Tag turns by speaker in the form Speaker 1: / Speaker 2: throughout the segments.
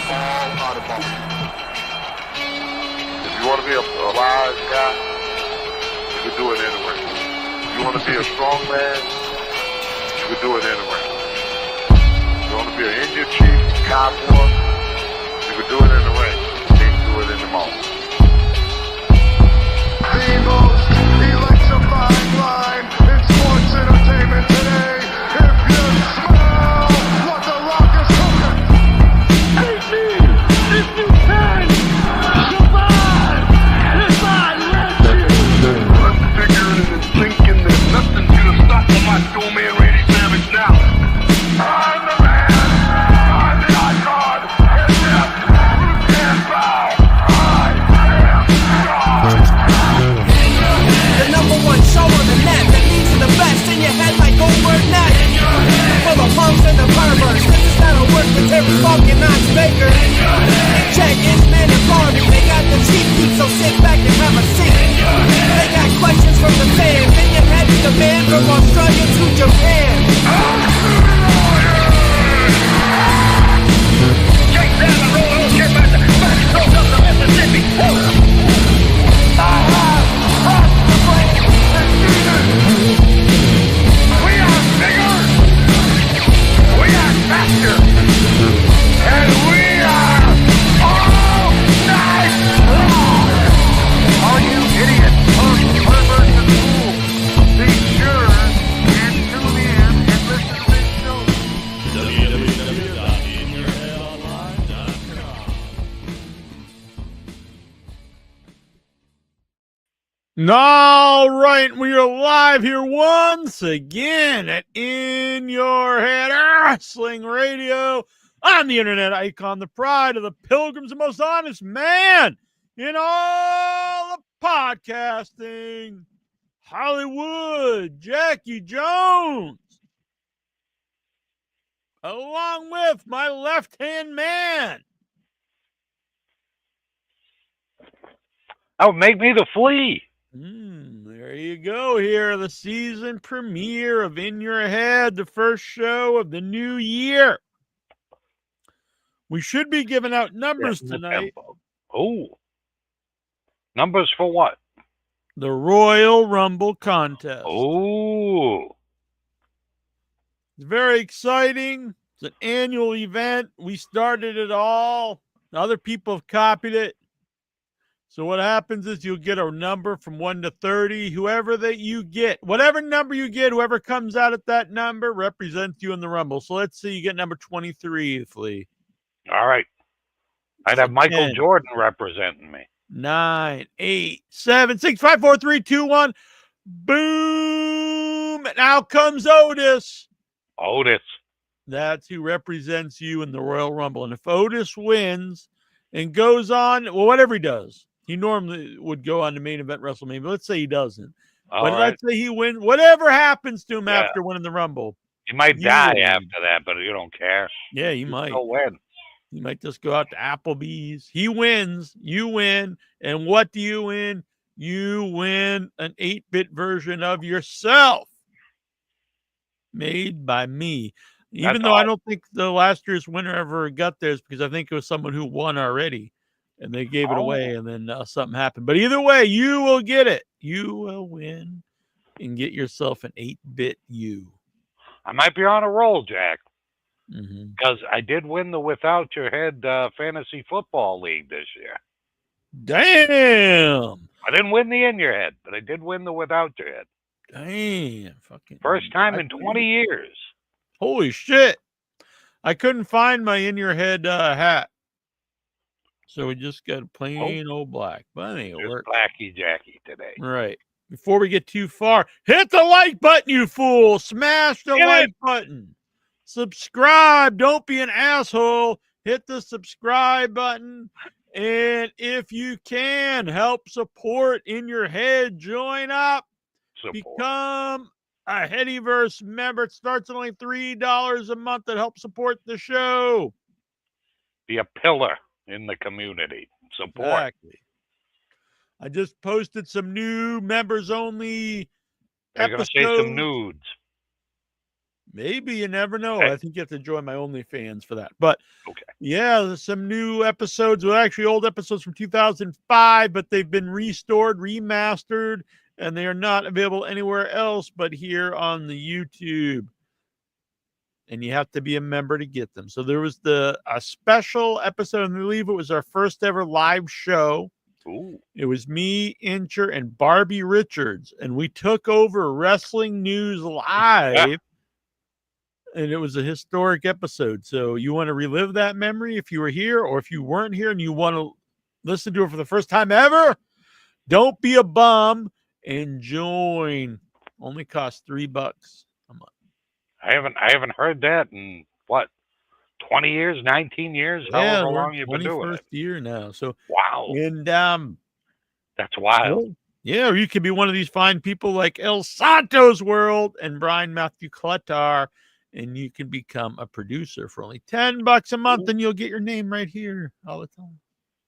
Speaker 1: all out of bubble. If you want to be a wise guy, you can do it anyway. If you want to be a strong man, you can do it anyway. If you want to be an Indian chief, cowboy, you can do it in the ring. You can't do it in the mall. The most electrifying line in sports entertainment today. If you smell what the Rock is cooking, hate me if you can survive if I let you. I'm figuring and thinking that nothing's gonna stop the Macho Man Randy Savage now. I'm the man. I'm the icon. And yes, you can't bow. I am God.
Speaker 2: The number one show on the net that leads to the best in your head like Goldberg net. For the punks and the perverts, this is how it works with Terry Funk and Knox Baker. Check Isman and Barbie, they got the cheap heat, so sit back and have a seat. They got questions from the fans, in your head is the man from Australia to Japan. Shake down the road, don't care about the back stroke up the Mississippi.
Speaker 1: We are bigger, we are faster, and we are all night long. All you idiots, punks, perverts, and fools, be sure and tune in and listen to this show.
Speaker 3: All right, we are live here once again at In Your Head Wrestling Radio on the internet icon, the pride of the pilgrims, the most honest man in all of podcasting, Hollywood, Jackie Jones, along with my left-hand man.
Speaker 4: That would make me the Flea.
Speaker 3: There you go. Here, the season premiere of In Your Head, the first show of the new year. We should be giving out numbers tonight.
Speaker 4: Oh, numbers for what?
Speaker 3: The Royal Rumble contest.
Speaker 4: Oh,
Speaker 3: It's very exciting. It's an annual event. We started it all. Other people have copied it. So what happens is you'll get a number from 1 to 30. Whoever that you get, whatever number you get, whoever comes out at that number represents you in the Rumble. So let's see, you get number 23, Flea.
Speaker 4: all right. I'd have Michael
Speaker 3: 10,
Speaker 4: Jordan representing me.
Speaker 3: 9, 8, 7, 6, 5, 4, 3, 2, 1. Boom! And out comes Otis.
Speaker 4: Otis.
Speaker 3: That's who represents you in the Royal Rumble. And if Otis wins and goes on, well, whatever he does, he normally would go on to main event WrestleMania, but let's say he doesn't.
Speaker 4: All
Speaker 3: But
Speaker 4: right.
Speaker 3: let's say he wins. Whatever happens to him
Speaker 4: Yeah.
Speaker 3: after winning the Rumble.
Speaker 4: He might
Speaker 3: You
Speaker 4: die
Speaker 3: win.
Speaker 4: after that, but you don't care.
Speaker 3: Yeah, he might.
Speaker 4: He'll win.
Speaker 3: He might just go out to Applebee's. He wins. You win. And what do you win? You win an 8-bit version of yourself made by me. Even
Speaker 4: That's
Speaker 3: though I
Speaker 4: all.
Speaker 3: don't think the last year's winner ever got theirs, because I think it was someone who won already and they gave it away, and then something happened. But either way, you will get it. You will win and get yourself an 8-bit you.
Speaker 4: I might be on a roll, Jack,
Speaker 3: Mm-hmm.
Speaker 4: because I did win the Without Your Head Fantasy Football League this year.
Speaker 3: Damn.
Speaker 4: I didn't win the In Your Head, but I did win the Without Your Head.
Speaker 3: Damn. Fucking
Speaker 4: First time in 20 years.
Speaker 3: Holy shit. I couldn't find my In Your Head hat. So we just got a plain old black. But anyway, it
Speaker 4: Just
Speaker 3: worked.
Speaker 4: Blacky Jackie today.
Speaker 3: Right. Before we get too far, hit the like button, you fool. Smash the
Speaker 4: Hit
Speaker 3: like button. Subscribe. Don't be an asshole. Hit the subscribe button. And if you can, help support In Your Head. Join up.
Speaker 4: Support.
Speaker 3: Become a Headyverse member. It starts at only $3 a month. That helps support the show.
Speaker 4: Be a pillar in the community. Support.
Speaker 3: Exactly. I just posted some new members only
Speaker 4: They're going to say
Speaker 3: episodes.
Speaker 4: some nudes.
Speaker 3: Maybe, you never know.
Speaker 4: Hey.
Speaker 3: I think you have to join my OnlyFans for that. But
Speaker 4: Okay.
Speaker 3: yeah, there's some new episodes. Well, actually old episodes from 2005, but they've been restored, remastered, and they are not available anywhere else but here on the YouTube. And you have to be a member to get them. So there was a special episode, and I believe it was our first ever live show.
Speaker 4: Ooh.
Speaker 3: It was me, Incher, and Barbie Richards, and we took over Wrestling News Live. And it was a historic episode. So you want to relive that memory if you were here, or if you weren't here and you want to listen to it for the first time ever, don't be a bum and join. Only costs $3 a month.
Speaker 4: I haven't heard that in what, 20 years, 19 years,
Speaker 3: Yeah,
Speaker 4: however
Speaker 3: we're
Speaker 4: long you've been doing it.
Speaker 3: 21st year now. So
Speaker 4: Wow.
Speaker 3: and
Speaker 4: That's wild.
Speaker 3: yeah, or you could be one of these fine people like El Santos World and Brian Matthew Kletar, and you can become a producer for only $10 a month, and you'll get your name right here all the time.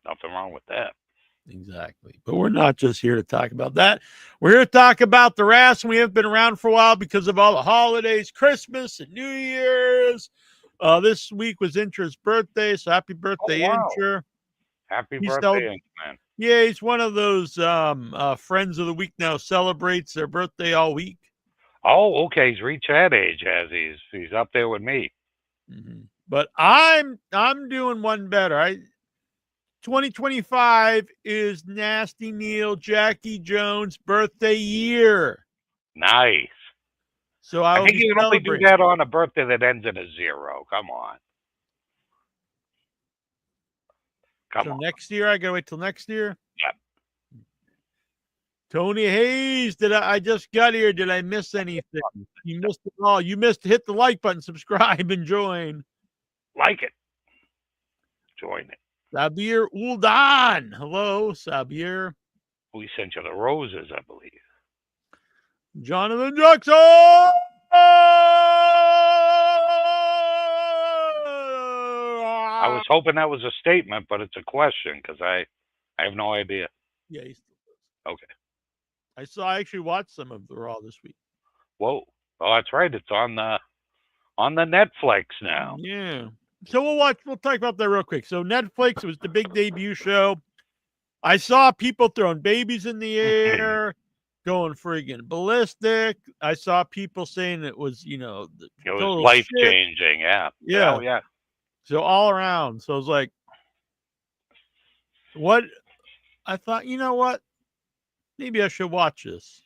Speaker 4: Nothing wrong with that.
Speaker 3: Exactly. But we're not just here to talk about that. We're here to talk about the wrestling. We have been around for a while because of all the holidays, Christmas and New Year's. This week was Incher's birthday, so happy birthday,
Speaker 4: wow.
Speaker 3: Incher.
Speaker 4: Happy
Speaker 3: He's
Speaker 4: birthday, man.
Speaker 3: Yeah, he's one of those friends of the week now, celebrates their birthday all week.
Speaker 4: Oh, okay. He's reached that age, has he? He's up there with me.
Speaker 3: Mm-hmm. But I'm doing one better. 2025 is Nasty Neil Jackie Jones' birthday year.
Speaker 4: Nice.
Speaker 3: So
Speaker 4: I think you can only do that on a birthday that ends in a 0. Come on.
Speaker 3: So next year, I gotta wait till next year.
Speaker 4: Yep.
Speaker 3: Tony Hayes, I just got here? Did I miss anything? You missed it all. You missed. Hit the like button, subscribe, and join.
Speaker 4: Like it. Join it.
Speaker 3: Sabir Uldan. Hello, Sabir.
Speaker 4: We sent you the roses, I believe.
Speaker 3: Jonathan Jackson.
Speaker 4: I was hoping that was a statement, but it's a question because I have no idea.
Speaker 3: Yeah, he still does.
Speaker 4: Okay.
Speaker 3: I actually watched some of the Raw this week.
Speaker 4: Whoa. Oh, that's right. It's on the Netflix now.
Speaker 3: Yeah. So we'll talk about that real quick. So Netflix, it was the big debut show. I saw people throwing babies in the air, going friggin' ballistic. I saw people saying it was, it
Speaker 4: was life-changing. Yeah.
Speaker 3: Yeah.
Speaker 4: Oh, yeah.
Speaker 3: So all around. So I was like, what? I thought, you know what? Maybe I should watch this.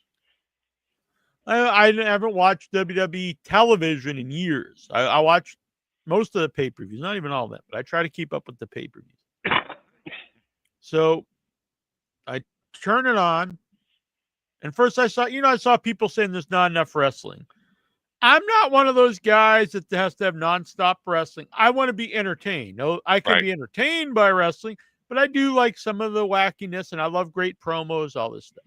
Speaker 3: I haven't watched WWE television in years. I watched most of the pay-per-views, not even all of them, but I try to keep up with the pay-per-views. So I turn it on, and first I saw people saying there's not enough wrestling. I'm not one of those guys that has to have nonstop wrestling. I want to be entertained. No, I can be entertained by wrestling, but I do like some of the wackiness, and I love great promos, all this stuff.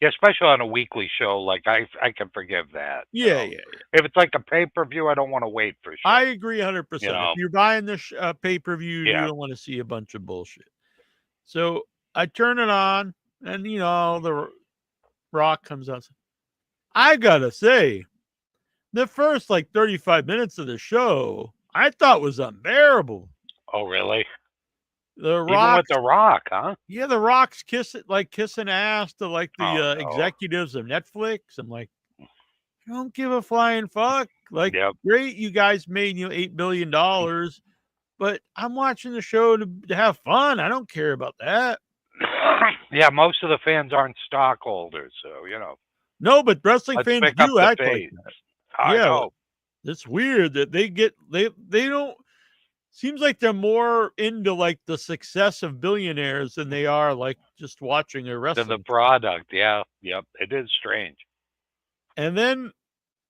Speaker 4: Yeah, especially on a weekly show, like I can forgive that.
Speaker 3: Yeah.
Speaker 4: If it's like a pay-per-view, I don't want to wait for shit.
Speaker 3: I agree 100%. If you're buying this pay-per-view, you don't want to see a bunch of bullshit. So I turn it on, and the Rock comes out. I gotta say, the first 35 minutes of the show, I thought was unbearable.
Speaker 4: Oh, really?
Speaker 3: Even
Speaker 4: with The Rock, huh?
Speaker 3: Yeah, The Rock's kissing ass to the executives of Netflix. I'm like, I don't give a flying fuck. Great, you guys made $8 billion, but I'm watching the show to have fun. I don't care about that.
Speaker 4: Yeah, most of the fans aren't stockholders, so
Speaker 3: No, but wrestling fans do act like that.
Speaker 4: I know.
Speaker 3: It's weird that they don't. Seems like they're more into the success of billionaires than they are just watching a wrestling.
Speaker 4: The product, yeah, yep, it is strange.
Speaker 3: And then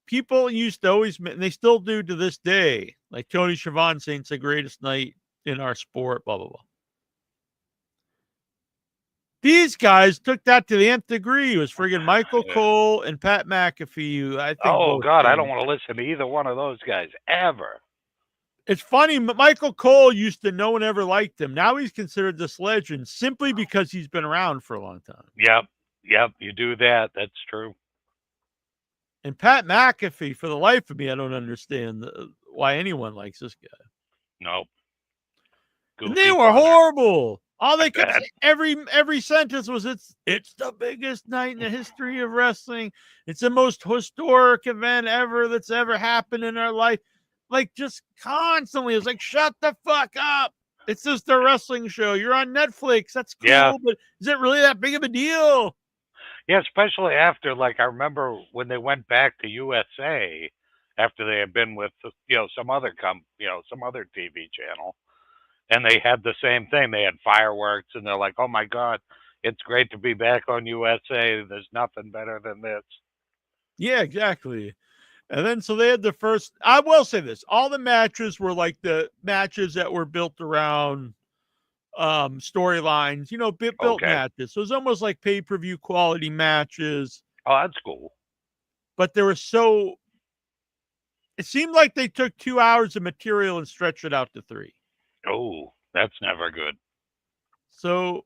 Speaker 3: people used to always, and they still do to this day, like Tony Schiavone saying it's the greatest night in our sport, blah blah blah. These guys took that to the nth degree. It was friggin' Michael Cole and Pat McAfee. I think.
Speaker 4: Oh God, I don't want to listen to either one of those guys ever.
Speaker 3: It's funny, Michael Cole no one ever liked him. Now he's considered this legend simply because he's been around for a long time.
Speaker 4: Yep, you do that. That's true.
Speaker 3: And Pat McAfee, for the life of me, I don't understand why anyone likes this guy.
Speaker 4: Nope.
Speaker 3: And they
Speaker 4: Goofy
Speaker 3: were
Speaker 4: punter.
Speaker 3: horrible. All they kept
Speaker 4: bet.
Speaker 3: saying, every sentence was, it's the biggest night in the history of wrestling. It's the most historic event ever that's ever happened in our life. Like, just constantly. It's like, shut the fuck up. It's just a wrestling show. You're on Netflix. That's cool,
Speaker 4: Yeah.
Speaker 3: but is it really that big of a deal?
Speaker 4: Yeah, especially after, like, I remember when they went back to USA after they had been with, some other some other TV channel, and they had the same thing. They had fireworks, and they're like, "Oh my God, it's great to be back on USA. There's nothing better than this."
Speaker 3: Yeah, exactly. And then so they had the first. I will say this: all the matches were like the matches that were built around storylines, built
Speaker 4: Okay.
Speaker 3: matches. So it was almost like pay-per-view quality matches,
Speaker 4: Oh, that's cool.
Speaker 3: but there was it seemed like they took 2 hours of material and stretched it out to 3.
Speaker 4: Oh, that's never good.
Speaker 3: So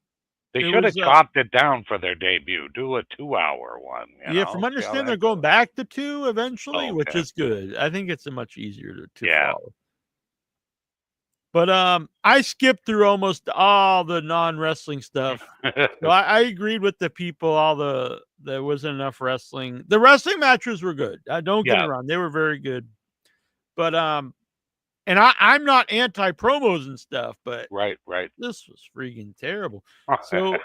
Speaker 4: They
Speaker 3: it
Speaker 4: should have
Speaker 3: was
Speaker 4: chopped it down for their debut. Do a 2-hour one,
Speaker 3: yeah, from
Speaker 4: See how
Speaker 3: understanding they're
Speaker 4: that
Speaker 3: going
Speaker 4: goes.
Speaker 3: back to 2 eventually,
Speaker 4: Oh,
Speaker 3: which
Speaker 4: okay.
Speaker 3: is good. I think it's a much easier to
Speaker 4: Yeah.
Speaker 3: follow. But I skipped through almost all the non-wrestling stuff. So I agreed with the people. There wasn't enough wrestling. The wrestling matches were good. Don't get me
Speaker 4: Yeah.
Speaker 3: wrong; they were very good. But and I'm not anti promos and stuff, but
Speaker 4: Right.
Speaker 3: this was freaking terrible. So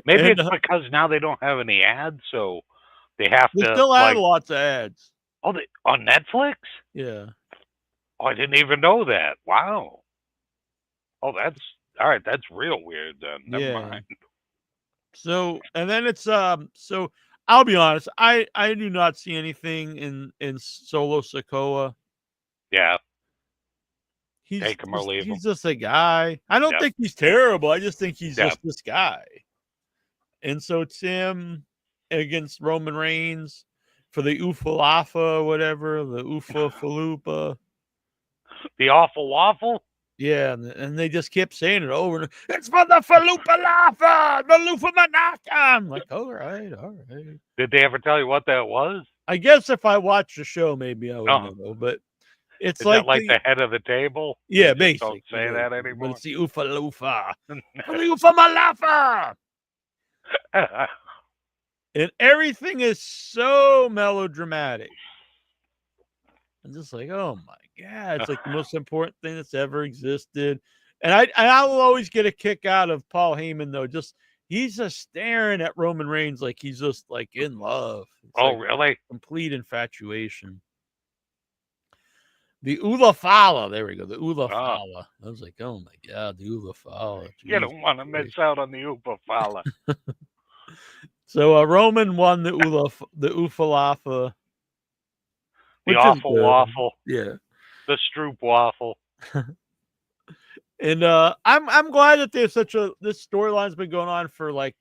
Speaker 4: Maybe
Speaker 3: and
Speaker 4: it's because now they don't have any ads, so they have
Speaker 3: they
Speaker 4: to
Speaker 3: still had lots of ads.
Speaker 4: Oh, on Netflix?
Speaker 3: Yeah.
Speaker 4: Oh, I didn't even know that. Wow. Oh, that's all right. That's real weird then. Never
Speaker 3: Yeah.
Speaker 4: mind.
Speaker 3: So and then it's so I'll be honest, I do not see anything in Solo Sokoa.
Speaker 4: Yeah.
Speaker 3: He's
Speaker 4: Take him or leave him.
Speaker 3: just a guy. I don't
Speaker 4: Yep.
Speaker 3: think he's terrible. I just think he's
Speaker 4: Yep.
Speaker 3: just this guy. And so it's him against Roman Reigns for the Ufalafa, whatever, the Ufa Falupa.
Speaker 4: The awful waffle?
Speaker 3: Yeah, and they just kept saying it over and it's for the Falupalafa, the Lufamanaka. I'm like, all right.
Speaker 4: Did they ever tell you what that was?
Speaker 3: I guess if I watched the show, maybe I would
Speaker 4: Oh,
Speaker 3: know, but it's
Speaker 4: is that
Speaker 3: like
Speaker 4: like the head of the table? They
Speaker 3: yeah,
Speaker 4: just don't
Speaker 3: basically,
Speaker 4: say that
Speaker 3: but
Speaker 4: anymore.
Speaker 3: it's the Ufalufa, for the Ufamalafa. And everything is so melodramatic. I'm just like, oh my God, it's like the most important thing that's ever existed. And I will always get a kick out of Paul Heyman, though. He's just staring at Roman Reigns like he's just like in love. It's
Speaker 4: Oh,
Speaker 3: like
Speaker 4: really?
Speaker 3: complete infatuation. The Ulafala, there we go. The Ulafala. I was like, oh my God, the Ulafala.
Speaker 4: You don't want to miss out on the Upa Fala.
Speaker 3: So Roman won the Ufalafa.
Speaker 4: The
Speaker 3: Which is
Speaker 4: awful
Speaker 3: good.
Speaker 4: waffle.
Speaker 3: Yeah.
Speaker 4: The Stroop waffle.
Speaker 3: And I'm glad that there's this storyline's been going on for like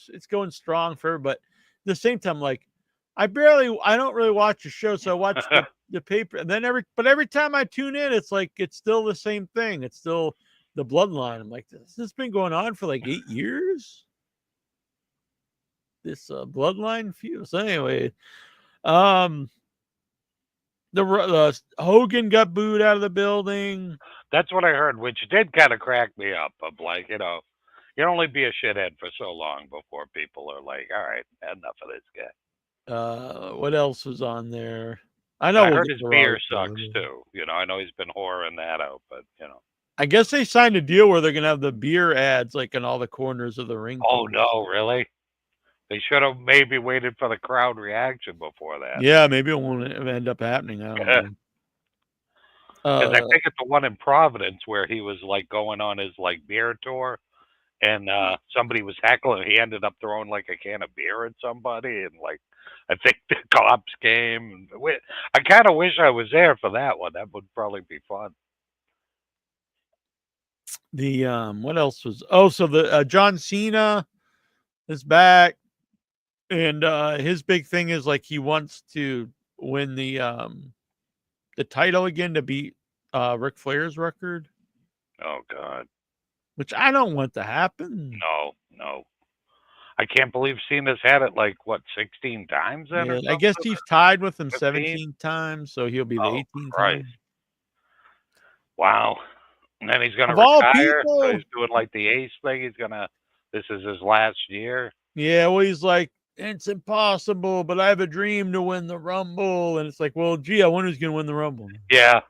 Speaker 3: it's going strong for, but at the same time, like I don't really watch the show, so I watch the paper, and then every time I tune in, it's like it's still the same thing. It's still the bloodline. I'm like, this has been going on for like 8 years. This bloodline feud. So anyway, the Hogan got booed out of the building.
Speaker 4: That's what I heard, which did kind of crack me up. Of like, you can only be a shithead for so long before people are like, all right, enough of this guy.
Speaker 3: What else was on there? I
Speaker 4: And
Speaker 3: know
Speaker 4: I
Speaker 3: we'll
Speaker 4: heard
Speaker 3: get
Speaker 4: his
Speaker 3: to
Speaker 4: beer
Speaker 3: Raw
Speaker 4: sucks
Speaker 3: soon.
Speaker 4: too. I know he's been whoring that out, but
Speaker 3: I guess they signed a deal where they're gonna have the beer ads like in all the corners of the ring.
Speaker 4: Oh
Speaker 3: post.
Speaker 4: no, really? They should have maybe waited for the crowd reaction before that.
Speaker 3: Yeah, maybe it won't end up happening. I don't know.
Speaker 4: Because I think it's the one in Providence where he was like going on his like beer tour, and somebody was heckling. He ended up throwing like a can of beer at somebody, and like I think the cops came. I kind of wish I was there for that one. That would probably be fun.
Speaker 3: The what else was? Oh, so the John Cena is back, and his big thing is like he wants to win the title again to beat Ric Flair's record.
Speaker 4: Oh God,
Speaker 3: Which I don't want to happen.
Speaker 4: no. I can't believe Cena's had it like what 16 times then, or
Speaker 3: Yeah,
Speaker 4: something.
Speaker 3: I guess he's tied with him
Speaker 4: 15?
Speaker 3: 17 times, so he'll be the
Speaker 4: Oh
Speaker 3: 18th
Speaker 4: Christ!
Speaker 3: time.
Speaker 4: Wow. And then he's gonna
Speaker 3: Of all
Speaker 4: retire. So
Speaker 3: people,
Speaker 4: he's doing like the Ace thing. He's gonna. This is his last year.
Speaker 3: yeah, well, he's like, it's impossible, but I have a dream to win the Rumble. And it's like, well, gee, I wonder who's going to win the Rumble.
Speaker 4: Yeah.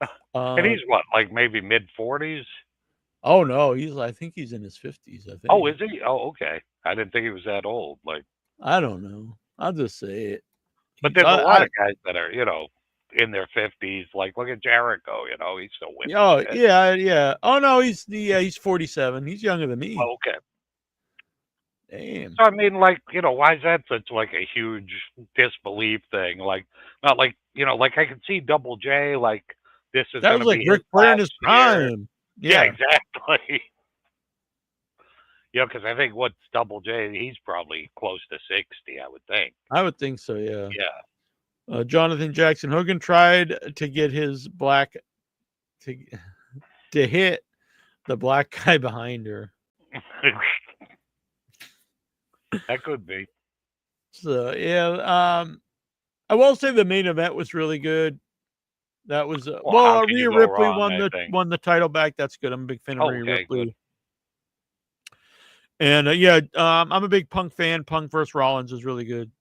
Speaker 4: And
Speaker 3: Uh,
Speaker 4: he's what, like maybe mid-40s?
Speaker 3: oh, no, I think he's in his 50s, I think.
Speaker 4: Oh, is he? Oh, okay. I didn't think he was that old. Like,
Speaker 3: I don't know. I'll just say it.
Speaker 4: but there's a lot of guys that are, in their 50s. Like, look at Jericho. He's still winning.
Speaker 3: Oh,
Speaker 4: shit.
Speaker 3: yeah. Oh, no, he's 47. He's younger than me.
Speaker 4: Oh, okay.
Speaker 3: Damn.
Speaker 4: So I mean, like, why is that such like a huge disbelief thing? Like, not like, like I can see Double J. Like, this is
Speaker 3: That
Speaker 4: going
Speaker 3: was
Speaker 4: to
Speaker 3: like
Speaker 4: be
Speaker 3: Ric
Speaker 4: his
Speaker 3: Flair in his
Speaker 4: last year.
Speaker 3: prime.
Speaker 4: Yeah,
Speaker 3: Yeah.
Speaker 4: exactly. Because I think what's Double J, he's probably close to 60, I would think.
Speaker 3: I would think so, yeah.
Speaker 4: Yeah.
Speaker 3: Jonathan Jackson Hogan tried to get his black to hit the black guy behind her.
Speaker 4: That could be.
Speaker 3: So yeah, I will say the main event was really good. That was
Speaker 4: how can
Speaker 3: Rhea
Speaker 4: you go
Speaker 3: Ripley
Speaker 4: wrong,
Speaker 3: won the title back. That's good. I'm a big fan of Rhea
Speaker 4: Okay,
Speaker 3: Ripley.
Speaker 4: good.
Speaker 3: And I'm a big Punk fan. Punk versus Rollins is really good.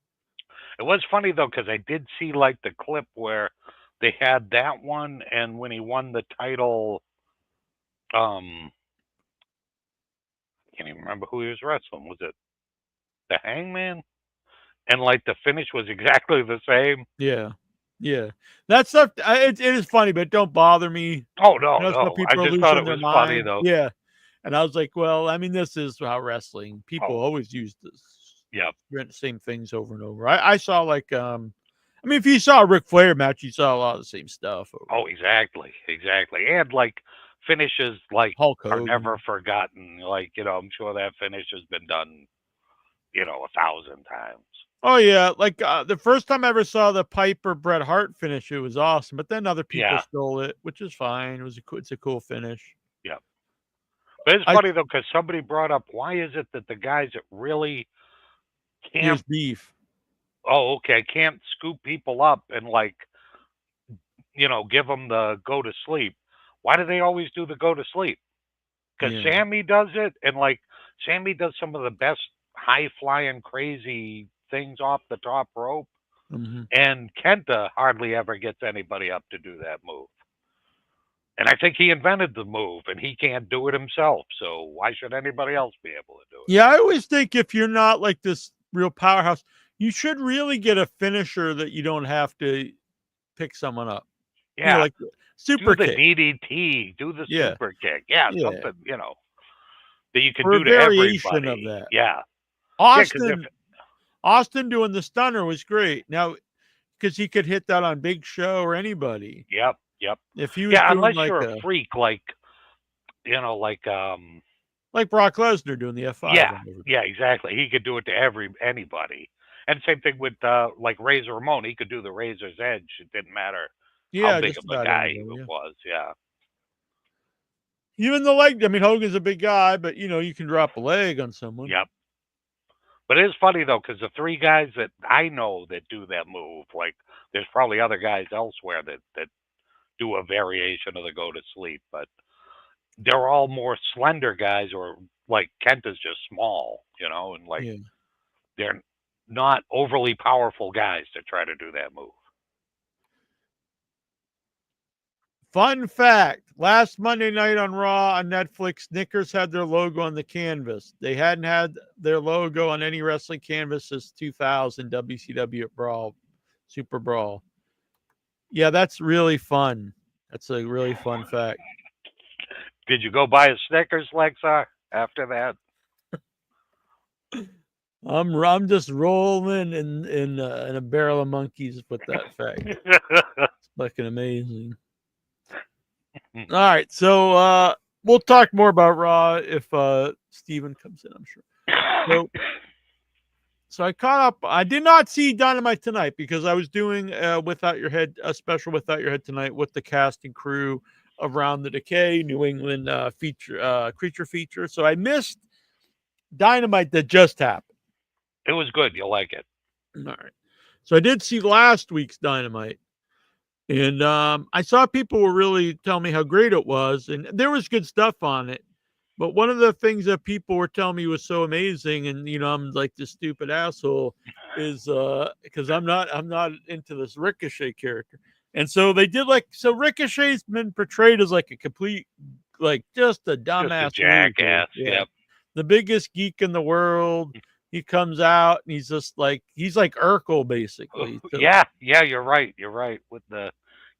Speaker 4: It was funny though, because I did see like the clip where they had that one, and when he won the title, I can't even remember who he was wrestling. Was it the Hangman? And like the finish was exactly the same.
Speaker 3: Yeah. That stuff. It is funny, but don't bother me.
Speaker 4: Oh no,
Speaker 3: You know, some
Speaker 4: no. I
Speaker 3: people are
Speaker 4: just thought
Speaker 3: losing
Speaker 4: it
Speaker 3: their
Speaker 4: was funny
Speaker 3: mind.
Speaker 4: though.
Speaker 3: Yeah. And I was like, well, I mean, this is how wrestling. People
Speaker 4: Oh.
Speaker 3: always use this.
Speaker 4: Yep.
Speaker 3: Same things over and over. I saw like I mean, if you saw a Ric Flair match, you saw a lot of the same stuff.
Speaker 4: Oh, exactly. And like finishes like
Speaker 3: Hulk
Speaker 4: are
Speaker 3: Hogan.
Speaker 4: never forgotten. Like, I'm sure that finish has been done, 1,000 times.
Speaker 3: Oh yeah, like the first time I ever saw the Piper Bret Hart finish, it was awesome. But then other people stole it, which is fine. It's a cool finish.
Speaker 4: Yeah. But it's funny though, because somebody brought up, why is it that the guys that really can't
Speaker 3: beef?
Speaker 4: Oh, okay, can't scoop people up and like, give them the go to sleep. Why do they always do the go to sleep? Because Sammy does it, and like Sammy does some of the best high flying crazy things off the top rope, and Kenta hardly ever gets anybody up to do that move. And I think he invented the move, and he can't do it himself. So why should anybody else be able to do it?
Speaker 3: Yeah, I always think if you're not like this real powerhouse, you should really get a finisher that you don't have to pick someone up.
Speaker 4: Yeah,
Speaker 3: like super
Speaker 4: do the
Speaker 3: kick.
Speaker 4: DDT, do the super kick. Yeah, something that you can
Speaker 3: or
Speaker 4: do to
Speaker 3: variation
Speaker 4: everybody.
Speaker 3: of that.
Speaker 4: Yeah,
Speaker 3: Austin doing the stunner was great. Now, because he could hit that on Big Show or anybody.
Speaker 4: Yep.
Speaker 3: If he was doing
Speaker 4: unless
Speaker 3: like
Speaker 4: you're a freak, like
Speaker 3: like Brock Lesnar doing the F5.
Speaker 4: Yeah, exactly. He could do it to anybody. And same thing with like Razor Ramon. He could do the Razor's Edge. It didn't matter how big of a guy he was. Yeah.
Speaker 3: Even the leg. I mean, Hogan's a big guy, but you can drop a leg on someone.
Speaker 4: Yep. But it is funny though, because the three guys that I know that do that move, like there's probably other guys elsewhere that do a variation of the go to sleep, but they're all more slender guys, or like Kenta's just small, and like they're not overly powerful guys to try to do that move.
Speaker 3: Fun fact, last Monday night on Raw on Netflix, Snickers had their logo on the canvas. They hadn't had their logo on any wrestling canvas since 2000 WCW Brawl, Super Brawl. Yeah, that's really fun. That's a really fun fact.
Speaker 4: Did you go buy a Snickers, Lexar, after that?
Speaker 3: I'm just rolling in a barrel of monkeys with that fact. It's fucking amazing. All right, so we'll talk more about Raw if Steven comes in, I'm sure. So I caught up. I did not see Dynamite tonight because I was doing Without Your Head, a special Without Your Head tonight with the cast and crew Around the Decay, New England creature feature. So I missed Dynamite that just happened.
Speaker 4: It was good. You'll like it.
Speaker 3: All right. So I did see last week's Dynamite. And I saw people were really telling me how great it was. And there was good stuff on it. But one of the things that people were telling me was so amazing, and I'm like this stupid asshole, is because I'm not into this Ricochet character. And so they did Ricochet's been portrayed as like a complete, like just a dumbass,
Speaker 4: just a jackass.
Speaker 3: Yeah.
Speaker 4: Yep.
Speaker 3: The biggest geek in the world. He comes out and he's like Urkel basically. So,
Speaker 4: yeah, you're right. You're right with the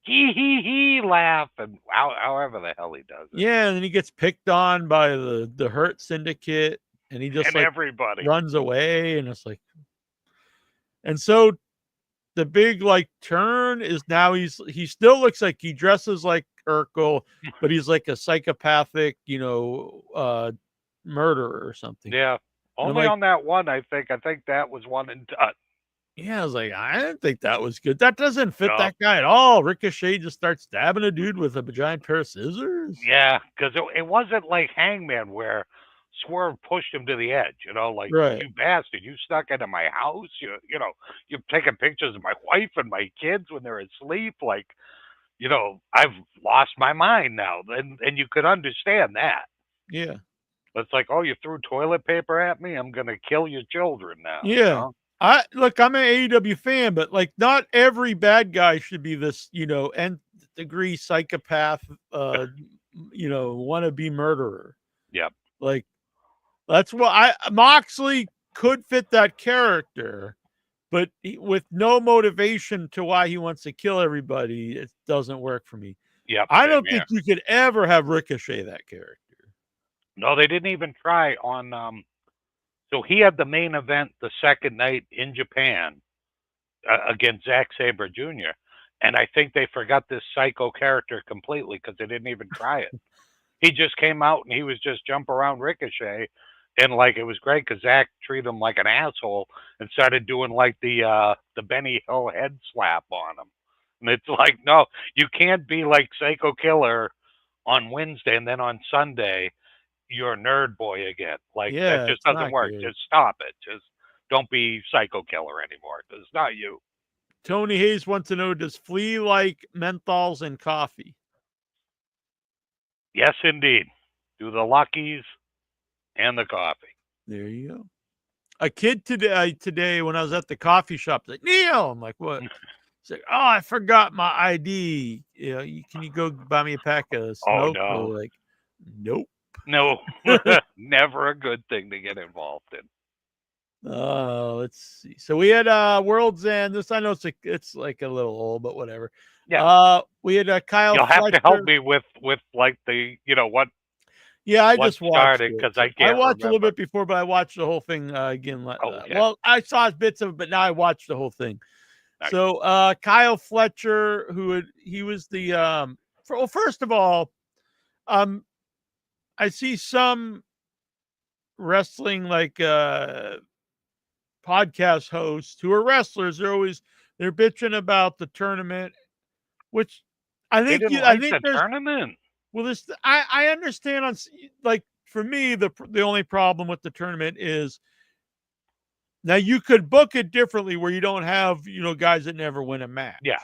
Speaker 4: he laugh and however the hell he does it.
Speaker 3: Yeah, and then he gets picked on by the Hurt Syndicate, and he just like
Speaker 4: everybody
Speaker 3: runs away, and it's like, and so the big like turn is now he still looks like he dresses like Urkel, but he's like a psychopathic, murderer or something.
Speaker 4: Yeah, only on that one. I think that was one and done.
Speaker 3: Yeah, I was like, I didn't think that was good. That doesn't fit
Speaker 4: No.
Speaker 3: that guy at all. Ricochet just starts stabbing a dude with a giant pair of scissors.
Speaker 4: Yeah, because it wasn't like Hangman where Swerve pushed him to the edge. Like,
Speaker 3: Right.
Speaker 4: you bastard, you snuck into my house. You're taking pictures of my wife and my kids when they're asleep. Like, I've lost my mind now. And you could understand that.
Speaker 3: Yeah.
Speaker 4: But it's like, oh, you threw toilet paper at me? I'm going to kill your children now.
Speaker 3: Yeah. I'm an AEW fan, but like not every bad guy should be this, nth degree psychopath, wannabe murderer.
Speaker 4: Yep.
Speaker 3: Like that's what Moxley could fit that character, but with no motivation to why he wants to kill everybody, it doesn't work for me.
Speaker 4: Yep.
Speaker 3: I don't think you could ever have Ricochet that character.
Speaker 4: No, they didn't even try on. So he had the main event the second night in Japan against Zack Sabre Jr. And I think they forgot this psycho character completely because they didn't even try it. He just came out and he was just jump around Ricochet. And like it was great because Zack treated him like an asshole and started doing like the Benny Hill head slap on him. And it's like, no, you can't be like Psycho Killer on Wednesday and then on Sunday you're a nerd boy again. Like, that just doesn't work.
Speaker 3: Good.
Speaker 4: Just stop it. Just don't be Psycho Killer anymore because it's not you.
Speaker 3: Tony Hayes wants to know, does Flea like menthols and coffee?
Speaker 4: Yes, indeed. Do the Luckies and the coffee.
Speaker 3: There you go. A kid today when I was at the coffee shop, like, Neil, I'm like, what? He's like, oh, I forgot my ID. Can you go buy me a pack of smoke?
Speaker 4: Oh, no.
Speaker 3: Like, nope.
Speaker 4: No, never a good thing to get involved in.
Speaker 3: Let's see. So we had World's End. This I know it's like a little old, but whatever.
Speaker 4: Yeah.
Speaker 3: We had Kyle.
Speaker 4: You'll have to help me with like the what.
Speaker 3: Yeah, I just watched
Speaker 4: it because I can't.
Speaker 3: I watched
Speaker 4: remember.
Speaker 3: a little bit before, but I watched the whole thing again.
Speaker 4: Okay.
Speaker 3: Well, I saw bits of it, but now I watched the whole thing.
Speaker 4: Nice.
Speaker 3: So Kyle Fletcher, he was the first of all, I see some wrestling like podcast hosts who are wrestlers. They're bitching about the tournament, which I think
Speaker 4: the tournament.
Speaker 3: Well, I understand on like for me the only problem with the tournament is now you could book it differently where you don't have guys that never win a match.
Speaker 4: Yeah,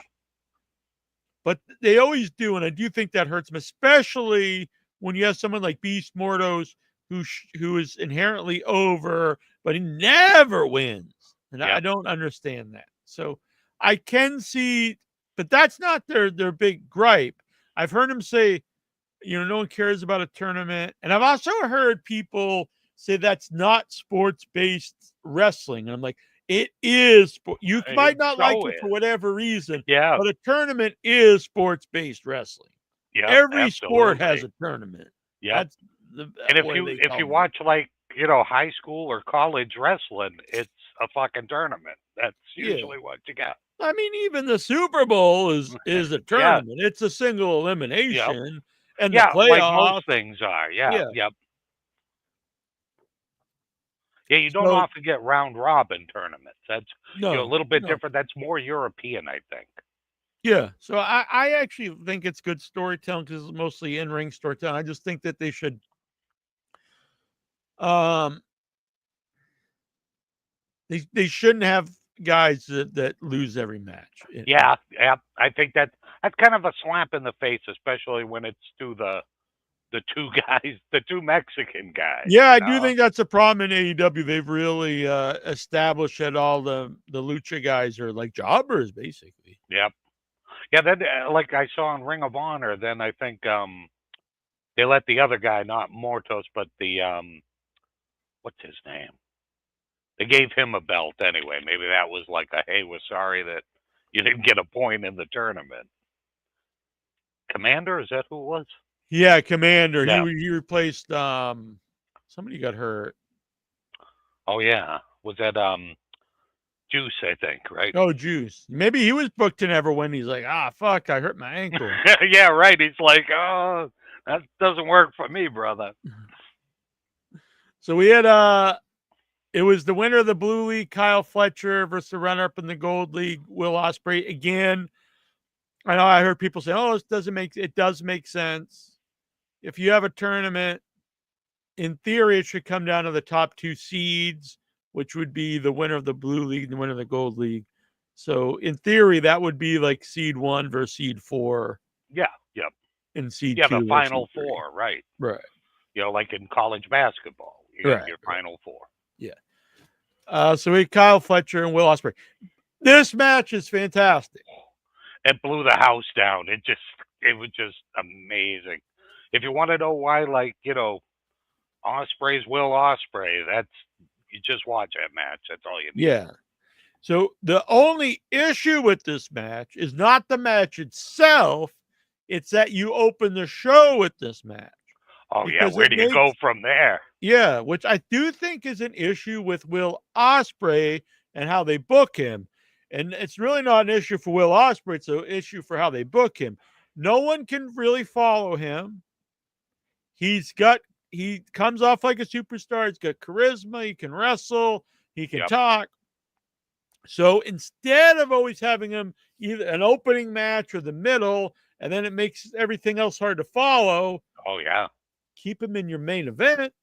Speaker 3: but they always do, and I do think that hurts them, especially when you have someone like Beast Mortos who is inherently over, but he never wins, and I don't understand that. So I can see, but that's not their big gripe. I've heard him say, no one cares about a tournament, and I've also heard people say that's not sports-based wrestling, and I'm like, it is. You might not like it for whatever reason, but a tournament is sports-based wrestling.
Speaker 4: Yeah,
Speaker 3: every sport has a tournament.
Speaker 4: Yeah, and if you watch like high school or college wrestling, it's a fucking tournament. That's usually what you got.
Speaker 3: I mean, even the Super Bowl is a tournament. It's a single elimination, and the playoffs,
Speaker 4: like most things are. Yep. Yeah, you don't often get round robin tournaments. That's a little bit different. That's more European, I think.
Speaker 3: Yeah. So I actually think it's good storytelling because it's mostly in-ring storytelling. I just think that they should they shouldn't have guys that lose every match.
Speaker 4: Yeah, yeah. I think that's kind of a slap in the face, especially when it's to the two guys, the two Mexican guys.
Speaker 3: Yeah,
Speaker 4: You
Speaker 3: I do
Speaker 4: know?
Speaker 3: think that's a problem in AEW. They've really established that all the lucha guys are like jobbers, basically.
Speaker 4: Yep. Yeah. Then, like I saw in Ring of Honor, then I think they let the other guy, not Mortos, but the what's his name? They gave him a belt anyway. Maybe that was like a hey, we're sorry that you didn't get a point in the tournament. Commander, is that who it was?
Speaker 3: Yeah, Commander.
Speaker 4: Yeah.
Speaker 3: He replaced somebody got hurt.
Speaker 4: Oh yeah. Was that Juice, I think, right?
Speaker 3: Oh, Juice. Maybe he was booked to never win. He's like, fuck, I hurt my ankle.
Speaker 4: Yeah, right. He's like, oh, that doesn't work for me, brother.
Speaker 3: So we had it was the winner of the Blue League, Kyle Fletcher, versus the runner-up in the Gold League, Will Ospreay. Again, I know I heard people say, "Oh, it does make sense. If you have a tournament, in theory, it should come down to the top two seeds, which would be the winner of the Blue League and the winner of the Gold League. So, in theory, that would be like seed 1 versus seed 4.
Speaker 4: Yeah, yep.
Speaker 3: And seed
Speaker 4: Yeah,
Speaker 3: 2
Speaker 4: the
Speaker 3: or
Speaker 4: final
Speaker 3: seed 3.
Speaker 4: four, right?
Speaker 3: Right.
Speaker 4: You know, like in college basketball, you got
Speaker 3: Right,
Speaker 4: your
Speaker 3: right.
Speaker 4: final four.
Speaker 3: Yeah. So we had Kyle Fletcher and Will Ospreay. This match is fantastic.
Speaker 4: It blew the house down. It was just amazing. If you want to know why, like, you know, Ospreay's Will Ospreay, you just watch that match. That's all you need.
Speaker 3: Yeah. So the only issue with this match is not the match itself. It's that you open the show with this match.
Speaker 4: Oh, yeah. Where do you go from there?
Speaker 3: Yeah, which I do think is an issue with Will Ospreay and how they book him. And it's really not an issue for Will Ospreay. It's an issue for how they book him. No one can really follow him. He comes off like a superstar. He's got charisma. He can wrestle. He can talk. So instead of always having him either an opening match or the middle, and then it makes everything else hard to follow.
Speaker 4: Oh, yeah.
Speaker 3: Keep him in your main event.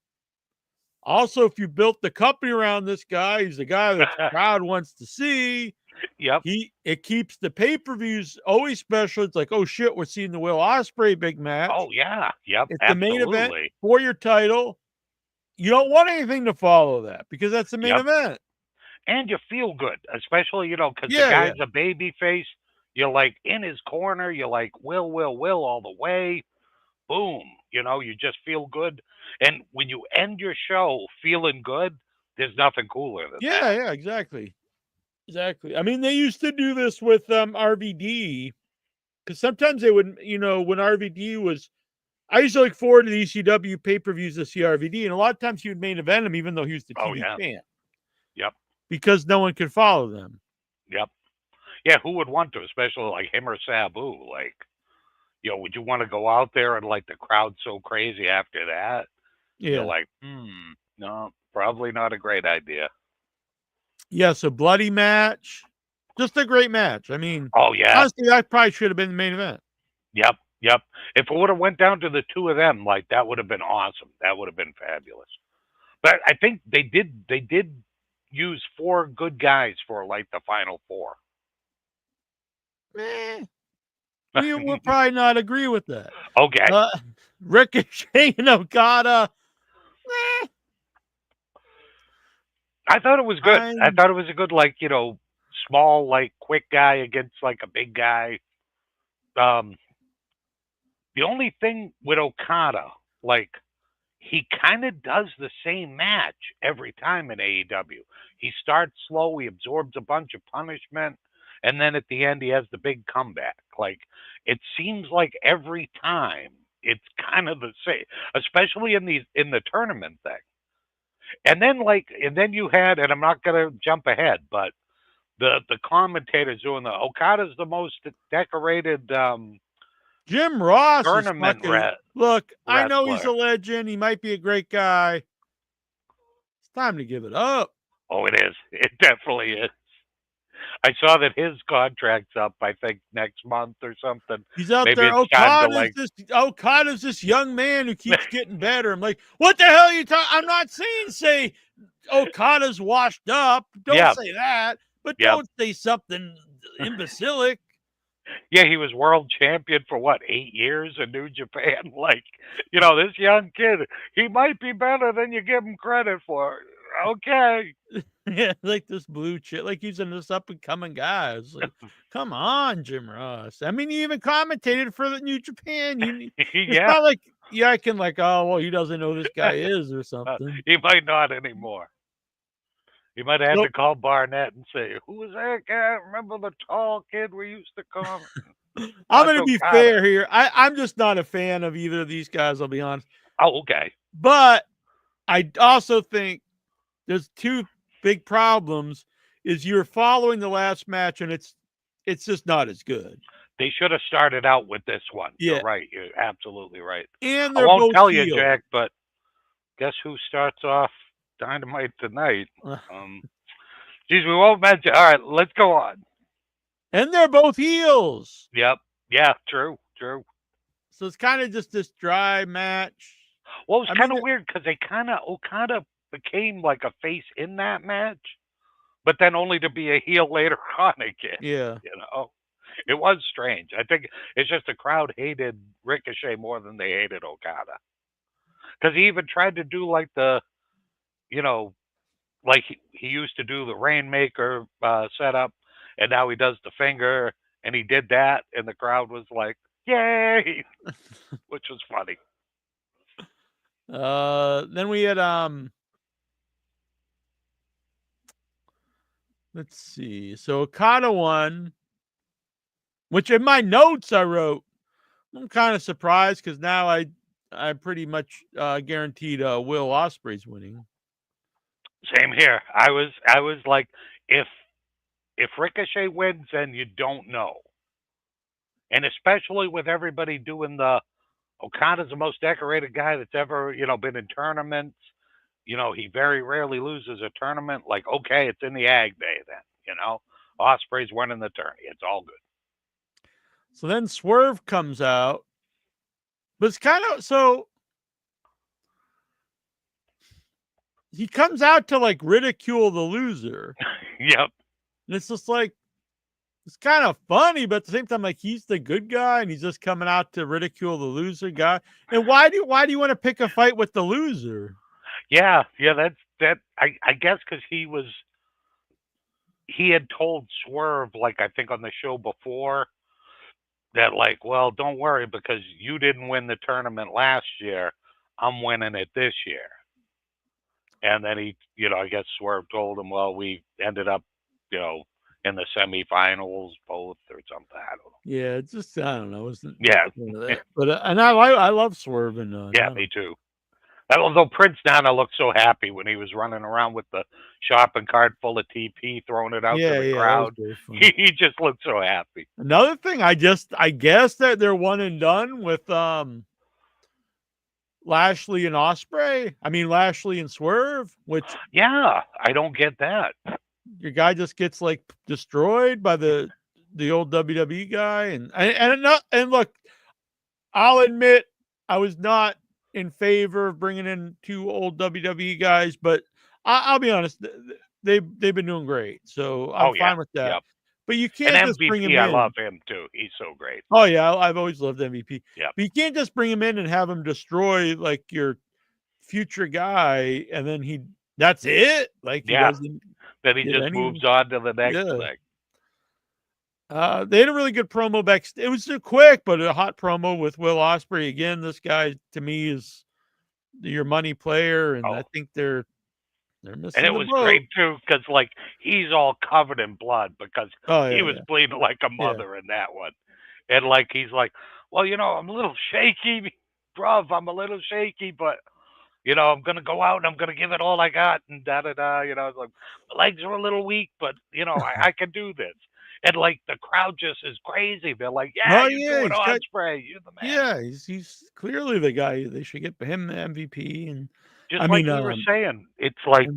Speaker 3: Also, if you built the company around this guy, he's the guy that the crowd wants to see.
Speaker 4: Yep.
Speaker 3: It keeps the pay-per-views always special. It's like, oh shit, we're seeing the Will Ospreay big match.
Speaker 4: Oh, yeah. Yep.
Speaker 3: It's
Speaker 4: absolutely.
Speaker 3: the main event for your title. You don't want anything to follow that because that's the main event.
Speaker 4: And you feel good, especially, you know, because the guy's a baby face. You're like in his corner. You're like, Will all the way. Boom. You know, you just feel good. And when you end your show feeling good, there's nothing cooler than that.
Speaker 3: Yeah, exactly. Exactly. I mean, they used to do this with RVD because sometimes they would, you know, when RVD was, I used to look forward to the ECW pay-per-views to see RVD, and a lot of times he would main event him even though he was the TV champ.
Speaker 4: Yep.
Speaker 3: Because no one could follow them.
Speaker 4: Yep. Yeah, who would want to, especially like him or Sabu? Like, you know, would you want to go out there and like the crowd's so crazy after that?
Speaker 3: Yeah.
Speaker 4: You're like, no, probably not a great idea.
Speaker 3: Yeah, so bloody match. Just a great match. I mean, honestly, that probably should have been the main event.
Speaker 4: Yep. If it would have went down to the two of them, like that would have been awesome. That would have been fabulous. But I think they did use 4 good guys for like the final 4.
Speaker 3: We will probably not agree with that.
Speaker 4: Okay.
Speaker 3: Ricochet and Okada.
Speaker 4: I thought it was good. I thought it was a good, like, you know, small, like, quick guy against, like, a big guy. The only thing with Okada, like, he kind of does the same match every time in AEW. He starts slow, he absorbs a bunch of punishment, and then at the end he has the big comeback. Like, it seems like every time it's kind of the same, especially in the tournament thing. And then you had, and I'm not gonna jump ahead, but the commentators doing the Okada's the most decorated
Speaker 3: Jim Ross
Speaker 4: tournament
Speaker 3: is fucking, look, I know he's a
Speaker 4: wrestler.
Speaker 3: legend. He might be a great guy. It's time to give it up.
Speaker 4: Oh, it is. It definitely is. I saw that his contract's up, I think, next month or something.
Speaker 3: He's out
Speaker 4: Maybe
Speaker 3: there.
Speaker 4: it's time to, like,
Speaker 3: Okada's this young man who keeps getting better. I'm like, what the hell are you talking? I'm not saying say Okada's washed up. Don't
Speaker 4: Yeah.
Speaker 3: say that. But
Speaker 4: Yep.
Speaker 3: don't say something imbecilic.
Speaker 4: Yeah, he was world champion for what, 8 years in New Japan? Like, you know, this young kid, he might be better than you give him credit for. Okay.
Speaker 3: Yeah, like this blue chip, like he's in this up and coming guy. It's like, come on, Jim Ross. I mean, you even commentated for the New Japan. It's
Speaker 4: Yeah.
Speaker 3: not like I can like, oh well, he doesn't know who this guy is or something.
Speaker 4: He might not anymore. He might have had
Speaker 3: Nope.
Speaker 4: to call Barnett and say, "Who was that guy? Remember the tall kid we used to call him?"
Speaker 3: I'm
Speaker 4: That's
Speaker 3: gonna be
Speaker 4: Okada.
Speaker 3: fair here. I'm just not a fan of either of these guys, I'll be honest.
Speaker 4: Oh, okay.
Speaker 3: But I also think there's two big problems. Is you're following the last match and it's just not as good.
Speaker 4: They should have started out with this one.
Speaker 3: Yeah.
Speaker 4: You're right. You're absolutely right.
Speaker 3: And
Speaker 4: I
Speaker 3: they're
Speaker 4: won't
Speaker 3: both
Speaker 4: tell you,
Speaker 3: heel.
Speaker 4: Jack, but guess who starts off Dynamite tonight? Geez, we won't mention. All right, let's go on.
Speaker 3: And they're both heels.
Speaker 4: Yep. Yeah, true.
Speaker 3: So it's kind of just this dry match.
Speaker 4: Well, it's kind of weird because Okada became like a face in that match, but then only to be a heel later on again.
Speaker 3: Yeah.
Speaker 4: You know, it was strange. I think it's just the crowd hated Ricochet more than they hated Okada, because he even tried to do like the, you know, like he used to do the Rainmaker setup, and now he does the finger, and he did that, and the crowd was like, "Yay!" which was funny.
Speaker 3: Then we had let's see. So Okada won, which in my notes I wrote, I'm kind of surprised because now I pretty much guaranteed Will Ospreay's winning.
Speaker 4: Same here. I was like, if Ricochet wins, then you don't know, and especially with everybody doing the Okada's the most decorated guy that's ever, you know, been in tournaments. You know, he very rarely loses a tournament. Like, okay, it's in the Ag Bay then, you know. Ospreay's winning the tourney. It's all good.
Speaker 3: So then Swerve comes out. But it's kind of so he comes out to like ridicule the loser.
Speaker 4: Yep.
Speaker 3: And it's just like it's kind of funny, but at the same time, like he's the good guy and he's just coming out to ridicule the loser guy. And why do you want to pick a fight with the loser?
Speaker 4: Yeah, that. I guess because he had told Swerve, like I think on the show before, that like, well, don't worry because you didn't win the tournament last year. I'm winning it this year. And then he, you know, I guess Swerve told him, well, we ended up, you know, in the semifinals both or something. I don't know.
Speaker 3: Yeah, it's just I don't know.
Speaker 4: Yeah.
Speaker 3: But and I love Swerve and
Speaker 4: yeah, me too. Although Prince Nana looked so happy when he was running around with the shopping cart full of TP, throwing it out to the crowd. He just looked so happy.
Speaker 3: Another thing, I guess that they're one and done with Lashley and Ospreay. I mean Lashley and Swerve, which
Speaker 4: yeah, I don't get that.
Speaker 3: Your guy just gets like destroyed by the old WWE guy, and look, I'll admit I was not in favor of bringing in two old WWE guys, but I'll be honest, they've been doing great, so I'm fine with that. Yep. But you can't
Speaker 4: and
Speaker 3: just
Speaker 4: MVP,
Speaker 3: bring him in.
Speaker 4: I love him too. He's so great.
Speaker 3: Oh yeah, I've always loved MVP.
Speaker 4: Yeah,
Speaker 3: but you can't just bring him in and have him destroy like your future guy, and then that's it. Like he doesn't.
Speaker 4: Then he just moves on to the next thing.
Speaker 3: They had a really good promo backstage. It was quick, but a hot promo with Will Ospreay. Again, this guy to me is your money player, and I think they're missing.
Speaker 4: And it was great too, because like he's all covered in blood because he was bleeding like a mother in that one, and like he's like, well, you know, I'm a little shaky, bruv. I'm a little shaky, but. You know, I'm going to go out and I'm going to give it all I got and da-da-da. You know, it's like, my legs are a little weak, but, you know, I can do this. And, like, the crowd just is crazy. They're like, do it, Ospreay. You're the man.
Speaker 3: Yeah, he's clearly the guy. They should get him the MVP. And
Speaker 4: just we were saying, it's like,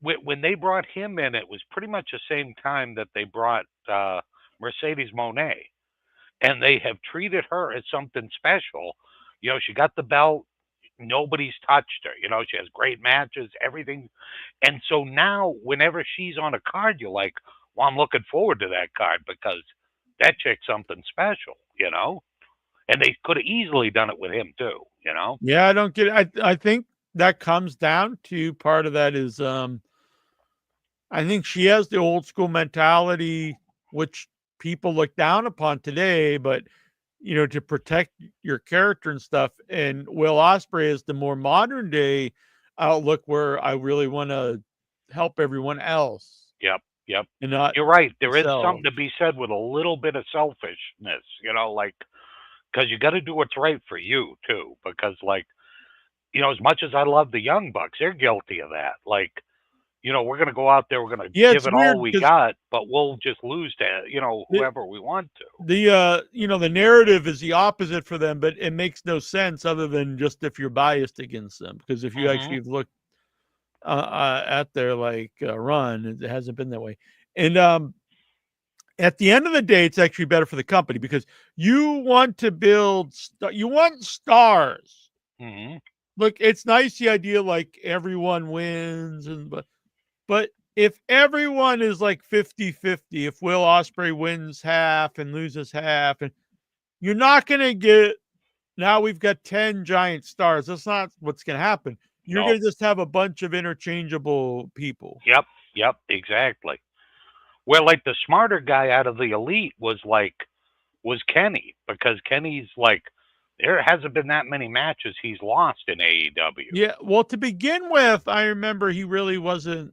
Speaker 4: when they brought him in, it was pretty much the same time that they brought Mercedes Monet, and they have treated her as something special. She got the belt. Nobody's touched her. She has great matches, everything. And so now, whenever she's on a card, you're like, well, I'm looking forward to that card because that chick's something special, And they could have easily done it with him too,
Speaker 3: Yeah, I don't get it. I think that comes down to part of that is I think she has the old school mentality, which people look down upon today, but to protect your character and stuff. And Will Ospreay is the more modern day outlook where I really want to help everyone else.
Speaker 4: Yep.
Speaker 3: And not
Speaker 4: You're right. There is
Speaker 3: myself.
Speaker 4: something to be said with a little bit of selfishness, like because you got to do what's right for you too. Because as much as I love the Young Bucks, they're guilty of that. We're going to go out there, we're going to
Speaker 3: Yeah,
Speaker 4: give
Speaker 3: it's
Speaker 4: it
Speaker 3: weird
Speaker 4: all we
Speaker 3: because
Speaker 4: got, but we'll just lose to whoever we want to.
Speaker 3: the narrative is the opposite for them, but it makes no sense other than just if you're biased against them. Because if you actually look at their run, it hasn't been that way. And at the end of the day, it's actually better for the company because you want to build, you want stars.
Speaker 4: Mm-hmm.
Speaker 3: Look, it's nice the idea everyone wins, but if everyone is 50-50, if Will Ospreay wins half and loses half, and you're not going to get, now we've got 10 giant stars. That's not what's going to happen. You're going to just have a bunch of interchangeable people.
Speaker 4: Yep, exactly. Well, the smarter guy out of the Elite was Kenny, because Kenny's there hasn't been that many matches he's lost in AEW.
Speaker 3: Yeah, well, to begin with, I remember he really wasn't,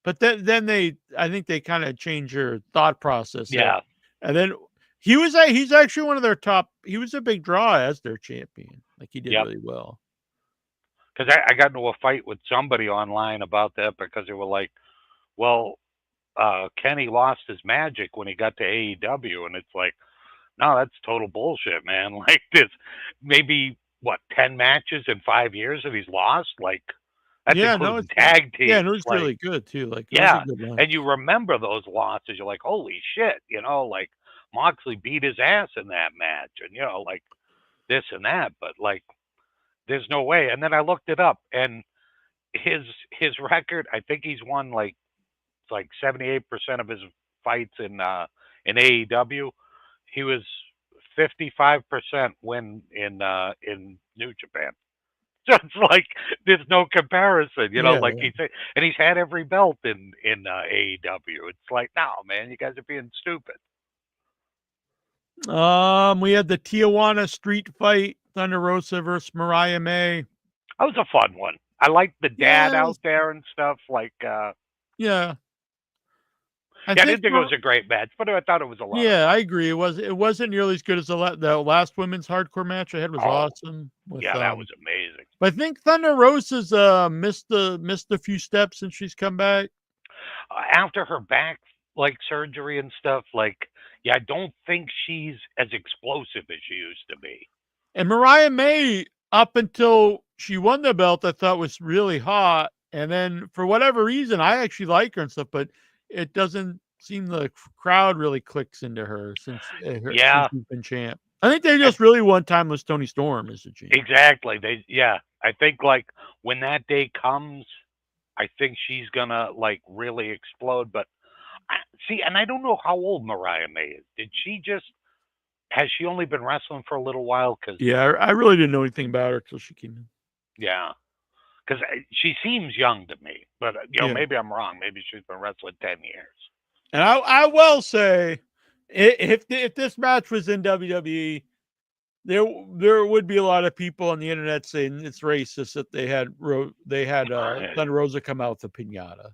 Speaker 3: but then I think they kind of changed your thought process.
Speaker 4: Yeah.
Speaker 3: And then he's actually one of their top, he was a big draw as their champion. He did really well.
Speaker 4: Because I got into a fight with somebody online about that because they were like, well, Kenny lost his magic when he got to AEW, and it's like, no, that's total bullshit, man. This, maybe 10 matches in 5 years that he's lost, that's including tag teams.
Speaker 3: Yeah, and it was really good too.
Speaker 4: Yeah, and you remember those losses. You're like, holy shit, Moxley beat his ass in that match, and this and that, but there's no way. And then I looked it up, and his record, I think he's won 78% of his fights in AEW. He was 55% win in New Japan. So it's there's no comparison, he said, and he's had every belt in AEW. It's no, man, you guys are being stupid.
Speaker 3: We had the Tijuana street fight, Thunder Rosa versus Mariah May.
Speaker 4: That was a fun one. I liked the dad out there and stuff.
Speaker 3: Yeah.
Speaker 4: I didn't think it was a great match, but I thought it was a lot.
Speaker 3: Yeah, I agree. It wasn't nearly as good as the last women's hardcore match I had was awesome.
Speaker 4: That was amazing.
Speaker 3: But I think Thunder Rosa's missed a few steps since she's come back.
Speaker 4: After her back surgery and stuff, I don't think she's as explosive as she used to be.
Speaker 3: And Mariah May, up until she won the belt, I thought was really hot. And then for whatever reason, I actually like her and stuff, but it doesn't seem the crowd really clicks into her since she's been champ. I think they just really want timeless Tony Storm as a champ.
Speaker 4: Exactly. I think when that day comes, I think she's gonna really explode. But see, and I don't know how old Mariah May is. Has she only been wrestling for a little while?
Speaker 3: I really didn't know anything about her until she came in.
Speaker 4: Yeah. Because she seems young to me, but maybe I'm wrong. Maybe she's been wrestling 10 years.
Speaker 3: And I will say, if this match was in WWE, there would be a lot of people on the internet saying it's racist that they had Thunder Rosa come out with a pinata.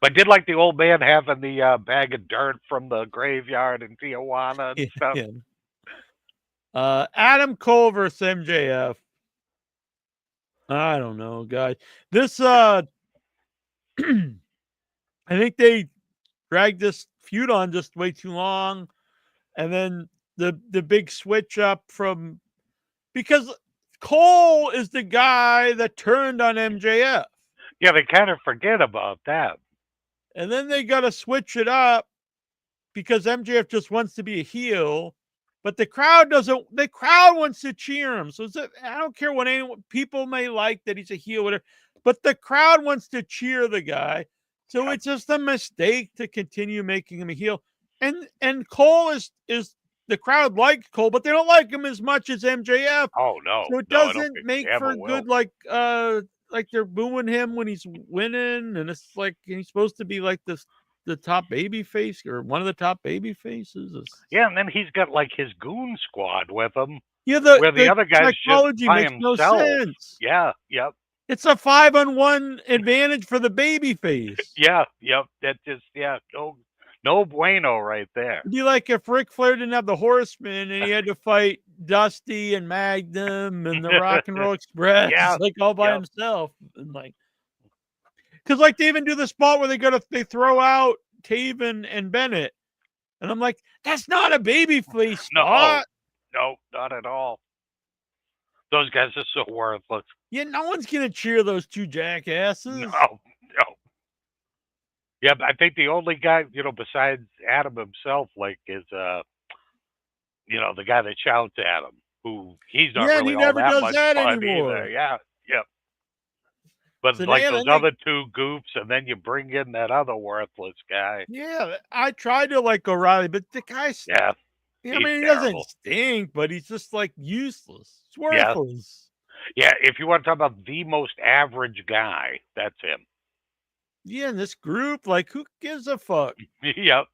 Speaker 4: But did the old man having the bag of dirt from the graveyard in Tijuana and stuff?
Speaker 3: Yeah. Adam Cole versus MJF. I don't know, guys. This I think they dragged this feud on just way too long. And then the big switch up because Cole is the guy that turned on MJF.
Speaker 4: Yeah, they kind of forget about that.
Speaker 3: And then they got to switch it up because MJF just wants to be a heel, but the crowd doesn't. The crowd wants to cheer him. So I don't care what anyone people may like that he's a heel, whatever, but the crowd wants to cheer the guy. So it's just a mistake to continue making him a heel. And Cole is the crowd likes Cole, but they don't like him as much as MJF.
Speaker 4: Oh no,
Speaker 3: So it
Speaker 4: no, I don't
Speaker 3: doesn't
Speaker 4: think
Speaker 3: make
Speaker 4: they ever
Speaker 3: for
Speaker 4: will.
Speaker 3: good like they're booing him when he's winning, and it's like he's supposed to be like the top baby face or one of the top baby faces.
Speaker 4: Yeah, and then he's got like his goon squad with him,
Speaker 3: Yeah,
Speaker 4: where the
Speaker 3: the
Speaker 4: other guy's just
Speaker 3: psychology
Speaker 4: by
Speaker 3: makes no
Speaker 4: himself.
Speaker 3: sense.
Speaker 4: Yeah, yep,
Speaker 3: It's a 5-on-1 advantage for the baby face.
Speaker 4: yeah, yep. That just no bueno right there.
Speaker 3: It'd be like if Ric Flair didn't have the Horsemen and he had to fight Dusty and Magnum and the Rock and Roll Express,
Speaker 4: Yeah,
Speaker 3: like all by
Speaker 4: yep.
Speaker 3: himself. And like, because like they even do the spot where they throw out Taven and Bennett, and I'm like, that's not a baby face spot.
Speaker 4: No, not at all. Those guys are so worthless.
Speaker 3: Yeah, no one's gonna cheer those two jackasses.
Speaker 4: No. Yeah, I think the only guy, besides Adam himself, like, is the guy that shouts at him, who he's not
Speaker 3: Yeah, and
Speaker 4: really
Speaker 3: he
Speaker 4: all
Speaker 3: never
Speaker 4: that
Speaker 3: does
Speaker 4: much
Speaker 3: that
Speaker 4: fun
Speaker 3: anymore.
Speaker 4: either. Yeah, yep. But
Speaker 3: So
Speaker 4: like
Speaker 3: yeah,
Speaker 4: those
Speaker 3: then
Speaker 4: other two goofs, and then you bring in that other worthless guy.
Speaker 3: yeah, I tried to like O'Reilly, but the guy's
Speaker 4: Yeah,
Speaker 3: I
Speaker 4: he's
Speaker 3: mean, he
Speaker 4: terrible.
Speaker 3: doesn't stink, but he's just like useless. It's
Speaker 4: Yeah.
Speaker 3: worthless.
Speaker 4: Yeah, if you want to talk about the most average guy, that's him.
Speaker 3: Yeah, in this group, like, who gives a fuck?
Speaker 4: Yep.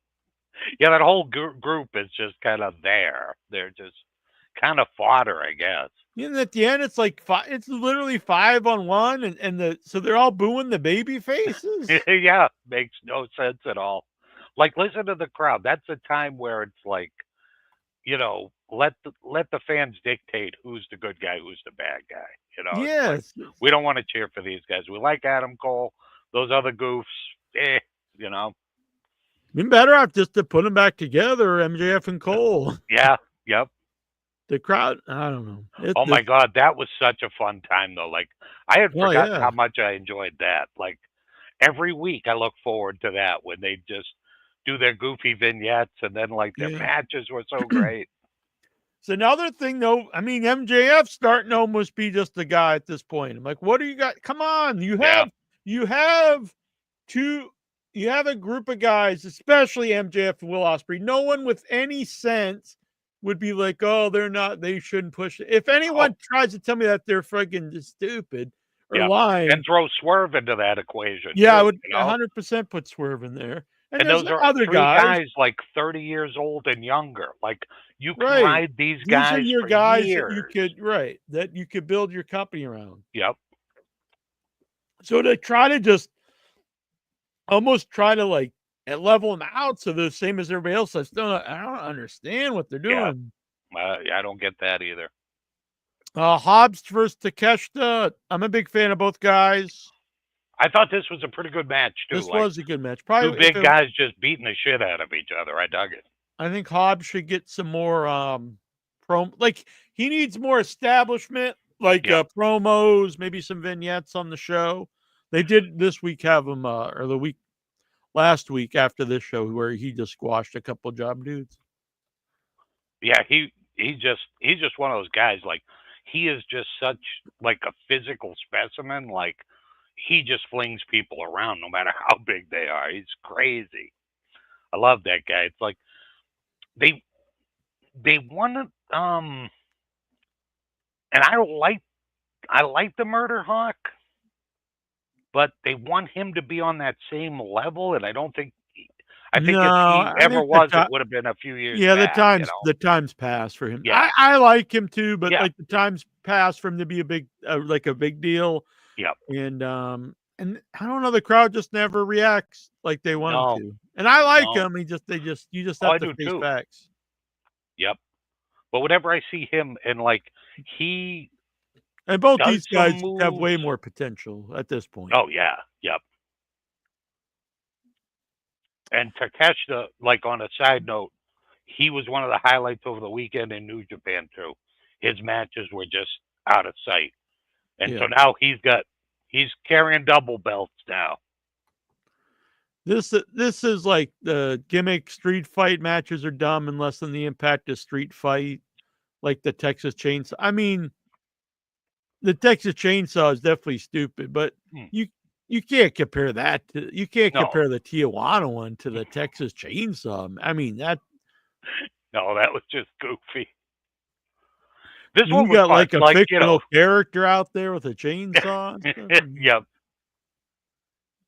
Speaker 4: Yeah, that whole group is just kind of there. They're just kind of fodder, I guess.
Speaker 3: And at the end, it's like it's literally 5-on-1, and so they're all booing the baby faces.
Speaker 4: Yeah, makes no sense at all. Like, listen to the crowd. That's a time where it's like, let the fans dictate who's the good guy, who's the bad guy. It's like,
Speaker 3: Yes,
Speaker 4: we don't want to cheer for these guys. We like Adam Cole. Those other goofs, you know.
Speaker 3: been better off just to put them back together, MJF and Cole.
Speaker 4: Yeah, yep.
Speaker 3: The crowd, I don't know.
Speaker 4: Oh my God, that was such a fun time though. Like, I had
Speaker 3: Oh,
Speaker 4: forgotten
Speaker 3: yeah.
Speaker 4: how much I enjoyed that. Like, every week I look forward to that when they just do their goofy vignettes, and then like their
Speaker 3: Yeah.
Speaker 4: matches were so great.
Speaker 3: It's another thing, though. I mean, MJF starting to almost be just a guy at this point. I'm like, what do you got? Come on, you have a group of guys, especially MJF and Will Ospreay. No one with any sense would be like, oh, they shouldn't push it. If anyone tries to tell me that, they're friggin' just stupid or lying.
Speaker 4: And throw Swerve into that equation.
Speaker 3: Yeah,
Speaker 4: too,
Speaker 3: I would 100% put Swerve in there. And there's
Speaker 4: those are
Speaker 3: other
Speaker 4: three guys like 30 years old and younger. Like, you can ride these guys
Speaker 3: are your
Speaker 4: for
Speaker 3: guys
Speaker 4: years.
Speaker 3: that you could build your company around.
Speaker 4: Yep.
Speaker 3: So to try to just almost try to like level them out so they're the same as everybody else, I don't understand what they're doing.
Speaker 4: I don't get that either.
Speaker 3: Hobbs versus Takeshita. I'm a big fan of both guys.
Speaker 4: I thought this was a pretty good match too.
Speaker 3: This was a good match. Probably
Speaker 4: two big guys just beating the shit out of each other. I dug it.
Speaker 3: I think Hobbs should get some more he needs more establishment, like promos, maybe some vignettes on the show. They did this week have him or the week last week after this show where he just squashed a couple job dudes.
Speaker 4: Yeah, he's just one of those guys. Like, he is just such like a physical specimen. Like, he just flings people around no matter how big they are. He's crazy. I love that guy. It's like they won and I like the Murder Hawk, but they want him to be on that same level, and I think if he ever was, it would have been a few years back,
Speaker 3: the time's passed for him.
Speaker 4: Yeah.
Speaker 3: I like him too, but like the time's passed for him to be a big big deal.
Speaker 4: Yep.
Speaker 3: And I don't know, the crowd just never reacts like they want him to. And I like him. You just have to face facts.
Speaker 4: Yep. But whenever I see him and
Speaker 3: and both these guys have way more potential at this point.
Speaker 4: Oh yeah, yep. And Takeshita, like, on a side note, he was one of the highlights over the weekend in New Japan too. His matches were just out of sight. And so now he's got He's carrying double belts now.
Speaker 3: This is like the gimmick street fight matches are dumb unless in the Impact of street fight, like the Texas Chainsaw. I mean, the Texas Chainsaw is definitely stupid, but you can't compare that to compare the Tijuana one to the Texas Chainsaw. I mean that.
Speaker 4: No, that was just goofy. This
Speaker 3: You
Speaker 4: one was
Speaker 3: got
Speaker 4: fun.
Speaker 3: like a fictional character out there with a chainsaw.
Speaker 4: Yeah.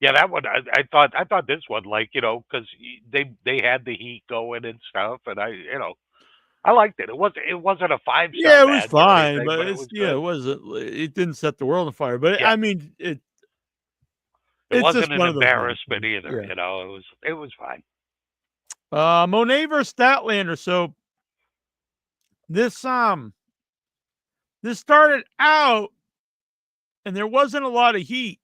Speaker 4: Yeah, that one. I thought this one, like, because they had the heat going and stuff, and I liked it. It wasn't a 5-star.
Speaker 3: Yeah, it was
Speaker 4: match or
Speaker 3: fine,
Speaker 4: anything,
Speaker 3: but
Speaker 4: it was good.
Speaker 3: it wasn't. It didn't set the world on fire. But
Speaker 4: Yeah.
Speaker 3: I mean,
Speaker 4: It
Speaker 3: it's
Speaker 4: wasn't
Speaker 3: just
Speaker 4: an
Speaker 3: one of those
Speaker 4: embarrassment
Speaker 3: matches.
Speaker 4: either.
Speaker 3: Yeah.
Speaker 4: It was fine.
Speaker 3: Monet versus Statlander. So this started out, and there wasn't a lot of heat.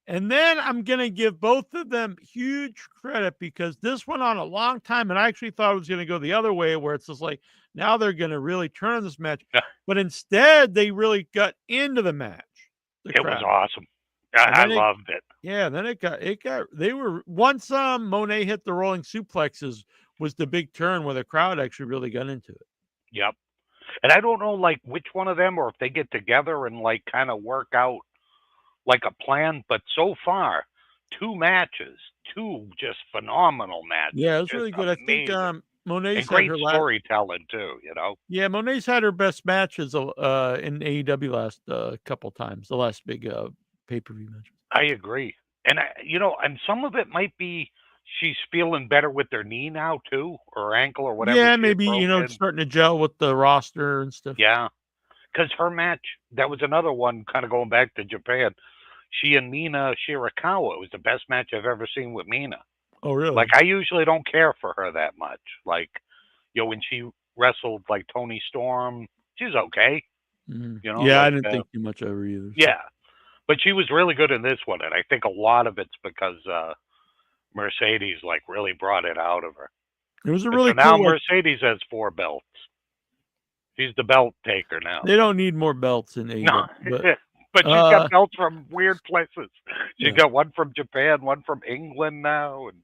Speaker 3: And then I'm going to give both of them huge credit because this went on a long time, and I actually thought it was going to go the other way where it's just like, now they're going to really turn this match. But instead, they really got into the match.
Speaker 4: It was awesome. I loved it.
Speaker 3: Yeah, then it got, they were, once Monet hit the rolling suplexes was the big turn where the crowd actually really got into it.
Speaker 4: Yep. And I don't know, like, which one of them, or if they get together and, like, kind of work out like a plan, but so far, 2 matches, 2 just phenomenal matches.
Speaker 3: Yeah, it was really good.
Speaker 4: Amazing.
Speaker 3: I think Monet's
Speaker 4: and great
Speaker 3: had her
Speaker 4: storytelling too,
Speaker 3: Yeah, Monet's had her best matches in AEW last couple times, the last big pay-per-view matches.
Speaker 4: I agree. And and some of it might be she's feeling better with her knee now too, or ankle or whatever.
Speaker 3: Yeah, maybe, starting to gel with the roster and stuff.
Speaker 4: Yeah. Because her match, that was another one, kind of going back to Japan. She and Mina Shirakawa, it was the best match I've ever seen with Mina.
Speaker 3: Oh, really?
Speaker 4: Like, I usually don't care for her that much. Like, when she wrestled, like, Toni Storm, she's okay.
Speaker 3: Yeah, I didn't think too much of her either. So.
Speaker 4: Yeah. But she was really good in this one, and I think a lot of it's because Mercedes, like, really brought it out of her.
Speaker 3: It was a really cool...
Speaker 4: now Mercedes has 4 belts. She's the belt taker now.
Speaker 3: They don't need more belts in AEW.
Speaker 4: No. But she's got belts from weird places. She's got one from Japan, one from England now. And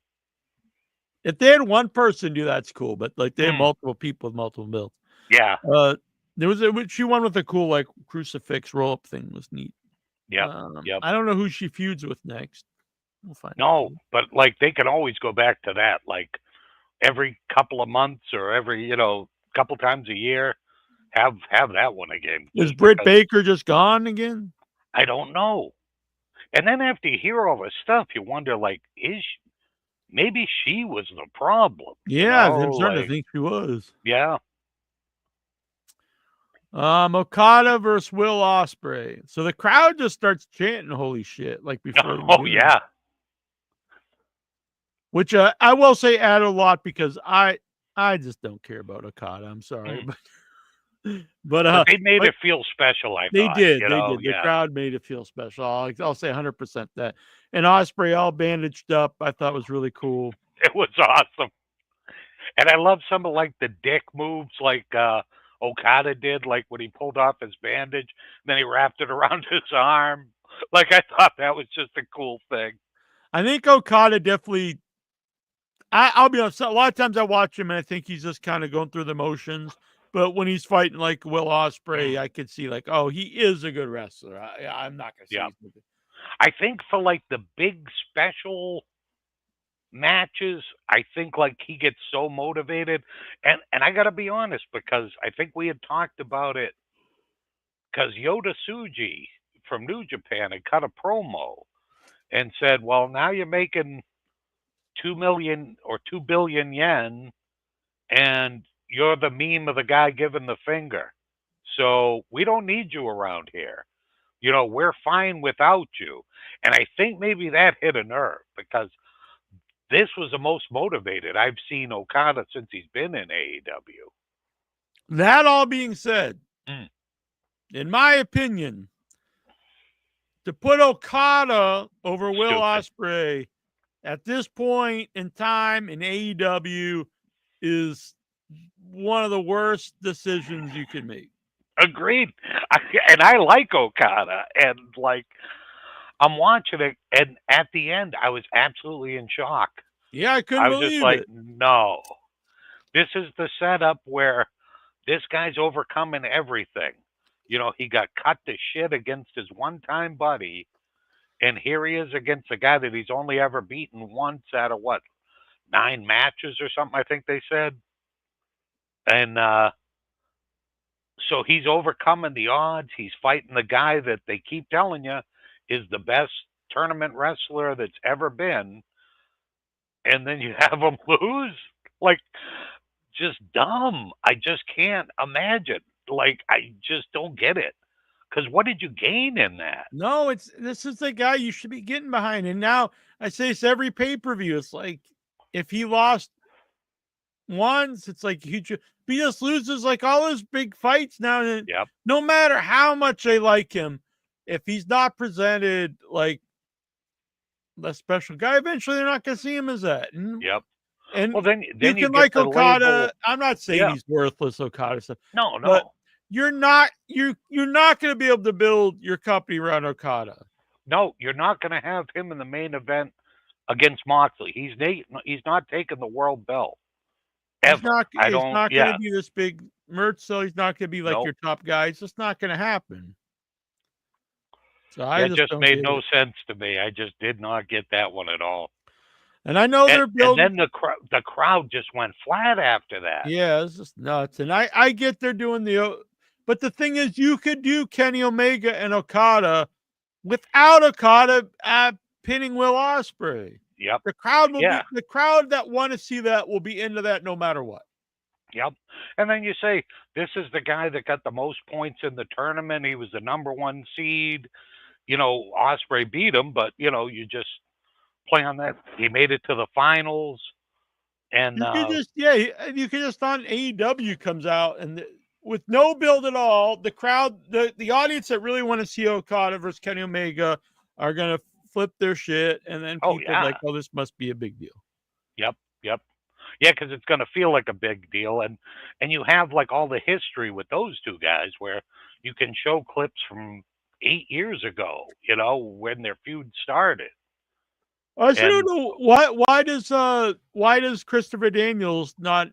Speaker 3: if they had one person do that's cool, but like they have multiple people with multiple belts.
Speaker 4: Yeah.
Speaker 3: She won with a cool like crucifix roll up thing was neat.
Speaker 4: Yeah.
Speaker 3: I don't know who she feuds with next. We'll find out.
Speaker 4: No, but like they can always go back to that, like every couple of months or every couple times a year. Have that one again.
Speaker 3: Is Britt Baker just gone again?
Speaker 4: I don't know. And then after you hear all this stuff, you wonder, like, maybe she was the problem?
Speaker 3: Yeah, I'm starting to think she was.
Speaker 4: Yeah.
Speaker 3: Okada versus Will Ospreay. So the crowd just starts chanting "Holy shit!" like before.
Speaker 4: Oh yeah.
Speaker 3: Which I will say add a lot because I just don't care about Okada. I'm sorry, but
Speaker 4: they made it feel special. I
Speaker 3: they
Speaker 4: thought,
Speaker 3: did. They did. The crowd made it feel special. I'll say 100% that. And Ospreay all bandaged up, I thought was really cool.
Speaker 4: It was awesome, and I love some of like the dick moves, like Okada did, like when he pulled off his bandage, then he wrapped it around his arm. Like I thought that was just a cool thing.
Speaker 3: I think Okada definitely. I'll be honest. A lot of times I watch him and I think he's just kind of going through the motions. But when he's fighting like Will Ospreay, I could see like, oh, he is a good wrestler. I'm not gonna say.
Speaker 4: Yeah. I think for like the big special matches, I think like he gets so motivated, and I gotta be honest because I think we had talked about it because Yota Tsuji from New Japan had cut a promo and said, "Well, now you're making 2 million or 2 billion yen, and you're the meme of the guy giving the finger. So we don't need you around here. We're fine without you." And I think maybe that hit a nerve because this was the most motivated I've seen Okada since he's been in AEW.
Speaker 3: That all being said, in my opinion, to put Okada over Will Ospreay at this point in time in AEW is one of the worst decisions you can make.
Speaker 4: Agreed. And I like Okada, and like I'm watching it, and at the end, I was absolutely in shock.
Speaker 3: Yeah, I couldn't
Speaker 4: I was just
Speaker 3: believe
Speaker 4: like,
Speaker 3: it.
Speaker 4: no. This is the setup where this guy's overcoming everything. You know, he got cut to shit against his one-time buddy, and here he is against a guy that he's only ever beaten once out of what, 9 matches or something, I think they said. And so he's overcoming the odds. He's fighting the guy that they keep telling you is the best tournament wrestler that's ever been. And then you have him lose? Like, just dumb. I just can't imagine. Like, I just don't get it. Because what did you gain in that?
Speaker 3: No, this is the guy you should be getting behind. And now I say this every pay-per-view. It's like if he lost once, it's like he just loses like all his big fights now. And
Speaker 4: Yep.
Speaker 3: no matter how much they like him, if he's not presented like the special guy, eventually they're not going to see him as that.
Speaker 4: Yep.
Speaker 3: And
Speaker 4: Well, then
Speaker 3: you
Speaker 4: you
Speaker 3: can
Speaker 4: get
Speaker 3: like
Speaker 4: the
Speaker 3: Okada.
Speaker 4: label.
Speaker 3: I'm not saying
Speaker 4: Yeah.
Speaker 3: he's worthless, Okada stuff,
Speaker 4: No,
Speaker 3: but
Speaker 4: no.
Speaker 3: you're not going to be able to build your company around Okada.
Speaker 4: No, you're not going to have him in the main event against Moxley. He's not taking the world belt. Ever.
Speaker 3: He's not going
Speaker 4: Yeah.
Speaker 3: to be this big merch, so he's not going to be like
Speaker 4: Nope.
Speaker 3: your top guy. It's just not going to happen. So
Speaker 4: That just
Speaker 3: don't
Speaker 4: made
Speaker 3: get
Speaker 4: no
Speaker 3: it.
Speaker 4: sense to me. I just did not get that one at all.
Speaker 3: And I know they're building.
Speaker 4: And then the crowd just went flat after that.
Speaker 3: Yeah, it's just nuts. And I get they're doing but the thing is, you could do Kenny Omega and Okada without Okada pinning Will Ospreay.
Speaker 4: Yep.
Speaker 3: The crowd will be the crowd that want to see that will be into that no matter what.
Speaker 4: Yep. And then you say, this is the guy that got the most points in the tournament. He was the number 1 seed. You know, Ospreay beat him, but you know, you just play on that. He made it to the finals. And
Speaker 3: you could just on AEW comes out and with no build at all, the crowd, the audience that really want to see Okada versus Kenny Omega are gonna flip their shit, and then people are like, oh, this must be a big deal.
Speaker 4: Yep. Yeah, because it's going to feel like a big deal, and you have like all the history with those two guys where you can show clips from 8 years ago, you know, when their feud started.
Speaker 3: I don't know why does Christopher Daniels not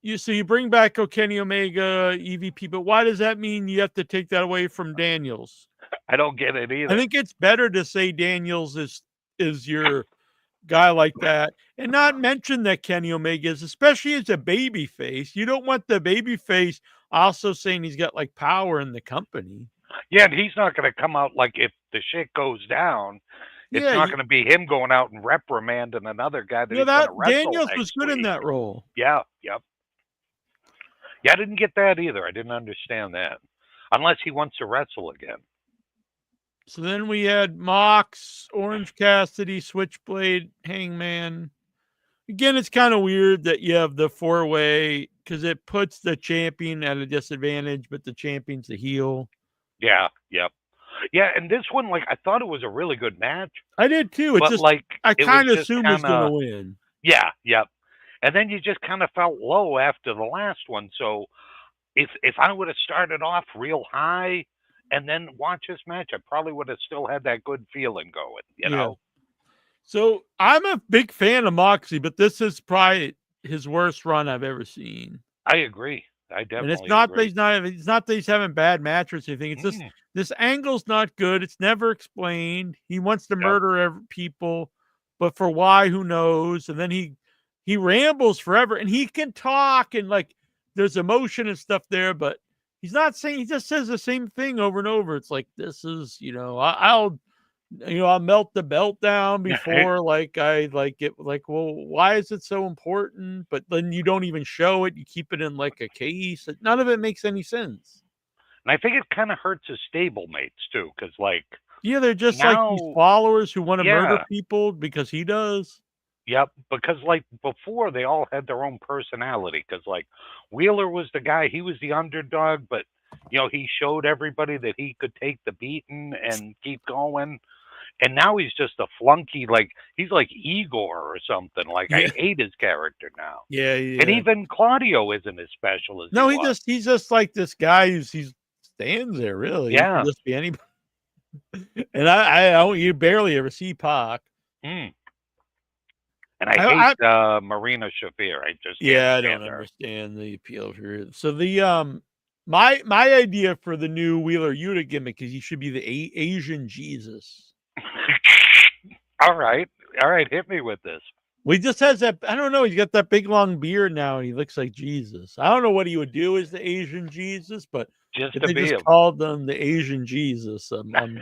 Speaker 3: you bring back Kenny Omega EVP, but why does that mean you have to take that away from Daniels?
Speaker 4: I don't get it either.
Speaker 3: I think it's better to say Daniels is your guy like that, and not mention that Kenny Omega is, especially as a baby face. You don't want the baby face also saying he's got like power in the company.
Speaker 4: Yeah, and he's not going to come out like if the shit goes down. It's not going to be him going out and reprimanding another guy that he's going to wrestle.
Speaker 3: Daniels was good in that role.
Speaker 4: Yeah, yep. Yeah, I didn't get that either. I didn't understand that. Unless he wants to wrestle again.
Speaker 3: So then we had Mox, Orange Cassidy, Switchblade, Hangman. Again, it's kind of weird that you have the 4-way because it puts the champion at a disadvantage, but the champion's the heel.
Speaker 4: Yeah, yep. Yeah, and this one, like, I thought it was a really good match.
Speaker 3: I did too. It's just, like, I kind of assumed he was going to win.
Speaker 4: Yeah, yep. And then you just kind of felt low after the last one. So if I would have started off real high and then watch this match, I probably would have still had that good feeling going, you know?
Speaker 3: So I'm a big fan of Moxie, but this is probably his worst run I've ever seen.
Speaker 4: I agree. I definitely
Speaker 3: agree. And it's not
Speaker 4: agree.
Speaker 3: It's not that he's having bad matches or anything. It's just this angle's not good. It's never explained. He wants to murder people, but for why, who knows? And then he rambles forever, and he can talk, and like there's emotion and stuff there, but he's not saying, he just says the same thing over and over. It's like, this is, I'll melt the belt down before I like it. Like, well, why is it so important? But then you don't even show it. You keep it in like a case. None of it makes any sense.
Speaker 4: And I think it kind of hurts his stablemates too. Cause like,
Speaker 3: they're just like these followers who want to murder people because he does.
Speaker 4: Yep, because like before they all had their own personality. Because like Wheeler was the guy, he was the underdog, but he showed everybody that he could take the beating and keep going. And now he's just a flunky, like he's like Igor or something. Like I hate his character now.
Speaker 3: Yeah.
Speaker 4: And even Claudio isn't as special as
Speaker 3: he's just like this guy he stands there really.
Speaker 4: Yeah,
Speaker 3: he can just be anybody. And I don't, you barely ever see Pac.
Speaker 4: Mm. And I
Speaker 3: I
Speaker 4: hate Marina Shafir. I just can't
Speaker 3: I don't
Speaker 4: stand her.
Speaker 3: understand the appeal of her. So the my idea for the new Wheeler Yuta gimmick is he should be the Asian Jesus.
Speaker 4: All right, hit me with this.
Speaker 3: Well, he just has that. I don't know. He's got that big long beard now, and he looks like Jesus. I don't know what he would do as the Asian Jesus, but
Speaker 4: Just
Speaker 3: if
Speaker 4: to
Speaker 3: they
Speaker 4: be
Speaker 3: just
Speaker 4: him.
Speaker 3: called them the Asian Jesus, So then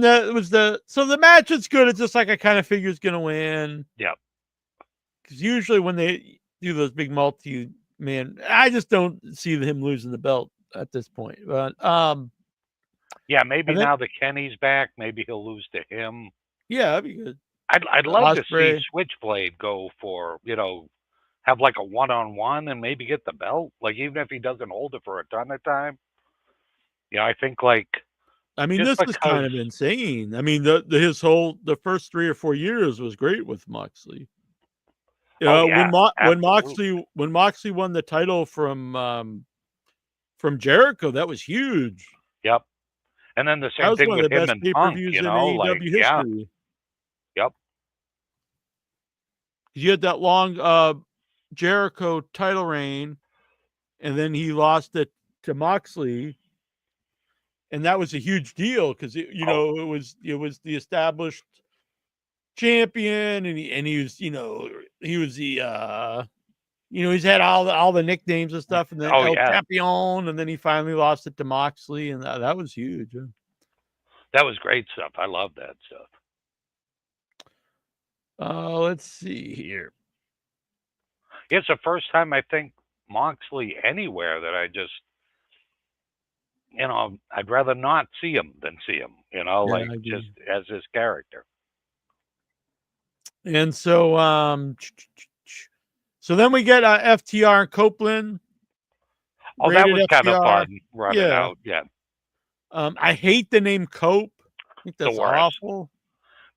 Speaker 3: the match is good. It's just like I kind of figure he's gonna win.
Speaker 4: Yep.
Speaker 3: Because usually when they do those big multi-man, I just don't see him losing the belt at this point. But
Speaker 4: Yeah, maybe
Speaker 3: and then,
Speaker 4: now that Kenny's back, maybe he'll lose to him.
Speaker 3: yeah, that'd be good.
Speaker 4: I'd love to see
Speaker 3: Ospreay.
Speaker 4: Switchblade go for, have like a one-on-one and maybe get the belt. Like, even if he doesn't hold it for a ton of time. Yeah, I think like
Speaker 3: I mean,
Speaker 4: just
Speaker 3: this is
Speaker 4: because.
Speaker 3: kind of insane. I mean, the first 3 or 4 years was great with Moxley.
Speaker 4: Oh yeah, absolutely.
Speaker 3: When Moxley won the title from Jericho, that was huge.
Speaker 4: Yep. And then the
Speaker 3: That
Speaker 4: same
Speaker 3: was
Speaker 4: thing
Speaker 3: one of
Speaker 4: with
Speaker 3: the
Speaker 4: him
Speaker 3: best
Speaker 4: and Punk,
Speaker 3: pay-per-views in
Speaker 4: like,
Speaker 3: AEW
Speaker 4: yeah,
Speaker 3: history.
Speaker 4: yep.
Speaker 3: You had that long Jericho title reign, and then he lost it to Moxley, and that was a huge deal because it was the established champion, and he was he was the he's had all the nicknames and stuff, and then
Speaker 4: Oh
Speaker 3: El
Speaker 4: yeah,
Speaker 3: Champion, and then he finally lost it to Moxley, and that was huge.
Speaker 4: that was great stuff. I love that stuff.
Speaker 3: Let's see here.
Speaker 4: It's the first time I think Moxley anywhere that I just, I'd rather not see him than see him, like
Speaker 3: I agree.
Speaker 4: just as his character.
Speaker 3: And so then we get FTR and Copeland.
Speaker 4: Oh, that was
Speaker 3: Rated
Speaker 4: kind of
Speaker 3: FTR.
Speaker 4: fun running
Speaker 3: Yeah.
Speaker 4: out. Yeah.
Speaker 3: I hate the name Cope. I think
Speaker 4: The
Speaker 3: that's
Speaker 4: worst.
Speaker 3: awful.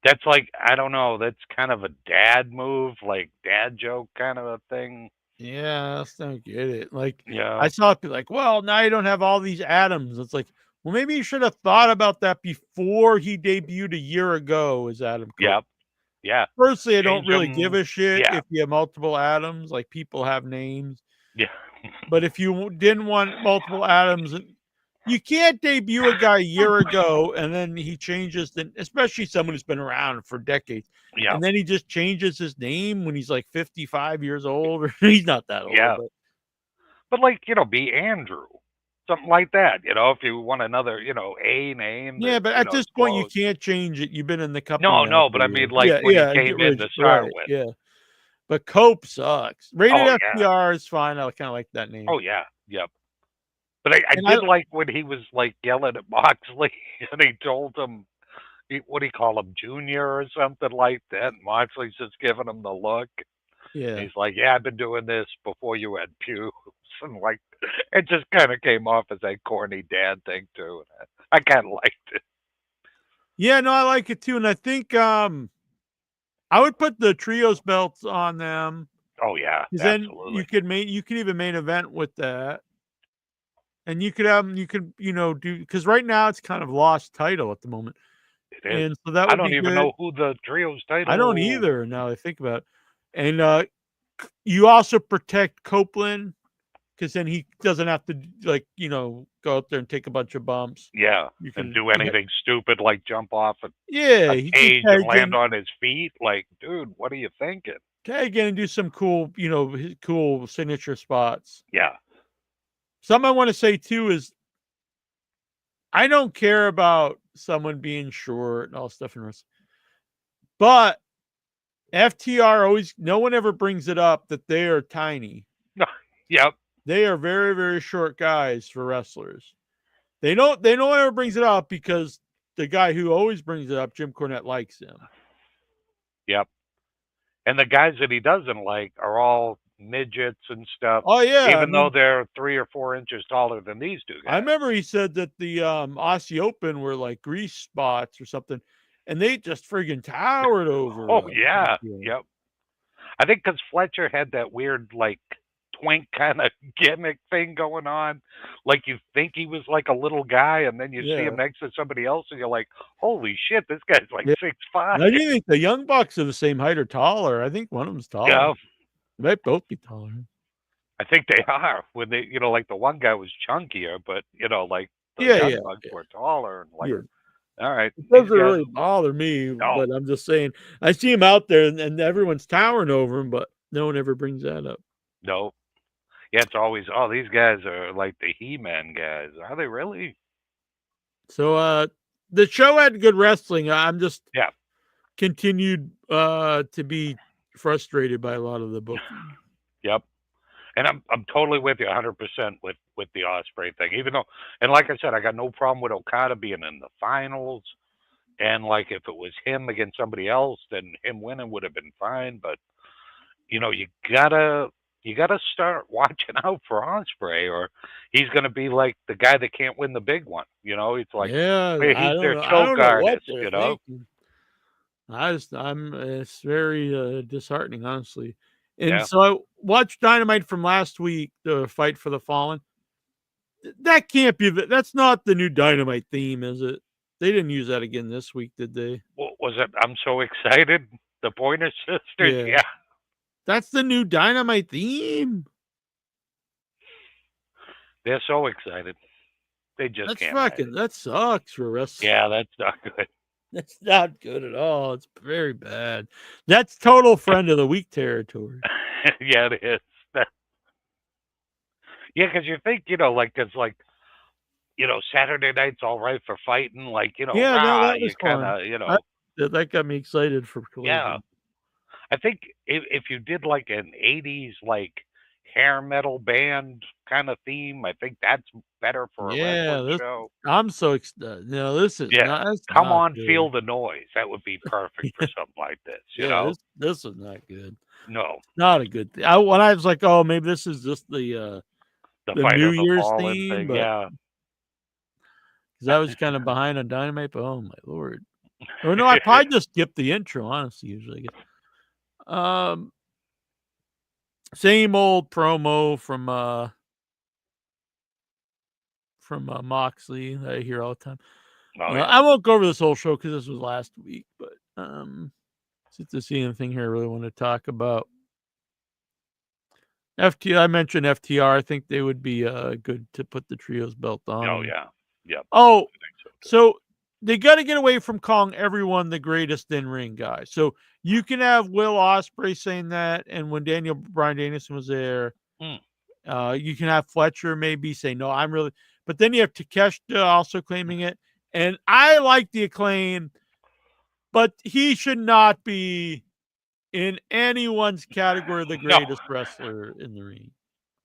Speaker 4: That's like, I don't know, that's kind of a dad move, like dad joke kind of a thing.
Speaker 3: Yeah, I just don't get it. Like,
Speaker 4: Yeah.
Speaker 3: I saw people like, well, now you don't have all these Adams. It's like, well, maybe you should have thought about that before he debuted a year ago as Adam Cope.
Speaker 4: Yep. Yeah.
Speaker 3: Personally, I don't
Speaker 4: Change
Speaker 3: really
Speaker 4: them.
Speaker 3: give a shit
Speaker 4: Yeah.
Speaker 3: if you have multiple Adams. Like, people have names.
Speaker 4: Yeah.
Speaker 3: But if you didn't want multiple Adams, you can't debut a guy a year ago and then he changes, especially someone who's been around for decades.
Speaker 4: Yeah.
Speaker 3: And then he just changes his name when he's like 55 years old, or he's not that old.
Speaker 4: Yeah. But like, be Andrew. Something like that, if you want another, a name.
Speaker 3: Yeah,
Speaker 4: that,
Speaker 3: but at this point, you
Speaker 4: close.
Speaker 3: can't change it. You've been in the company.
Speaker 4: No, but I mean, like when he came in to start with.
Speaker 3: Yeah. But Cope sucks. Rated
Speaker 4: Oh,
Speaker 3: FTR is fine. I kind of like that name.
Speaker 4: Oh, yeah. Yep. But I did like when he was like yelling at Moxley and he told him, what do you call him, Junior or something like that? And Moxley's just giving him the look.
Speaker 3: Yeah.
Speaker 4: And he's like, yeah, I've been doing this before you had pubes. And like, it just kind of came off as a corny dad thing too. I kind of liked it.
Speaker 3: Yeah, no, I like it too. And I think I would put the trios belts on them.
Speaker 4: Oh yeah,
Speaker 3: absolutely. Then you could even main event with that. And you could do, because right now it's kind of lost title at the moment.
Speaker 4: It is.
Speaker 3: And so that would
Speaker 4: I don't
Speaker 3: be
Speaker 4: even
Speaker 3: good.
Speaker 4: know who the trios title.
Speaker 3: I don't either. Now I think about it. And you also protect Copeland, because then he doesn't have to go out there and take a bunch of bumps.
Speaker 4: Yeah, and do anything stupid like jump off a cage and land on his feet. Like, dude, what are you thinking?
Speaker 3: Tag in and do some cool, cool signature spots.
Speaker 4: Yeah.
Speaker 3: Something I want to say too is, I don't care about someone being short and all stuff in wrestling, but FTR no one ever brings it up that they are tiny.
Speaker 4: Yep.
Speaker 3: They are very, very short guys for wrestlers. No one ever brings it up because the guy who always brings it up, Jim Cornette, likes him.
Speaker 4: Yep. And the guys that he doesn't like are all midgets and stuff.
Speaker 3: Oh yeah.
Speaker 4: Even though they're 3 or 4 inches taller than these two guys.
Speaker 3: I remember he said that the Aussie Open were like grease spots or something, and they just friggin' towered over.
Speaker 4: Oh yeah. Yep. I think because Fletcher had that weird like twink kind of gimmick thing going on. Like you think he was like a little guy, and then you see him next to somebody else, and you're like, "Holy shit, this guy's like
Speaker 3: Yeah.
Speaker 4: 6'5".
Speaker 3: I do think the Young Bucks are the same height or taller. I think one of them's taller.
Speaker 4: Yeah,
Speaker 3: They might both be taller.
Speaker 4: I think they are. When they, like the one guy was chunkier, but like the
Speaker 3: Yeah,
Speaker 4: young
Speaker 3: yeah,
Speaker 4: bucks
Speaker 3: yeah.
Speaker 4: were taller, and like,
Speaker 3: Yeah.
Speaker 4: all right,
Speaker 3: It
Speaker 4: these
Speaker 3: doesn't
Speaker 4: guys.
Speaker 3: really bother me,
Speaker 4: No,
Speaker 3: but I'm just saying I see him out there and everyone's towering over him, but no one ever brings that up.
Speaker 4: no. Yeah, it's always, oh, these guys are like the He-Man guys. Are they really?
Speaker 3: So the show had good wrestling. I'm just
Speaker 4: Yeah.
Speaker 3: continued to be frustrated by a lot of the booking.
Speaker 4: Yep. And I'm totally with you 100% with the Osprey thing. Even though, and like I said, I got no problem with Okada being in the finals. And like if it was him against somebody else, then him winning would have been fine. But you gotta start watching out for Osprey, or he's gonna be like the guy that can't win the big one. It's like,
Speaker 3: Yeah,
Speaker 4: hey,
Speaker 3: I
Speaker 4: he's
Speaker 3: don't
Speaker 4: their
Speaker 3: know. I
Speaker 4: choke
Speaker 3: don't know what
Speaker 4: artist.
Speaker 3: they're thinking. It's very disheartening, honestly. And
Speaker 4: Yeah.
Speaker 3: so I watched Dynamite from last week, the Fight for the Fallen. That can't be that's not the new Dynamite theme, is it? They didn't use that again this week, did they?
Speaker 4: What was it? I'm so excited. The Pointer Sisters.
Speaker 3: Yeah.
Speaker 4: Yeah.
Speaker 3: That's the new Dynamite theme.
Speaker 4: They're so excited. They just
Speaker 3: That's
Speaker 4: can't hide it.
Speaker 3: that sucks for wrestling.
Speaker 4: Yeah, that's not good.
Speaker 3: That's not good at all. It's very bad. That's total friend of the week territory.
Speaker 4: Yeah, it is. Yeah, because you think, like, it's like, Saturday night's all right for fighting, like,
Speaker 3: Yeah, no,
Speaker 4: rah,
Speaker 3: that was
Speaker 4: you kind
Speaker 3: fun.
Speaker 4: of,
Speaker 3: That got me excited for
Speaker 4: yeah.
Speaker 3: Collision.
Speaker 4: I think if you did like an 80s, like, hair metal band kind of theme, I think that's better for a wrestling
Speaker 3: Yeah,
Speaker 4: show.
Speaker 3: I'm so this is
Speaker 4: Yeah.
Speaker 3: that's
Speaker 4: Come
Speaker 3: not
Speaker 4: on,
Speaker 3: good.
Speaker 4: feel the noise. That would be perfect for something like this,
Speaker 3: Yeah, this is not good.
Speaker 4: No.
Speaker 3: Not a good thing. When I was like, oh, maybe this is just the
Speaker 4: Fight
Speaker 3: New
Speaker 4: of the
Speaker 3: Year's
Speaker 4: Fallen
Speaker 3: theme,
Speaker 4: thing,
Speaker 3: but
Speaker 4: yeah.
Speaker 3: because I was kind of behind on Dynamite, but oh my lord. Or no, I probably just skipped the intro, honestly, usually. Same old promo from Moxley that I hear all the time.
Speaker 4: Oh, yeah.
Speaker 3: I won't go over this whole show because this was last week, but just to see anything here I really want to talk about. I mentioned FTR. I think they would be good to put the trios belt on.
Speaker 4: Oh, yeah. Yep.
Speaker 3: Oh,
Speaker 4: I think so, too.
Speaker 3: so they got to get away from calling everyone the greatest in-ring guy. So you can have Will Ospreay saying that, and when Bryan Danielson was there, you can have Fletcher maybe say, no, I'm really, but then you have Takeshita also claiming it. And I like the Acclaim, but he should not be in anyone's category of the greatest wrestler in the ring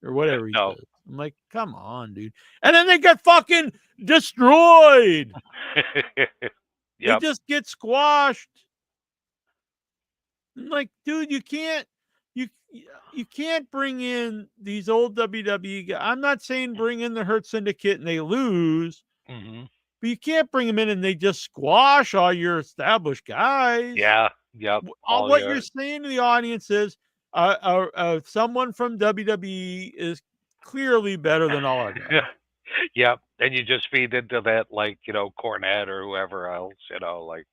Speaker 3: or whatever he says. I'm like, come on, dude. And then they get fucking destroyed. They just get squashed. I'm like, dude, you can't bring in these old WWE guys. I'm not saying bring in the Hurt Syndicate and they lose, but you can't bring them in and they just squash all your established guys.
Speaker 4: Yeah, yep.
Speaker 3: All what you're saying to the audience is someone from WWE is clearly better than all our guys.
Speaker 4: Yep. And you just feed into that, like, Cornette or whoever else, like,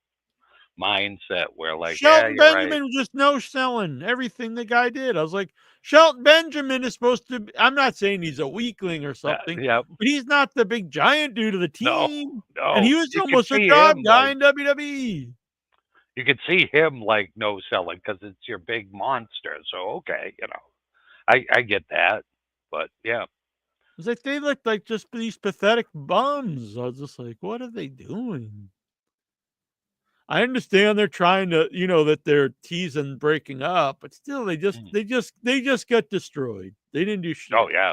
Speaker 4: mindset where, like,
Speaker 3: Shelton
Speaker 4: yeah, you're
Speaker 3: Benjamin
Speaker 4: right.
Speaker 3: was just no-selling everything the guy did. I was like, Shelton Benjamin is supposed to be, I'm not saying he's a weakling or something,
Speaker 4: Yep.
Speaker 3: but he's not the big giant dude of the team.
Speaker 4: No.
Speaker 3: And he was
Speaker 4: You
Speaker 3: almost
Speaker 4: could
Speaker 3: a
Speaker 4: see
Speaker 3: job
Speaker 4: him,
Speaker 3: guy
Speaker 4: like,
Speaker 3: in WWE.
Speaker 4: you could see him, like, no selling because it's your big monster. So, okay, I get that. But, yeah.
Speaker 3: It's like they looked like just these pathetic bums. I was just like, what are they doing? I understand they're trying to, that they're teasing breaking up, but still, they just got destroyed. They didn't do shit.
Speaker 4: Oh, yeah.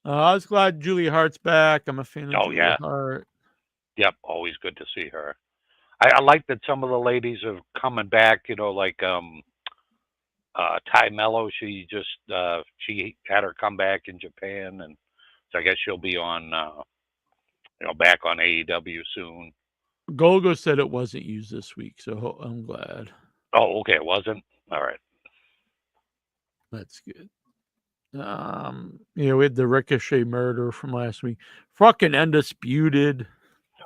Speaker 3: I was glad Julia Hart's back. I'm a fan of Julia Hart.
Speaker 4: Yep, always good to see her. I like that some of the ladies are coming back, like Ty Mello, she had her come back in Japan, and so I guess she'll be on back on AEW soon.
Speaker 3: Golgo said it wasn't used this week, so I'm glad.
Speaker 4: Oh, okay, it wasn't? All right.
Speaker 3: That's good. We had the Ricochet murder from last week. Fucking undisputed.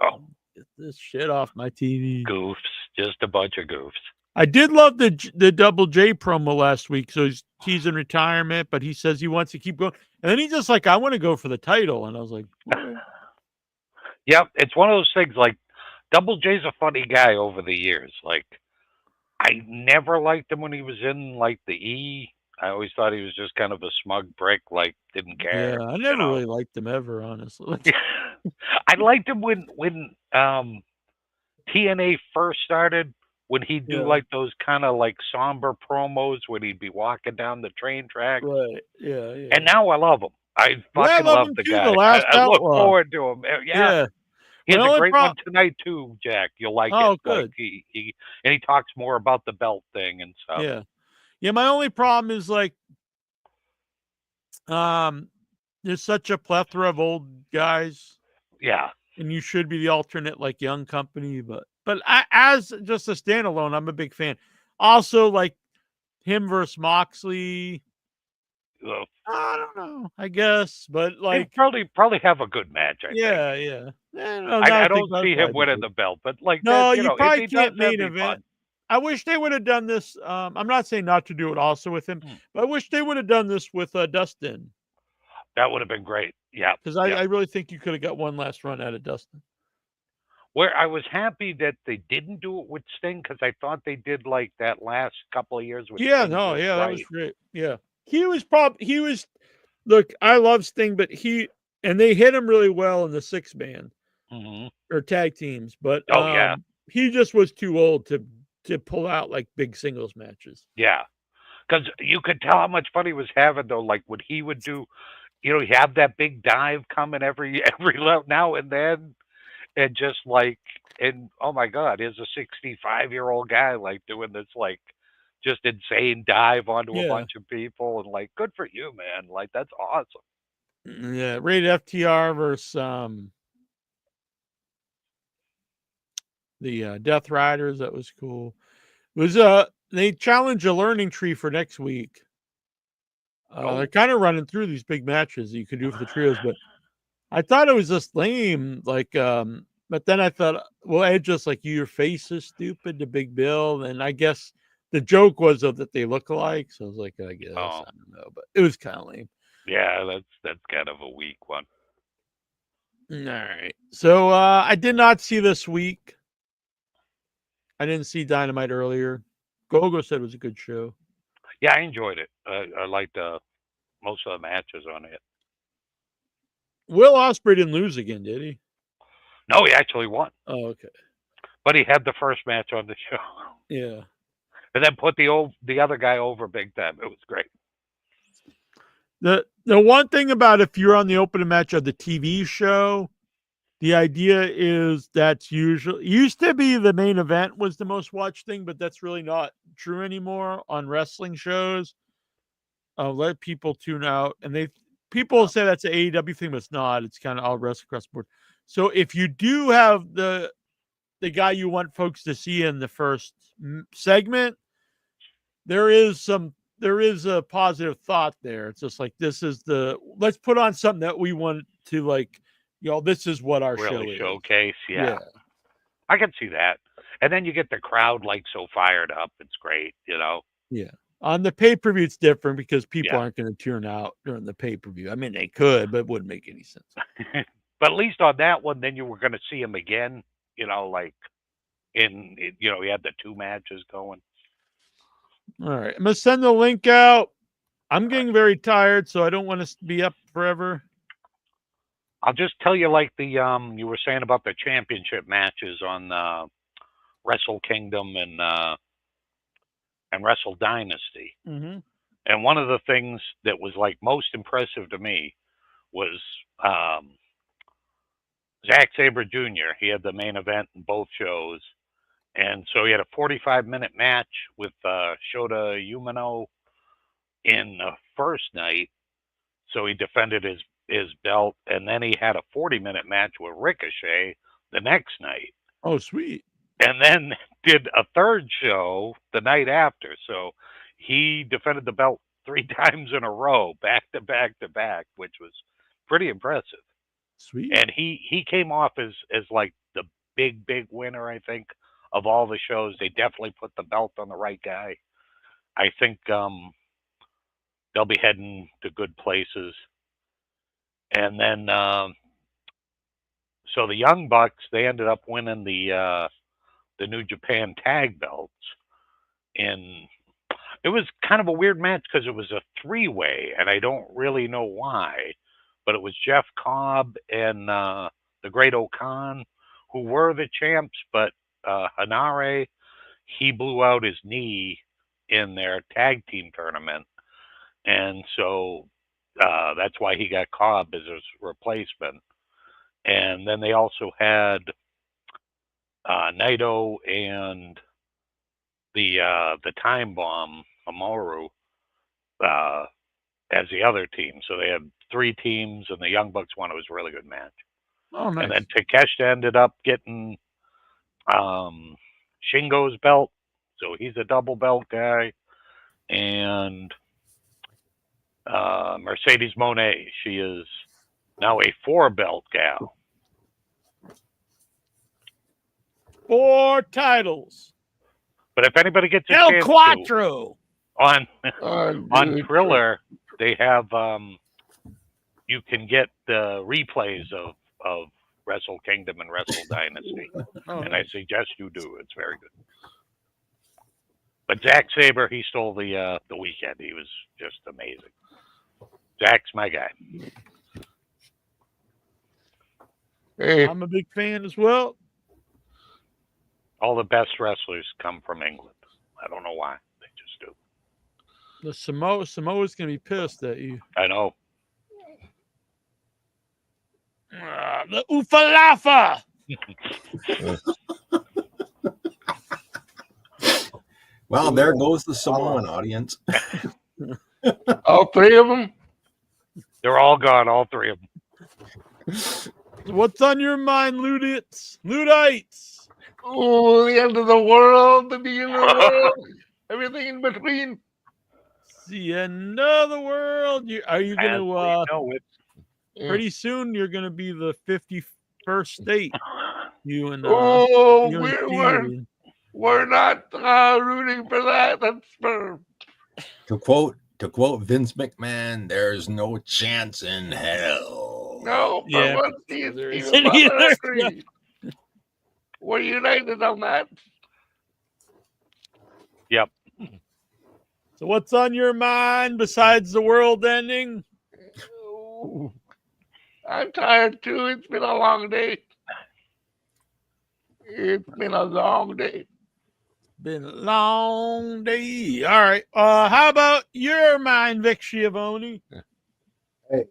Speaker 4: Oh,
Speaker 3: Get this shit off my TV.
Speaker 4: goofs. Just a bunch of goofs.
Speaker 3: I did love the Double J promo last week. So he's teasing retirement, but he says he wants to keep going. And then he's just like, I want to go for the title. And I was like, okay.
Speaker 4: Yep, it's one of those things like Double J's a funny guy over the years. Like I never liked him when he was in like the E. I always thought he was just kind of a smug prick, like didn't care.
Speaker 3: Yeah, I never really liked him ever, honestly.
Speaker 4: I liked him when TNA first started, when he'd do like those kind of like somber promos when he'd be walking down the train track.
Speaker 3: Right. Yeah.
Speaker 4: And now I love him. I fucking love
Speaker 3: him
Speaker 4: the
Speaker 3: too,
Speaker 4: guy.
Speaker 3: The Last
Speaker 4: I look
Speaker 3: Outlaw.
Speaker 4: forward to him. Yeah. He has
Speaker 3: My
Speaker 4: a
Speaker 3: only
Speaker 4: great one tonight too, Jack. You'll like
Speaker 3: Oh,
Speaker 4: it.
Speaker 3: good.
Speaker 4: Like he and he talks more about the belt thing and stuff.
Speaker 3: Yeah. Yeah, my only problem is like there's such a plethora of old guys.
Speaker 4: Yeah.
Speaker 3: And you should be the alternate like young company, but as just a standalone, I'm a big fan. Also, like him versus Moxley. I don't know, I guess, but like
Speaker 4: probably have a good match. I think.
Speaker 3: Yeah.
Speaker 4: I don't see him winning the belt, but like
Speaker 3: no,
Speaker 4: that,
Speaker 3: you
Speaker 4: know,
Speaker 3: probably
Speaker 4: if he
Speaker 3: can't
Speaker 4: does, that'd
Speaker 3: main
Speaker 4: be
Speaker 3: event.
Speaker 4: fun.
Speaker 3: I wish they would have done this. I'm not saying not to do it also with him, but I wish they would have done this with Dustin.
Speaker 4: That would have been great. Yeah,
Speaker 3: because I really think you could have got one last run out of Dustin.
Speaker 4: Where I was happy that they didn't do it with Sting because I thought they did like that last couple of years with Sting.
Speaker 3: That was great. Yeah, he was. Look, I love Sting, but and they hit him really well in the 6-man or tag teams, but he just was too old to pull out like big singles matches.
Speaker 4: Yeah, because you could tell how much fun he was having though. Like what he would do, he have that big dive coming every now and then. And just like, and oh my God, here's a 65-year-old guy like doing this like just insane dive onto a bunch of people, and like, good for you, man. Like that's awesome.
Speaker 3: Yeah, rated FTR versus the Death Riders. That was cool. It was they challenge a learning tree for next week. They're kind of running through these big matches that you could do for the trios, but I thought it was just lame. Like, but then I thought, well, Edge just like your face is stupid to Big Bill, and I guess the joke was that they look alike. So I was like, I guess I don't know, but it was kind of lame.
Speaker 4: Yeah, that's kind of a weak one.
Speaker 3: All right, so I did not see this week. I didn't see Dynamite earlier. Gogo said it was a good show.
Speaker 4: Yeah, I enjoyed it. I liked most of the matches on it.
Speaker 3: Will Ospreay didn't lose again, did he?
Speaker 4: No, he actually won.
Speaker 3: Oh, okay.
Speaker 4: But he had the first match on the show.
Speaker 3: Yeah.
Speaker 4: And then put the other guy over big time. It was great.
Speaker 3: The one thing about if you're on the opening match of the TV show, the idea is that's used to be the main event was the most watched thing, but that's really not true anymore on wrestling shows. Let people tune out, and people say that's an AEW thing, but it's not. It's kind of all wrestling across the board. So if you do have the guy you want folks to see in the first segment, there is a positive thought there. It's just like, let's put on something that we want to like, this is what our show is.
Speaker 4: Showcase. Yeah. I can see that. And then you get the crowd like so fired up. It's great,
Speaker 3: Yeah. On the pay-per-view, it's different because people aren't going to tune out during the pay-per-view. I mean, they could, but it wouldn't make any sense.
Speaker 4: But at least on that one, then you were going to see him again, like he had the 2 matches going.
Speaker 3: All right. I'm going to send the link out. I'm getting very tired, so I don't want to be up forever.
Speaker 4: I'll just tell you, like you were saying about the championship matches on Wrestle Kingdom and Wrestle Dynasty.
Speaker 3: Mm-hmm.
Speaker 4: And one of the things that was like most impressive to me was Zack Sabre Jr. He had the main event in both shows. And so he had a 45-minute match with Shota Umino in the first night. So he defended his belt. And then he had a 40-minute match with Ricochet the next night.
Speaker 3: Oh, sweet.
Speaker 4: and then did a third show the night after. So he defended the belt 3 times in a row, back to back to back, which was pretty impressive.
Speaker 3: Sweet.
Speaker 4: And he came off as like the big winner, I think, of all the shows. They definitely put the belt on the right guy. I think they'll be heading to good places. And then so the Young Bucks, they ended up winning the New Japan tag belts. And it was kind of a weird match because it was a 3-way, and I don't really know why. But it was Jeff Cobb and the Great Okan who were the champs, but Hanare, he blew out his knee in their tag team tournament. And so that's why he got Cobb as his replacement. And then they also had Naito and the Time Bomb, Amaru, as the other team. So they had 3 teams, and the Young Bucks won. It was a really good match.
Speaker 3: Oh, nice.
Speaker 4: And then Takeshita ended up getting Shingo's belt, so he's a double belt guy. And Mercedes Moné, she is now a 4-belt gal.
Speaker 3: 4 titles.
Speaker 4: But if anybody gets a
Speaker 3: El
Speaker 4: chance
Speaker 3: Quattro.
Speaker 4: on Thriller, they have you can get the replays of Wrestle Kingdom and Wrestle Dynasty, and I suggest you do. It's very good. But Zack Sabre, he stole the weekend. He was just amazing. Zack's my guy.
Speaker 5: Hey,
Speaker 3: I'm a big fan as well.
Speaker 4: All the best wrestlers come from England. I don't know why. They just do.
Speaker 3: The Samoa's going to be pissed at you.
Speaker 4: I know.
Speaker 3: The Oofalafa.
Speaker 6: Well, there goes the Samoan audience.
Speaker 5: all 3 of them?
Speaker 4: They're all gone, all 3 of them.
Speaker 3: What's on your mind, Ludites? Ludites.
Speaker 5: Oh, the end of the world, the beginning of the world, everything in between.
Speaker 3: The end of the world. Are you going to,
Speaker 4: know it.
Speaker 3: pretty soon, you're going to be the 51st state. You and,
Speaker 5: Oh,
Speaker 3: you and
Speaker 5: we're not rooting for that. That's for
Speaker 6: To quote Vince McMahon, there's no chance in hell.
Speaker 5: no. For
Speaker 3: Yeah,
Speaker 5: once,
Speaker 3: there
Speaker 5: he's
Speaker 3: isn't either.
Speaker 5: agree. We're united on that.
Speaker 4: Yep.
Speaker 3: So what's on your mind besides the world ending?
Speaker 5: Oh, I'm tired too. It's been a long day. It's been a long day.
Speaker 3: Been a long day. All right. How about your mind, Vic Schiavone?
Speaker 7: Hey,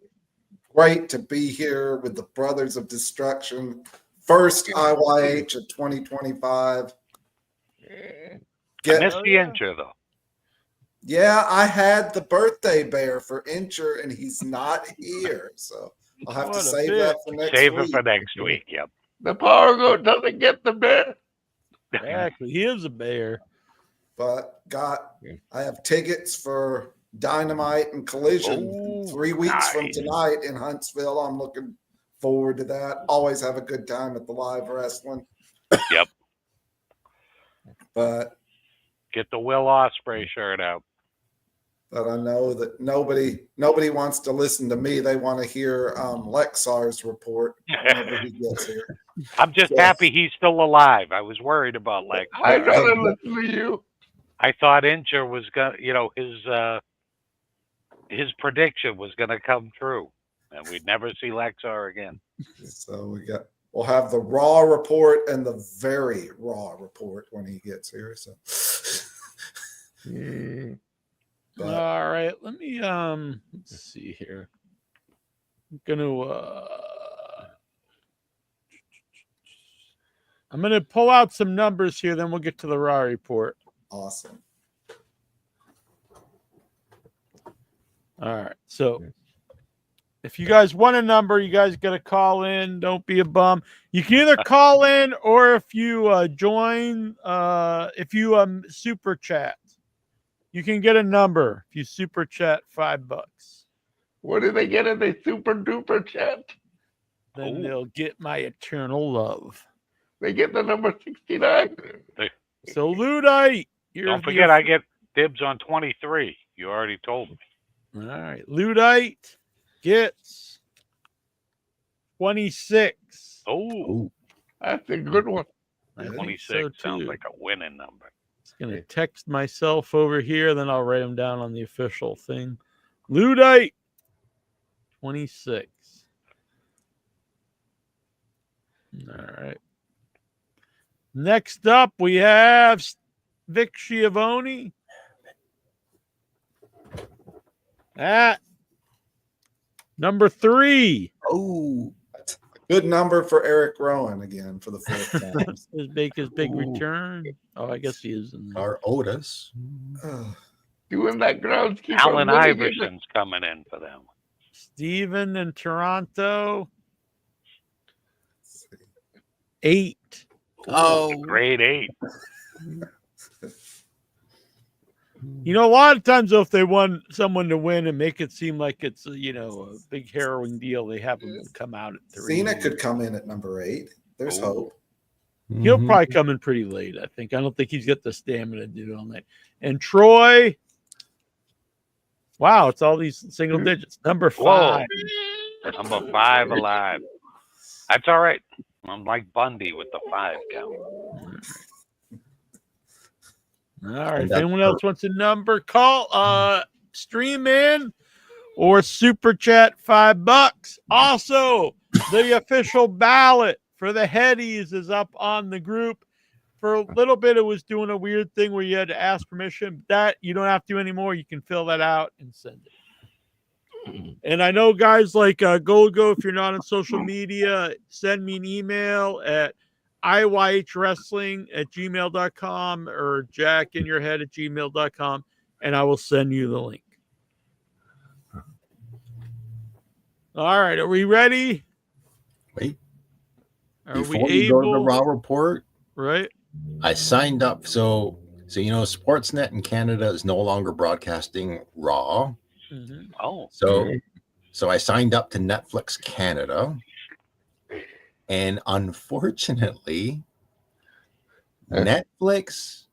Speaker 7: great to be here with the Brothers of Destruction. First IYH of 2025.
Speaker 4: I
Speaker 7: Get,
Speaker 4: missed the intro, though.
Speaker 7: yeah, I had the birthday bear for Incher, and he's not here. So I'll have
Speaker 3: What
Speaker 7: to
Speaker 3: a
Speaker 7: save
Speaker 3: bitch.
Speaker 7: that for next
Speaker 4: Save
Speaker 7: week.
Speaker 4: it for next week. Yep.
Speaker 5: The power goat doesn't get the bear.
Speaker 3: Exactly. He is a bear.
Speaker 7: But I have tickets for Dynamite and Collision
Speaker 4: Oh,
Speaker 7: 3 weeks from
Speaker 4: nice.
Speaker 7: tonight in Huntsville. I'm looking forward to that. Always have a good time at the live wrestling.
Speaker 4: Yep.
Speaker 7: But
Speaker 4: Get the Will Ospreay shirt out.
Speaker 7: I know that nobody wants to listen to me. They want to hear Lexar's report whenever he gets here.
Speaker 4: I'm just
Speaker 7: Yes.
Speaker 4: happy he's still alive. I was worried about Lex.
Speaker 5: I'd rather listen to you.
Speaker 4: I thought Incher was gonna, his prediction was gonna come true, and we'd never see Lexar again.
Speaker 7: So we'll have the raw report and the very raw report when he gets here. So but
Speaker 3: All right. Let me let's see here. I'm gonna pull out some numbers here, then we'll get to the raw report.
Speaker 7: awesome.
Speaker 3: All right. So If you guys want a number, you guys got to call in. Don't be a bum. You can either call in or if you join, if you super chat, you can get a number if you super chat $5.
Speaker 5: What do they get if they super duper chat?
Speaker 3: Then they'll get my eternal love.
Speaker 5: They get the number 69.
Speaker 3: So Ludite,
Speaker 4: Don't forget, I get dibs on 23. You already told me.
Speaker 3: All right, Ludite gets 26.
Speaker 4: Oh,
Speaker 5: That's a good one.
Speaker 3: I think
Speaker 4: 26
Speaker 3: so,
Speaker 4: sounds
Speaker 3: too.
Speaker 4: like a winning number.
Speaker 3: I'm gonna text myself over here, then I'll write them down on the official thing. Ludite 26. All right. Next up, we have Vic Schiavone at number 3.
Speaker 6: Oh,
Speaker 7: Good number for Eric Rowan again for the fourth time.
Speaker 3: His big return. Oh, I guess he is in there.
Speaker 6: our Otis.
Speaker 5: Doing that groundskeeper.
Speaker 4: Allen
Speaker 5: What do you get?
Speaker 4: Iverson's coming in for them.
Speaker 3: Steven in Toronto. 8.
Speaker 6: Oh,
Speaker 4: Grade 8.
Speaker 3: You know, a lot of times, though, if they want someone to win and make it seem like it's a big harrowing deal, they have them come out at 3.
Speaker 7: Cena could come in at number 8. There's hope.
Speaker 3: He'll probably come in pretty late, I think. I don't think he's got the stamina to do it all night. And Troy, wow, it's all these single digits. Number 5.
Speaker 4: Number 5 alive. That's all right. I'm like Bundy with the 5 count.
Speaker 3: All right. If anyone else wants a number, call, stream in, or super chat $5. Also, the official ballot for the headies is up on the group. For a little bit, it was doing a weird thing where you had to ask permission. That you don't have to anymore. You can fill that out and send it. And I know guys like Golgo, if you're not on social media, send me an email at iyhwrestling@gmail.com or jackinyourhead@gmail.com, and I will send you the link. All right, are we ready?
Speaker 6: Wait.
Speaker 3: Are
Speaker 6: Before
Speaker 3: we
Speaker 6: we go to the
Speaker 3: able?
Speaker 6: Raw report,
Speaker 3: Right?
Speaker 6: I signed up. So Sportsnet in Canada is no longer broadcasting Raw.
Speaker 3: Mm-hmm.
Speaker 4: Oh.
Speaker 6: So I signed up to Netflix Canada, and unfortunately, Netflix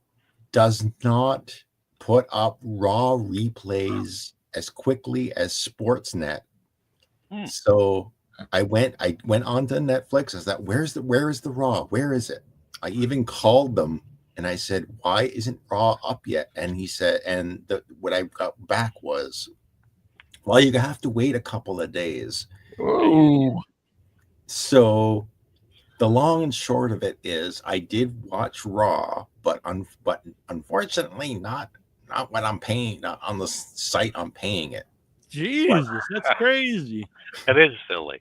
Speaker 6: does not put up Raw replays as quickly as Sportsnet. So I went onto Netflix. I was like, where is the Raw? Where is it? I even called them and I said, why isn't Raw up yet? And he said, what I got back was, well, you have to wait a couple of days.
Speaker 5: Oh,
Speaker 6: So the long and short of it is, I did watch Raw, but unfortunately not when I'm paying, not on the site I'm paying it.
Speaker 3: Jesus, that's crazy.
Speaker 4: It is silly.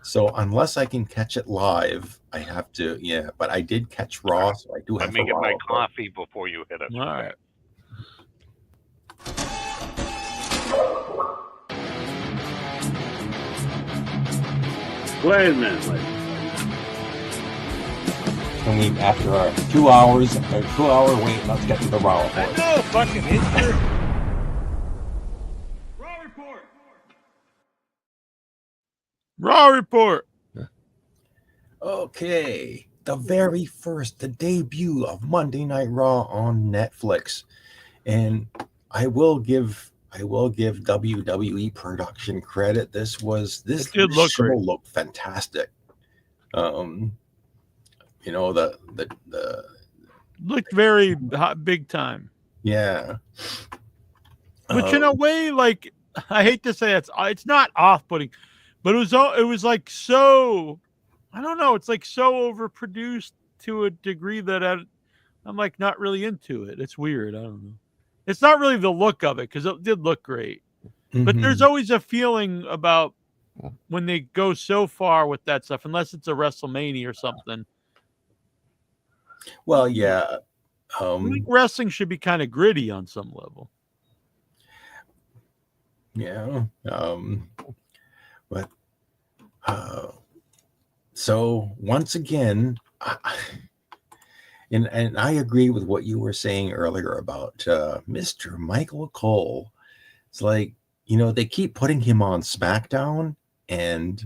Speaker 6: So unless I can catch it live, I have to. Yeah, but I did catch Raw, so I do have.
Speaker 4: Let me get my
Speaker 6: Raw,
Speaker 4: coffee before you hit it.
Speaker 3: All right.
Speaker 8: Wait a minute, ladies.
Speaker 6: And we, after our 2 hours, a 2 hour wait, let's get to the Raw report.
Speaker 3: No fucking history. Raw report.
Speaker 6: Okay, the debut of Monday Night Raw on Netflix, and I will give WWE production credit. This
Speaker 3: did look
Speaker 6: show
Speaker 3: great.
Speaker 6: looked fantastic. The
Speaker 3: Looked very hot, big time.
Speaker 6: yeah.
Speaker 3: Which in a way, like, I hate to say it's not off-putting, but it was like so, I don't know, it's like so overproduced to a degree that I'm like not really into it. It's weird. I don't know. It's not really the look of it because it did look great, but there's always a feeling about when they go so far with that stuff, unless it's a WrestleMania or something.
Speaker 6: Well, yeah.
Speaker 3: I think wrestling should be kind of gritty on some level.
Speaker 6: Yeah. But so once again, and I agree with what you were saying earlier about Mr. Michael Cole. It's like, they keep putting him on SmackDown and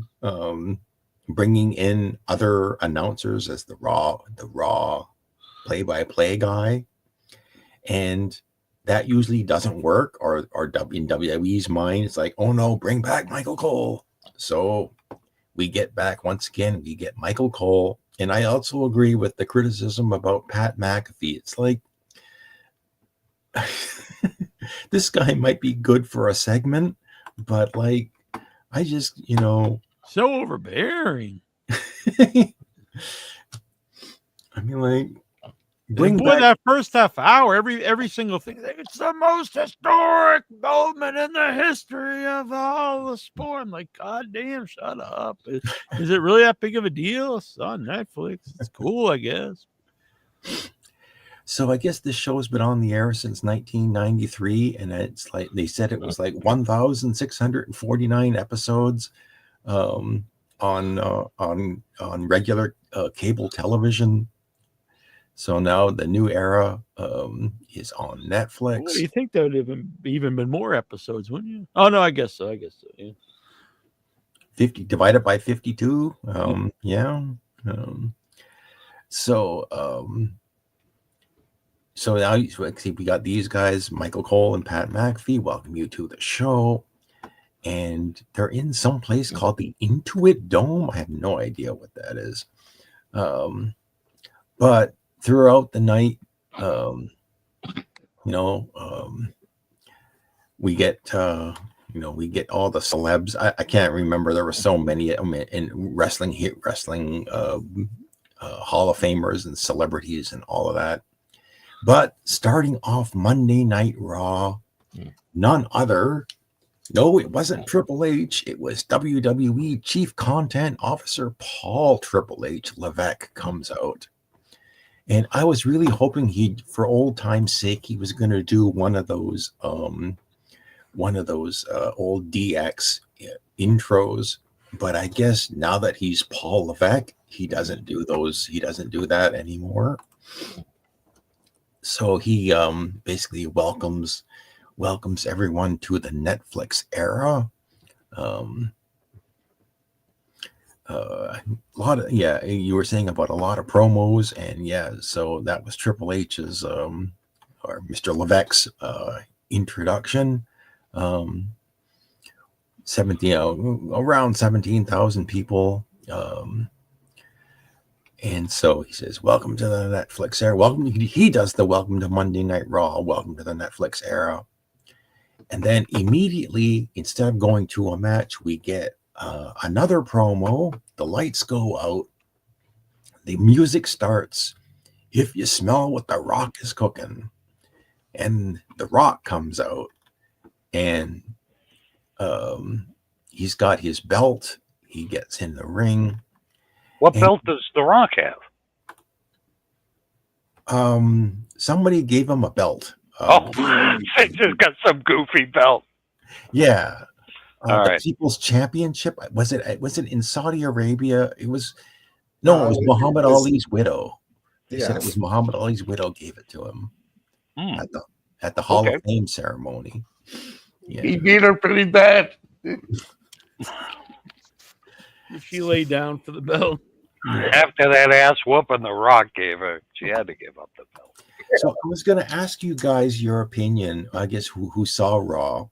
Speaker 6: bringing in other announcers as the Raw play-by-play guy, and that usually doesn't work. Or in WWE's mind, it's like, oh no, bring back Michael Cole. So we get Michael Cole. And I also agree with the criticism about Pat McAfee. It's like, this guy might be good for a segment, but like, I just,
Speaker 3: So overbearing.
Speaker 6: I mean, like, bring back
Speaker 3: that first half hour, every single thing. It's the most historic moment in the history of all the sport. I'm like, God damn, shut up. Is it really that big of a deal? It's on Netflix. It's cool, I guess.
Speaker 6: So I guess this show's been on the air since 1993, and it's like they said it was like 1,649 episodes on regular cable television. So now the new era is on Netflix.
Speaker 3: Well, you think there would have even been more episodes, wouldn't you? Oh no, I guess so. Yeah.
Speaker 6: 50 divided by 52. Yeah. So now we got these guys, Michael Cole and Pat McAfee, welcome you to the show. And they're in some place called the Intuit Dome. I have no idea what that is. But throughout the night, we get all the celebs. I can't remember. There were so many in wrestling Hall of Famers and celebrities and all of that. But starting off Monday Night Raw, none other. No, it wasn't Triple H. It was WWE Chief Content Officer Paul Triple H Levesque comes out. And I was really hoping for old time's sake, he was going to do one of those old DX intros. But I guess now that he's Paul Levesque, he doesn't do those. He doesn't do that anymore. So he basically welcomes everyone to the Netflix era. You were saying about a lot of promos, and so that was Triple H's or Mr. Levesque's introduction. Around 17,000 people. And so he says, welcome to the Netflix era. He does the welcome to Monday Night Raw, welcome to the Netflix era. And then immediately, instead of going to a match, we get another promo. The lights go out. The music starts. If you smell what The Rock is cooking. And The Rock comes out. And he's got his belt. He gets in the ring.
Speaker 4: What belt does The Rock have?
Speaker 6: Somebody gave him a belt.
Speaker 4: They just got some goofy belt.
Speaker 6: Yeah.
Speaker 4: All
Speaker 6: the
Speaker 4: right.
Speaker 6: People's Championship. Was it in Saudi Arabia? It was Muhammad Ali's widow. They said it was Muhammad Ali's widow gave it to him at the Hall of Fame ceremony. Yeah.
Speaker 5: He beat her pretty bad.
Speaker 3: She laid down for the belt.
Speaker 4: After that ass whooping The Rock gave her, she had to give up the belt.
Speaker 6: So I was going to ask you guys your opinion, I guess, who saw Raw.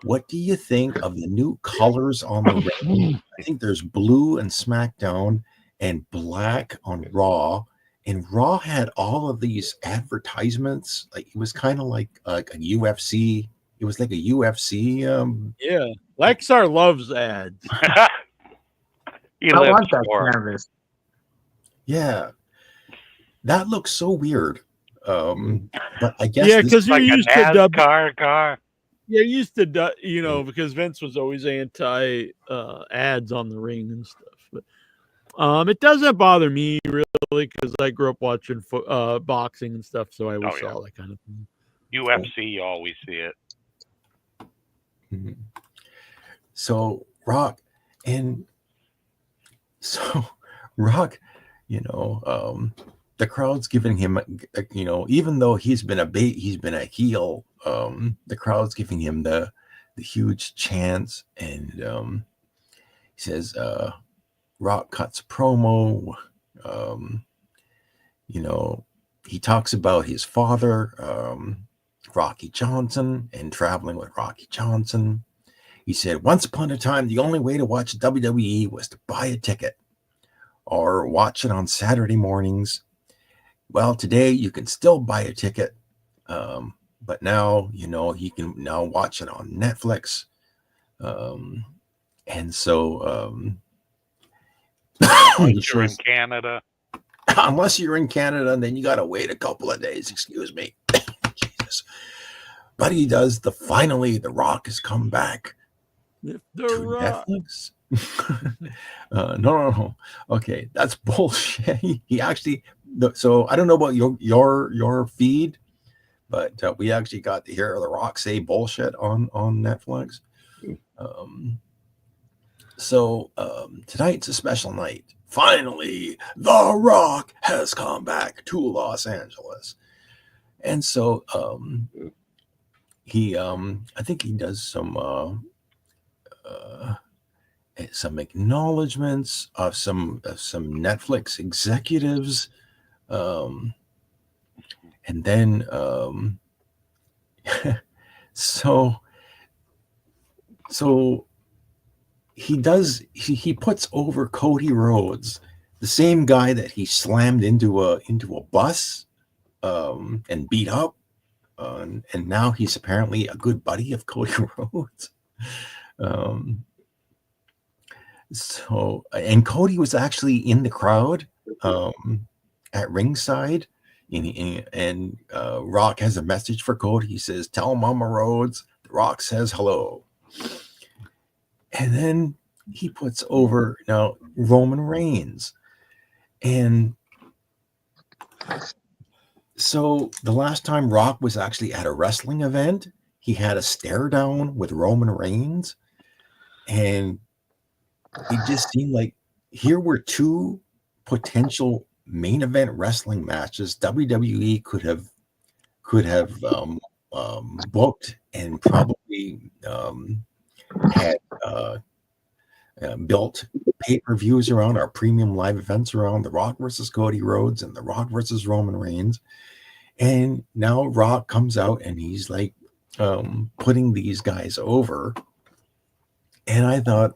Speaker 6: What do you think of the new colors on the ring? I think there's blue in SmackDown and black on Raw. And Raw had all of these advertisements. Like, it was kind of like a UFC. It was like a UFC.
Speaker 3: Yeah. Lexar loves ads.
Speaker 5: I want that canvas.
Speaker 6: Yeah. That looks so weird. But I guess
Speaker 3: because you're
Speaker 4: like
Speaker 3: used
Speaker 4: a
Speaker 3: to
Speaker 4: NASCAR car.
Speaker 3: Yeah, used to because Vince was always anti ads on the ring and stuff. But it doesn't bother me really because I grew up watching boxing and stuff, so I always saw that kind of thing.
Speaker 4: UFC, you always see it.
Speaker 6: Mm-hmm. So Rock, And so Rock, the crowd's giving him, even though he's been a heel, the crowd's giving him the huge chants, and he says, Rock cuts promo. He talks about his father, Rocky Johnson, and traveling with Rocky Johnson. He said, once upon a time, the only way to watch WWE was to buy a ticket or watch it on Saturday mornings. Well, today you can still buy a ticket, but now, you can now watch it on Netflix. And so,
Speaker 4: unless you're in Canada.
Speaker 6: Unless you're in Canada, then you got to wait a couple of days. Excuse me. Jesus. But he does finally, The Rock has come back
Speaker 3: The
Speaker 6: to
Speaker 3: Rock.
Speaker 6: Netflix. No. Okay, that's bullshit. He actually, so I don't know about your feed, but we actually got to hear The Rock say bullshit on Netflix. So tonight's a special night. Finally, The Rock has come back to Los Angeles. And so he I think he does some acknowledgments of some Netflix executives, and then so he puts over Cody Rhodes, the same guy that he slammed into a bus and beat up, and now he's apparently a good buddy of Cody Rhodes. So, and Cody was actually in the crowd at ringside, and Rock has a message for Cody. He says, "Tell Mama Rhodes The Rock says hello." And then he puts over now Roman Reigns, and so the last time Rock was actually at a wrestling event, he had a stare down with Roman Reigns, and it just seemed like here were two potential main event wrestling matches WWE could have booked and probably had built pay-per-views around, our premium live events around The Rock versus Cody Rhodes and The Rock versus Roman Reigns. And now Rock comes out and he's like putting these guys over. And I thought,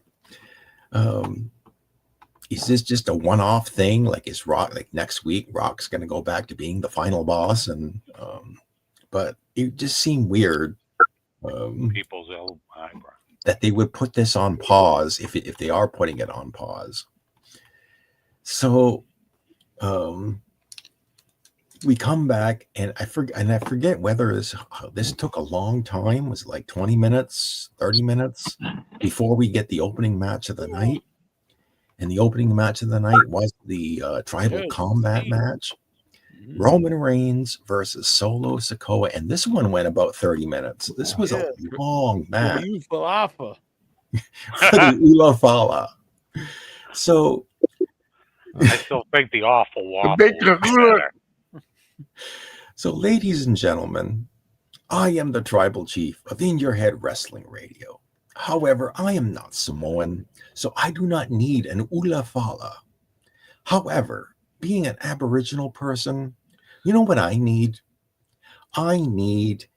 Speaker 6: is this just a one-off thing? Like, is Rock, like next week, Rock's going to go back to being the final boss? And but it just seemed weird.
Speaker 4: People's eyebrow.
Speaker 6: That they would put this on pause if they are putting it on pause. So we come back, and I forget whether this took a long time. Was it like 20 minutes, 30 minutes before we get the opening match of the night? And the opening match of the night was the tribal combat match. Roman Reigns versus Solo Sikoa, and this one went about 30 minutes. This was a long match. For the Ula Fala. So
Speaker 4: I still think the awful waffle is better.
Speaker 6: So, ladies and gentlemen, I am the tribal chief of In Your Head Wrestling Radio. However, I am not Samoan, so I do not need an Ula Fala. However, being an Aboriginal person, you know what I need? I need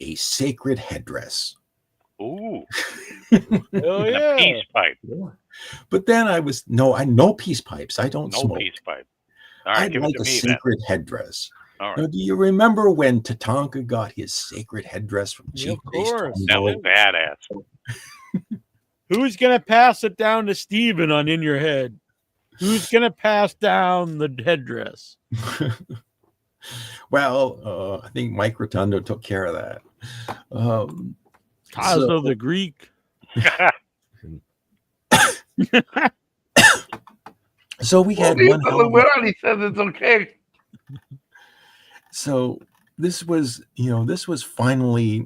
Speaker 6: a sacred headdress.
Speaker 4: Ooh.
Speaker 3: Oh,
Speaker 4: And
Speaker 3: yeah.
Speaker 4: a peace pipe.
Speaker 6: But then I no peace pipes. I don't
Speaker 4: No
Speaker 6: smoke.
Speaker 4: peace pipe. All right,
Speaker 6: I'd
Speaker 4: give
Speaker 6: like
Speaker 4: it to
Speaker 6: a
Speaker 4: me
Speaker 6: sacred headdress.
Speaker 4: then. All
Speaker 6: Now,
Speaker 4: right.
Speaker 6: do you remember when Tatanka got his sacred headdress from
Speaker 3: Yeah,
Speaker 6: Chief
Speaker 3: of
Speaker 6: Base
Speaker 3: course.
Speaker 4: That was
Speaker 6: Tombo?
Speaker 4: badass.
Speaker 3: Who's going to pass it down to Steven on In Your Head? Who's going to pass down the headdress?
Speaker 6: Well, I think Mike Rotundo took care of that.
Speaker 3: Tazo the Greek.
Speaker 6: So we had
Speaker 5: Well,
Speaker 6: one hell of a-
Speaker 5: he says it's okay.
Speaker 6: So this was finally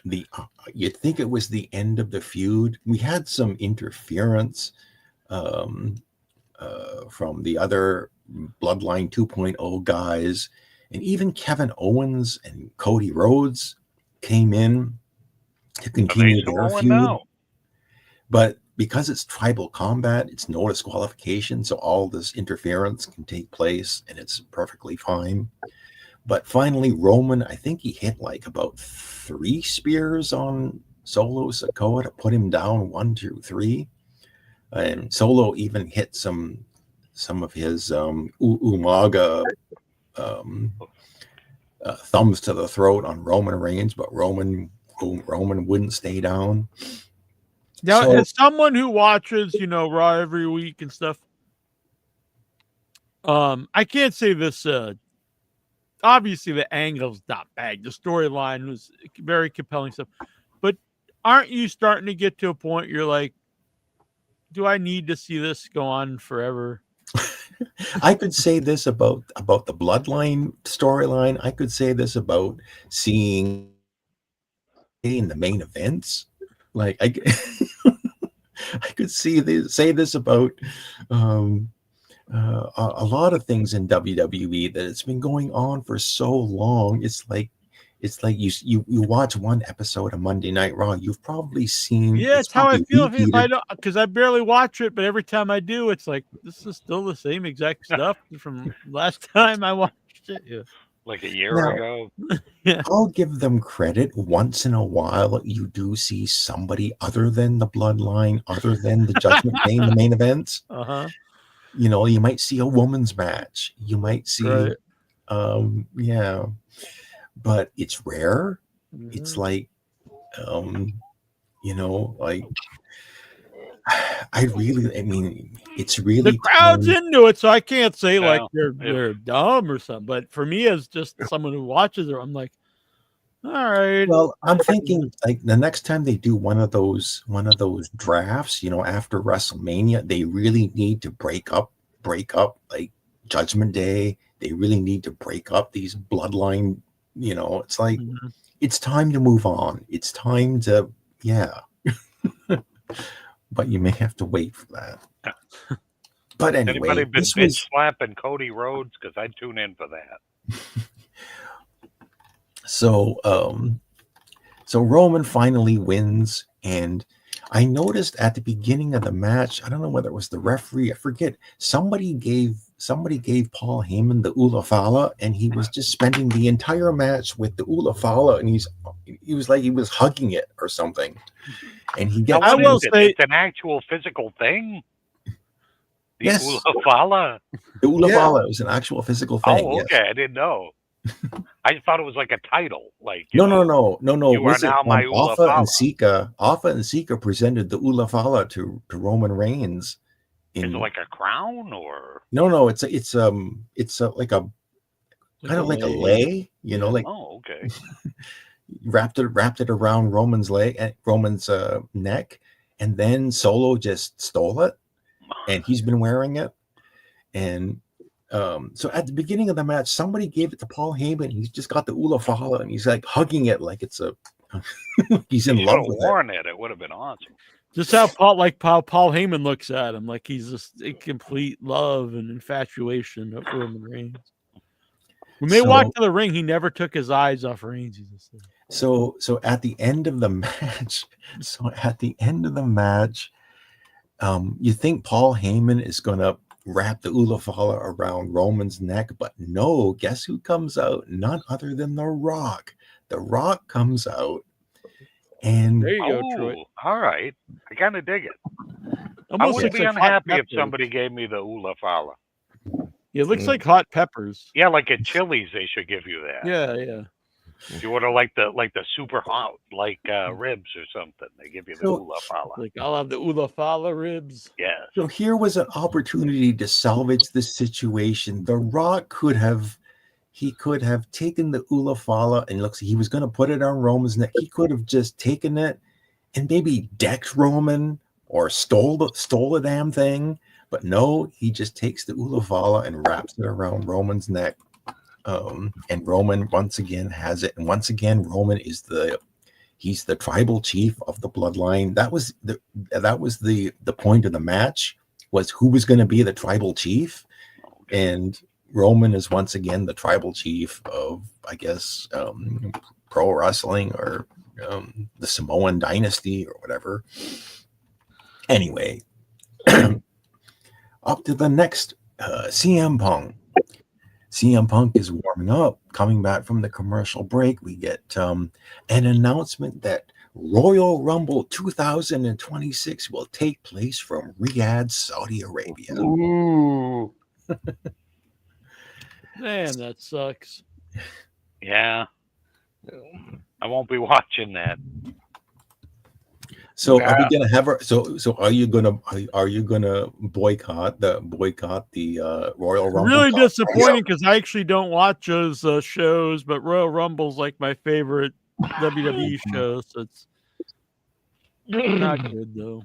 Speaker 6: you'd think it was the end of the feud. We had some interference from the other Bloodline 2.0 guys, and even Kevin Owens and Cody Rhodes came in to
Speaker 4: Are they
Speaker 6: continue
Speaker 4: still
Speaker 6: their
Speaker 4: going
Speaker 6: feud.
Speaker 4: now?
Speaker 6: But because it's tribal combat, it's no disqualification, so all this interference can take place, and it's perfectly fine. But finally, Roman, I think he hit like about 3 spears on Solo Sikoa to put him down 1, 2, 3. And Solo even hit some of his Umaga thumbs to the throat on Roman Reigns, but Roman wouldn't stay down.
Speaker 3: Now,
Speaker 6: So-
Speaker 3: as someone who watches, Raw every week and stuff, I can't say this. Obviously, the angle's not bad. The storyline was very compelling stuff, but aren't you starting to get to a point you're like, do I need to see this go on forever?
Speaker 6: I could say this about the Bloodline storyline. I could say this about seeing in the main events. Like I could say this about a lot of things in WWE, that it's been going on for so long. It's like you watch one episode of Monday Night Raw, you've probably seen.
Speaker 3: Yeah, it's how I
Speaker 6: probably
Speaker 3: feel if I
Speaker 6: repeated.
Speaker 3: don't, because I barely watch it, but every time I do, it's like this is still the same exact stuff from last time I watched it. Yeah.
Speaker 4: Like a year
Speaker 6: Now-
Speaker 4: ago?
Speaker 6: I'll give them credit. Once in a while, you do see somebody other than the Bloodline, other than the Judgment Day in the main events.
Speaker 3: Uh-huh.
Speaker 6: You might see a woman's match. You might see,
Speaker 3: Right.
Speaker 6: yeah, but it's rare. It's
Speaker 3: Mhm.
Speaker 6: like, like I mean, it's really
Speaker 3: The crowd's
Speaker 6: time-
Speaker 3: into it, so I can't say like
Speaker 4: Yeah.
Speaker 3: they're dumb or something. But for me, as just someone who watches it, I'm like, all right.
Speaker 6: Well, I'm thinking like the next time they do one of those drafts, after WrestleMania, they really need to break up like Judgment Day. They really need to break up these Bloodline. It's like
Speaker 3: Mhm.
Speaker 6: it's time to move on. It's time to, yeah. But you may have to wait for that. But anyway,
Speaker 4: Anybody been
Speaker 6: this
Speaker 4: bitch
Speaker 6: was
Speaker 4: slapping Cody Rhodes? Because I'd tune in for that.
Speaker 6: so. So Roman finally wins, and I noticed at the beginning of the match, I don't know whether it was the referee, I forget. Somebody gave Paul Heyman the Ula Fala, and he was just spending the entire match with the Ula Fala, and he was like he was hugging it or something. And he
Speaker 4: Now,
Speaker 6: gets
Speaker 3: I
Speaker 4: what
Speaker 3: will
Speaker 4: is it?
Speaker 3: say-
Speaker 4: It's an actual physical thing? The
Speaker 6: Yes.
Speaker 4: Ulafala?
Speaker 6: the Ula
Speaker 7: Yeah.
Speaker 6: Fala is an actual physical thing.
Speaker 4: Oh,
Speaker 6: yes.
Speaker 4: okay. I didn't know. I thought it was like a title. Like,
Speaker 6: No.
Speaker 4: You are
Speaker 6: Was it
Speaker 4: now my Ula
Speaker 6: Alpha and
Speaker 4: Fala.
Speaker 6: Sika? Alpha and Sika presented the Ula Fala to Roman Reigns.
Speaker 4: Is it like a crown or?
Speaker 6: No, it's like a kind of like a lei,
Speaker 3: Yeah.
Speaker 6: like
Speaker 4: Oh, okay.
Speaker 6: wrapped it around Roman's neck, and then Solo just stole it, and he's been wearing it. And so at the beginning of the match, somebody gave it to Paul Heyman. He's just got the Ula Fala, and he's like hugging it like it's a he's in
Speaker 4: You
Speaker 6: love
Speaker 4: should have
Speaker 6: with it.
Speaker 4: worn it. It would have been awesome.
Speaker 3: Just how Paul Heyman looks at him, like he's just in complete love and infatuation of Roman Reigns. When they
Speaker 6: So-
Speaker 3: walked to the ring, he never took his eyes off Reigns. He just said,
Speaker 6: So at the end of the match, you think Paul Heyman is gonna wrap the Ula Fala around Roman's neck, but no, guess who comes out? None other than The Rock. The Rock comes out, and
Speaker 3: there you go, Troy.
Speaker 4: Oh, all right. I kind of dig it. I
Speaker 3: Almost
Speaker 4: wouldn't
Speaker 3: looks
Speaker 4: be
Speaker 3: like hot
Speaker 4: unhappy if
Speaker 3: peppers.
Speaker 4: somebody gave me the Ula Fala.
Speaker 3: Yeah, it looks like hot peppers.
Speaker 4: Yeah, like at Chili's, they should give you that.
Speaker 3: Yeah.
Speaker 4: You want to like the super hot, like ribs or something. They give you the
Speaker 6: So-
Speaker 4: Ula Fala.
Speaker 3: Like I'll have the Ula Fala ribs.
Speaker 4: Yes.
Speaker 6: so here was an opportunity to salvage the situation. The Rock could have taken the Ula Fala, and looks, he was going to put it on Roman's neck. He could have just taken it and maybe decked Roman or stole the damn thing. But no, he just takes the Ula Fala and wraps it around Roman's neck. And Roman once again has it. And once again, Roman is the He's the tribal chief of the bloodline. That was the point of the match, was who was going to be the tribal chief. And Roman is once again the tribal chief of, I guess, pro wrestling, or the Samoan dynasty, or whatever. Anyway, up to the next CM Punk. CM Punk is warming up, coming back from the commercial break. We get an announcement that Royal Rumble 2026 will take place from Riyadh, Saudi Arabia.
Speaker 5: Ooh.
Speaker 3: Man, that sucks.
Speaker 4: Yeah. I won't be watching that.
Speaker 6: So are we gonna have her? So are you gonna boycott the Royal Rumble?
Speaker 3: Really disappointing, because I actually don't watch those shows, but Royal Rumble's like my favorite WWE show, so it's not good though.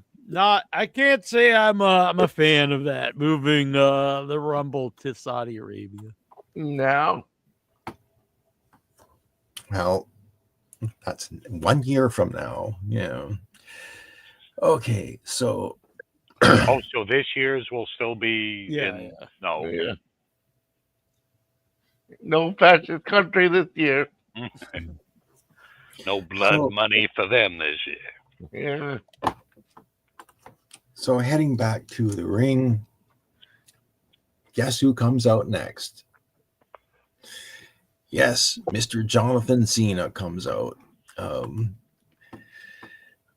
Speaker 3: I can't say I'm a fan of that, moving the Rumble to Saudi Arabia.
Speaker 5: No.
Speaker 6: Well, that's 1 year from now. Yeah. Okay, so
Speaker 4: Oh, so this year's will still be
Speaker 3: Yeah.
Speaker 4: No.
Speaker 5: Yeah. No fascist country this year.
Speaker 4: No blood
Speaker 6: So-
Speaker 4: money for them this year.
Speaker 5: Yeah.
Speaker 6: so heading back to the ring, guess who comes out next? Yes, Mr. Jonathan Cena comes out.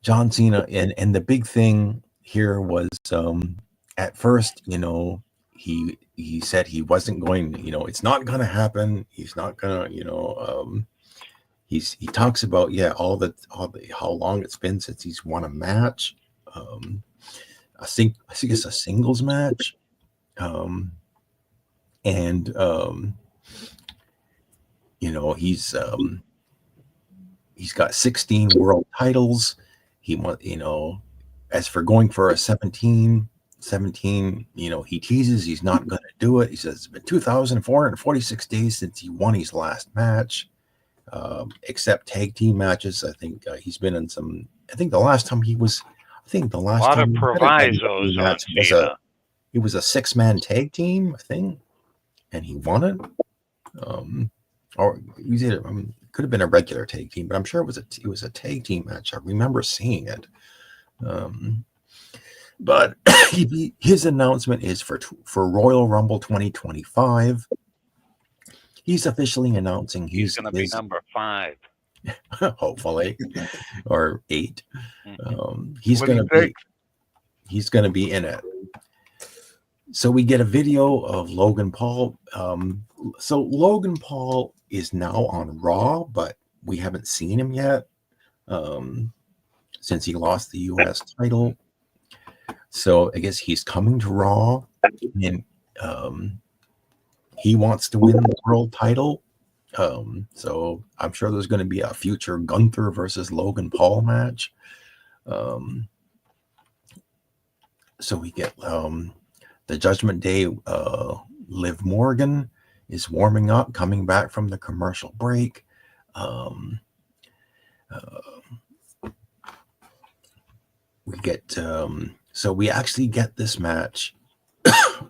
Speaker 6: John Cena, and the big thing here was, at first, he said he wasn't going, it's not going to happen. He's not going to, he talks about, all the how long it's been since he's won a match. I think it's a singles match. He's got 16 world titles. He want, as for going for a 17, he teases he's not going to do it. He says it's been 2,446 days since he won his last match, except tag team matches. I think he's been in some. I think the last time he was.
Speaker 4: A lot of provisos on Cena.
Speaker 6: It was a 6-man tag team, I think, and he won it. Or could have been a regular tag team, but I'm sure it was a tag team match. I remember seeing it. But his announcement is for Royal Rumble 2025. He's officially announcing
Speaker 4: He's going to be number 5.
Speaker 6: hopefully, or 8.
Speaker 4: Mhm.
Speaker 6: He's going to be in it. So we get a video of Logan Paul. So Logan Paul is now on Raw, but we haven't seen him yet since he lost the U.S. title. So I guess he's coming to Raw, and he wants to win the world title. So I'm sure there's going to be a future Gunther versus Logan Paul match. So we get the Judgment Day. Liv Morgan is warming up, coming back from the commercial break. We get so we actually get this match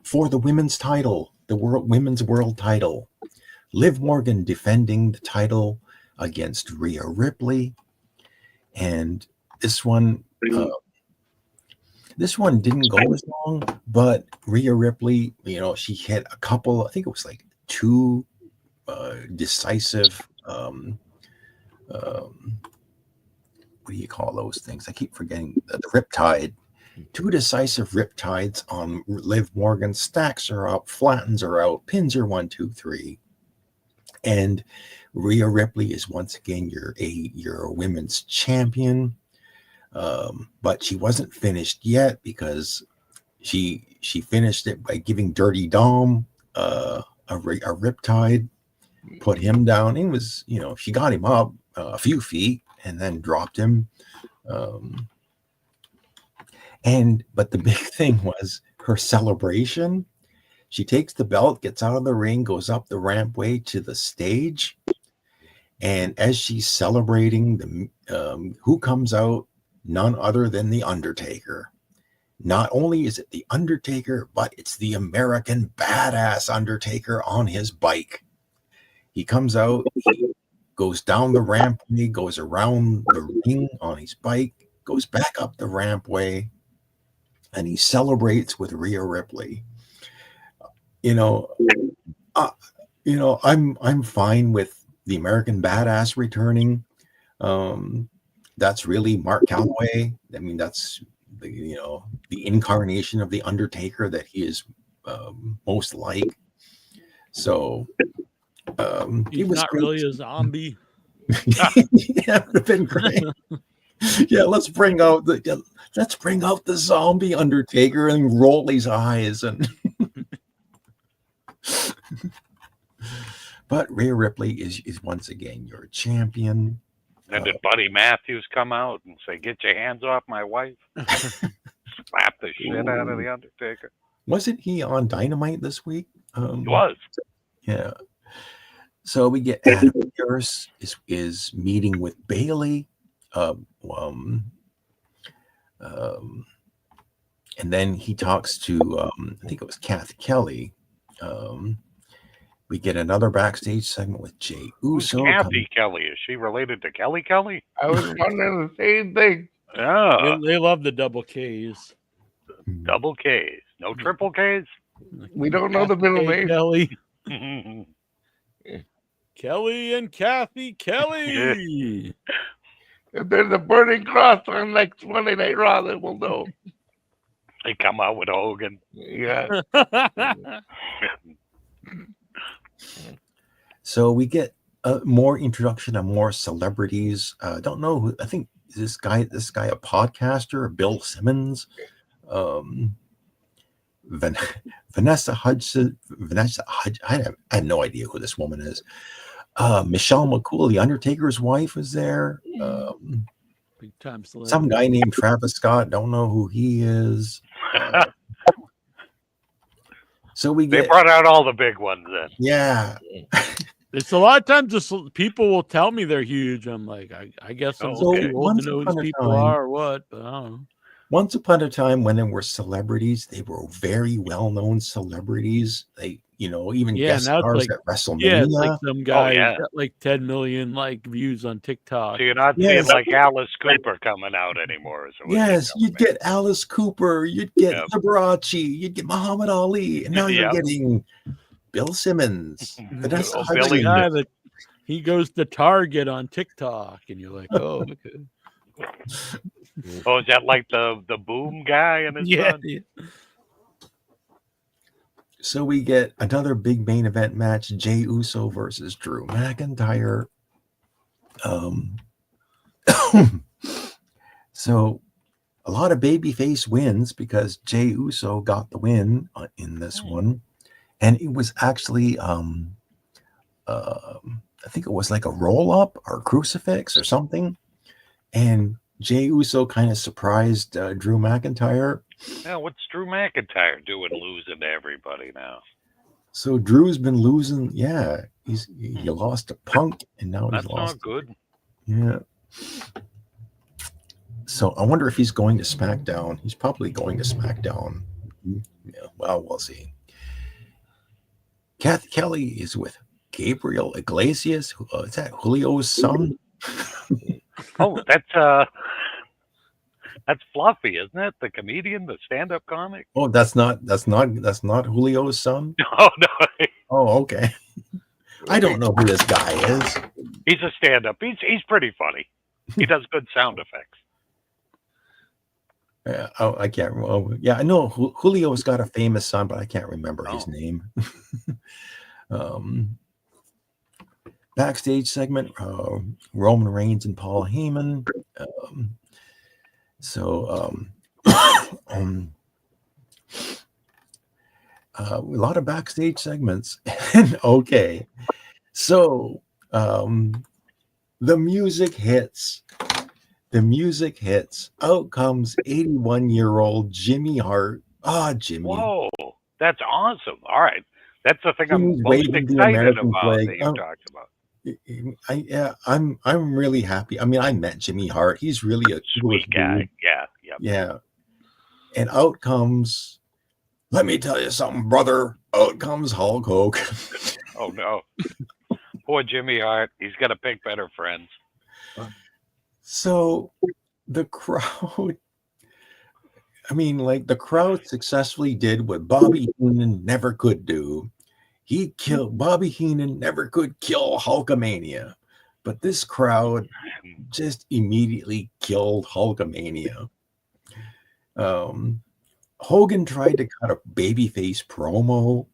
Speaker 6: for the women's title, the women's world title. Liv Morgan defending the title against Rhea Ripley, and this one didn't go as long, but Rhea Ripley, she hit a couple. I think it was like 2 decisive. What do you call those things? I keep forgetting. The Riptide. 2 decisive Riptides on Liv Morgan, stacks her up, flattens her out, pins her 1, 2, 3. And Rhea Ripley is once again your women's champion. But she wasn't finished yet, because she finished it by giving Dirty Dom a Riptide, put him down. He was, she got him up a few feet and then dropped him. But the big thing was her celebration. She takes the belt, gets out of the ring, goes up the rampway to the stage, And as she's celebrating, who comes out? None other than the Undertaker. Not only is it the Undertaker, but it's the American Badass Undertaker on his bike. He comes out, he goes down the rampway, goes around the ring on his bike, goes back up the rampway, and he celebrates with Rhea Ripley. I'm fine with the American Badass returning. That's really Mark Calloway. I mean, that's the incarnation of the Undertaker that he is most like. So
Speaker 3: He's not really a zombie.
Speaker 6: Yeah, it would have been great. Yeah, let's bring out the zombie Undertaker and roll his eyes and. But Rhea Ripley is once again your champion.
Speaker 4: And did Buddy Matthews come out and say, "Get your hands off my wife"? Slap the shit out of the Undertaker.
Speaker 6: Wasn't he on Dynamite this week?
Speaker 4: He was.
Speaker 6: Yeah. So we get Adam Pearce is meeting with Bailey, and then he talks to I think it was Kathy Kelly. We get another backstage segment with Jey Uso.
Speaker 4: Kathy Kelly, is she related to Kelly Kelly?
Speaker 5: I was wondering the same thing.
Speaker 4: Yeah,
Speaker 3: They love the double Ks.
Speaker 4: double Ks, no triple Ks.
Speaker 5: We don't know the middle name.
Speaker 3: Kelly.
Speaker 4: They
Speaker 3: Kelly and Kathy Kelly.
Speaker 5: If there's a burning cross on next Monday Night Raw, then we'll know.
Speaker 4: come out with Hogan.
Speaker 5: Yeah.
Speaker 6: So we get more introduction of more celebrities. Don't know who. I think this guy a podcaster, Bill Simmons, Vanessa Hudson. I have no idea who this woman is. Michelle McCool, the Undertaker's wife, is there.
Speaker 3: Big time celebrity.
Speaker 6: Some guy named Travis Scott. Don't know who he is. So we
Speaker 4: They
Speaker 6: get
Speaker 4: brought out all the big ones then.
Speaker 6: yeah.
Speaker 3: It's a lot of times people will tell me they're huge. I'm like, I guess I'm
Speaker 4: So
Speaker 3: too old to know who
Speaker 6: once upon
Speaker 3: these
Speaker 6: a
Speaker 3: people
Speaker 6: time-
Speaker 3: are or what, but I don't know.
Speaker 6: Once upon a time, when there were celebrities, they were very well-known celebrities. They, even
Speaker 3: Yeah,
Speaker 6: guest
Speaker 3: now it's
Speaker 6: stars
Speaker 3: like-
Speaker 6: at WrestleMania.
Speaker 3: Yeah, it's like some guy
Speaker 4: yeah.
Speaker 3: who's got like 10 million views on TikTok.
Speaker 4: So you're not
Speaker 6: Yes.
Speaker 4: seeing like Alice Cooper coming out anymore. Is what you're
Speaker 6: Yes,
Speaker 4: telling
Speaker 6: you'd
Speaker 4: me.
Speaker 6: get Alice Cooper, you'd get
Speaker 4: Yep.
Speaker 6: Liberace, you'd get Muhammad Ali, and now you're
Speaker 4: Yep.
Speaker 6: getting Bill Simmons, Vanessa
Speaker 4: Oh,
Speaker 6: Hudson.
Speaker 3: The
Speaker 4: Billy.
Speaker 3: guy that he goes to Target on TikTok, and you're like, oh, okay.
Speaker 4: Oh, is that like the boom guy and his
Speaker 3: Yeah.
Speaker 4: son?
Speaker 6: So we get another big main event match: Jey Uso versus Drew McIntyre. So a lot of babyface wins because Jey Uso got the win in this one, and it was actually I think it was like a roll up or crucifix or something, and Jey Uso kind of surprised Drew McIntyre.
Speaker 4: Now, what's Drew McIntyre doing losing to everybody now?
Speaker 6: So Drew's been losing. Yeah, he lost to Punk, and now
Speaker 4: That's
Speaker 6: he's lost.
Speaker 4: not good.
Speaker 6: Yeah. So I wonder if he's going to SmackDown. He's probably going to SmackDown. Yeah, well, we'll see. Kathy Kelly is with Gabriel Iglesias. Is that Julio's son?
Speaker 4: Oh, that's Fluffy, isn't it? The comedian, the stand-up comic.
Speaker 6: Oh, that's not Julio's son.
Speaker 4: Oh no,
Speaker 6: Oh, okay. I don't know who this guy is.
Speaker 4: he's a stand-up. He's pretty funny. He does good sound effects.
Speaker 6: Yeah, oh, I can't. Oh, yeah, I know Julio's got a famous son, but I can't remember his
Speaker 4: Oh.
Speaker 6: name. Backstage segment: Roman Reigns and Paul Heyman. A lot of backstage segments. Okay, so the music hits. The music hits. Out comes 81-year-old Jimmy Hart. Jimmy.
Speaker 4: Whoa, that's awesome. All right, that's the thing I'm
Speaker 6: He's
Speaker 4: most
Speaker 6: waving the
Speaker 4: excited
Speaker 6: American
Speaker 4: about
Speaker 6: flag.
Speaker 4: that you talked about.
Speaker 6: I'm really happy. I mean, I met Jimmy Hart. He's really a cool
Speaker 4: Sweet guy.
Speaker 6: dude.
Speaker 4: Yeah. Yep.
Speaker 6: Yeah. And out comes, let me tell you something, brother. Out comes Hulk Hogan.
Speaker 4: Oh no. Poor Jimmy Hart. He's got to pick better friends.
Speaker 6: So the crowd, I mean, like the crowd successfully did what Bobby Heenan never could do. Bobby Heenan never could kill Hulkamania, but this crowd just immediately killed Hulkamania. Hogan tried to cut a babyface promo,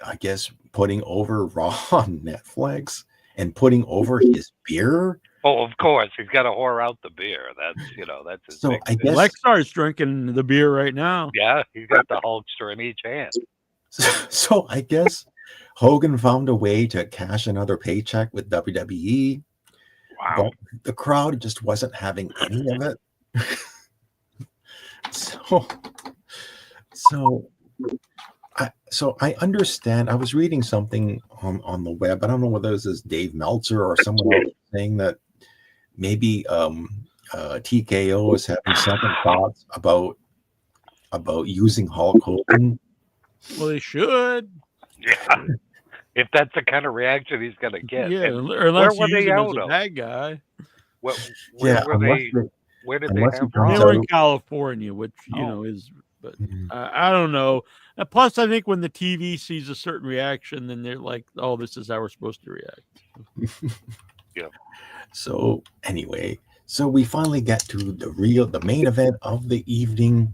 Speaker 6: I guess, putting over Raw on Netflix and putting over his beer.
Speaker 4: Oh, of course, he's got to whore out the beer. That's his.
Speaker 6: So
Speaker 4: big
Speaker 6: I
Speaker 4: thing.
Speaker 6: guess
Speaker 3: Lexar's drinking the beer right now.
Speaker 4: Yeah, he's got the Hulkster in each hand.
Speaker 6: So I guess Hogan found a way to cash another paycheck with WWE.
Speaker 4: Wow.
Speaker 6: But the crowd just wasn't having any of it. So I understand. I was reading something on the web. I don't know whether this is Dave Meltzer or someone else saying that maybe TKO is having second thoughts about using Hulk Hogan.
Speaker 3: Well, they should.
Speaker 4: Yeah. If that's the kind of reaction he's going to get.
Speaker 3: Yeah,
Speaker 4: And
Speaker 3: or unless
Speaker 4: where
Speaker 3: you
Speaker 4: were
Speaker 3: use
Speaker 4: they
Speaker 3: him
Speaker 4: out
Speaker 3: as a
Speaker 4: of?
Speaker 3: bad guy.
Speaker 4: Where did they
Speaker 6: unless
Speaker 4: have
Speaker 6: he
Speaker 3: They
Speaker 6: comes
Speaker 3: were
Speaker 6: out-
Speaker 3: in California, which is. But I don't know. And plus, I think when the TV sees a certain reaction, then they're like, "Oh, this is how we're supposed to react."
Speaker 4: Yeah.
Speaker 6: So anyway, so we finally get to the main event of the evening,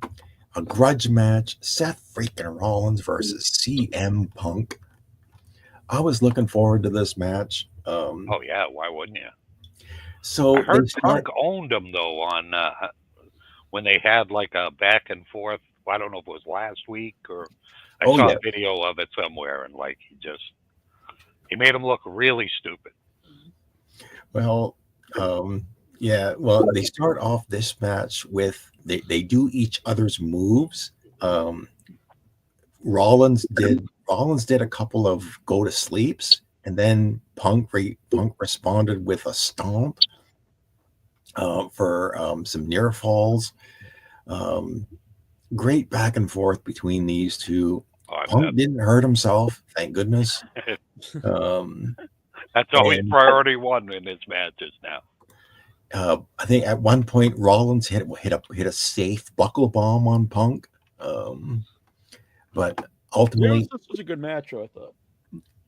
Speaker 6: a grudge match: Seth freaking Rollins versus CM Punk. I was looking forward to this match.
Speaker 4: Oh yeah, why wouldn't you?
Speaker 6: So
Speaker 4: I heard
Speaker 6: they start-
Speaker 4: Punk owned him though on when they had like a back and forth. I don't know if it was last week or I saw a video of it somewhere, and like he made him look really stupid.
Speaker 6: Well, yeah. Well, they start off this match with they do each other's moves. Rollins did a couple of go to sleeps, and then Punk responded with a stomp for some near falls. Great back and forth between these two. Punk didn't hurt himself, thank goodness.
Speaker 4: That's always priority one in his matches now.
Speaker 6: I think at one point Rollins hit a safe buckle bomb on Punk, but ultimately
Speaker 3: this was a good match, I thought.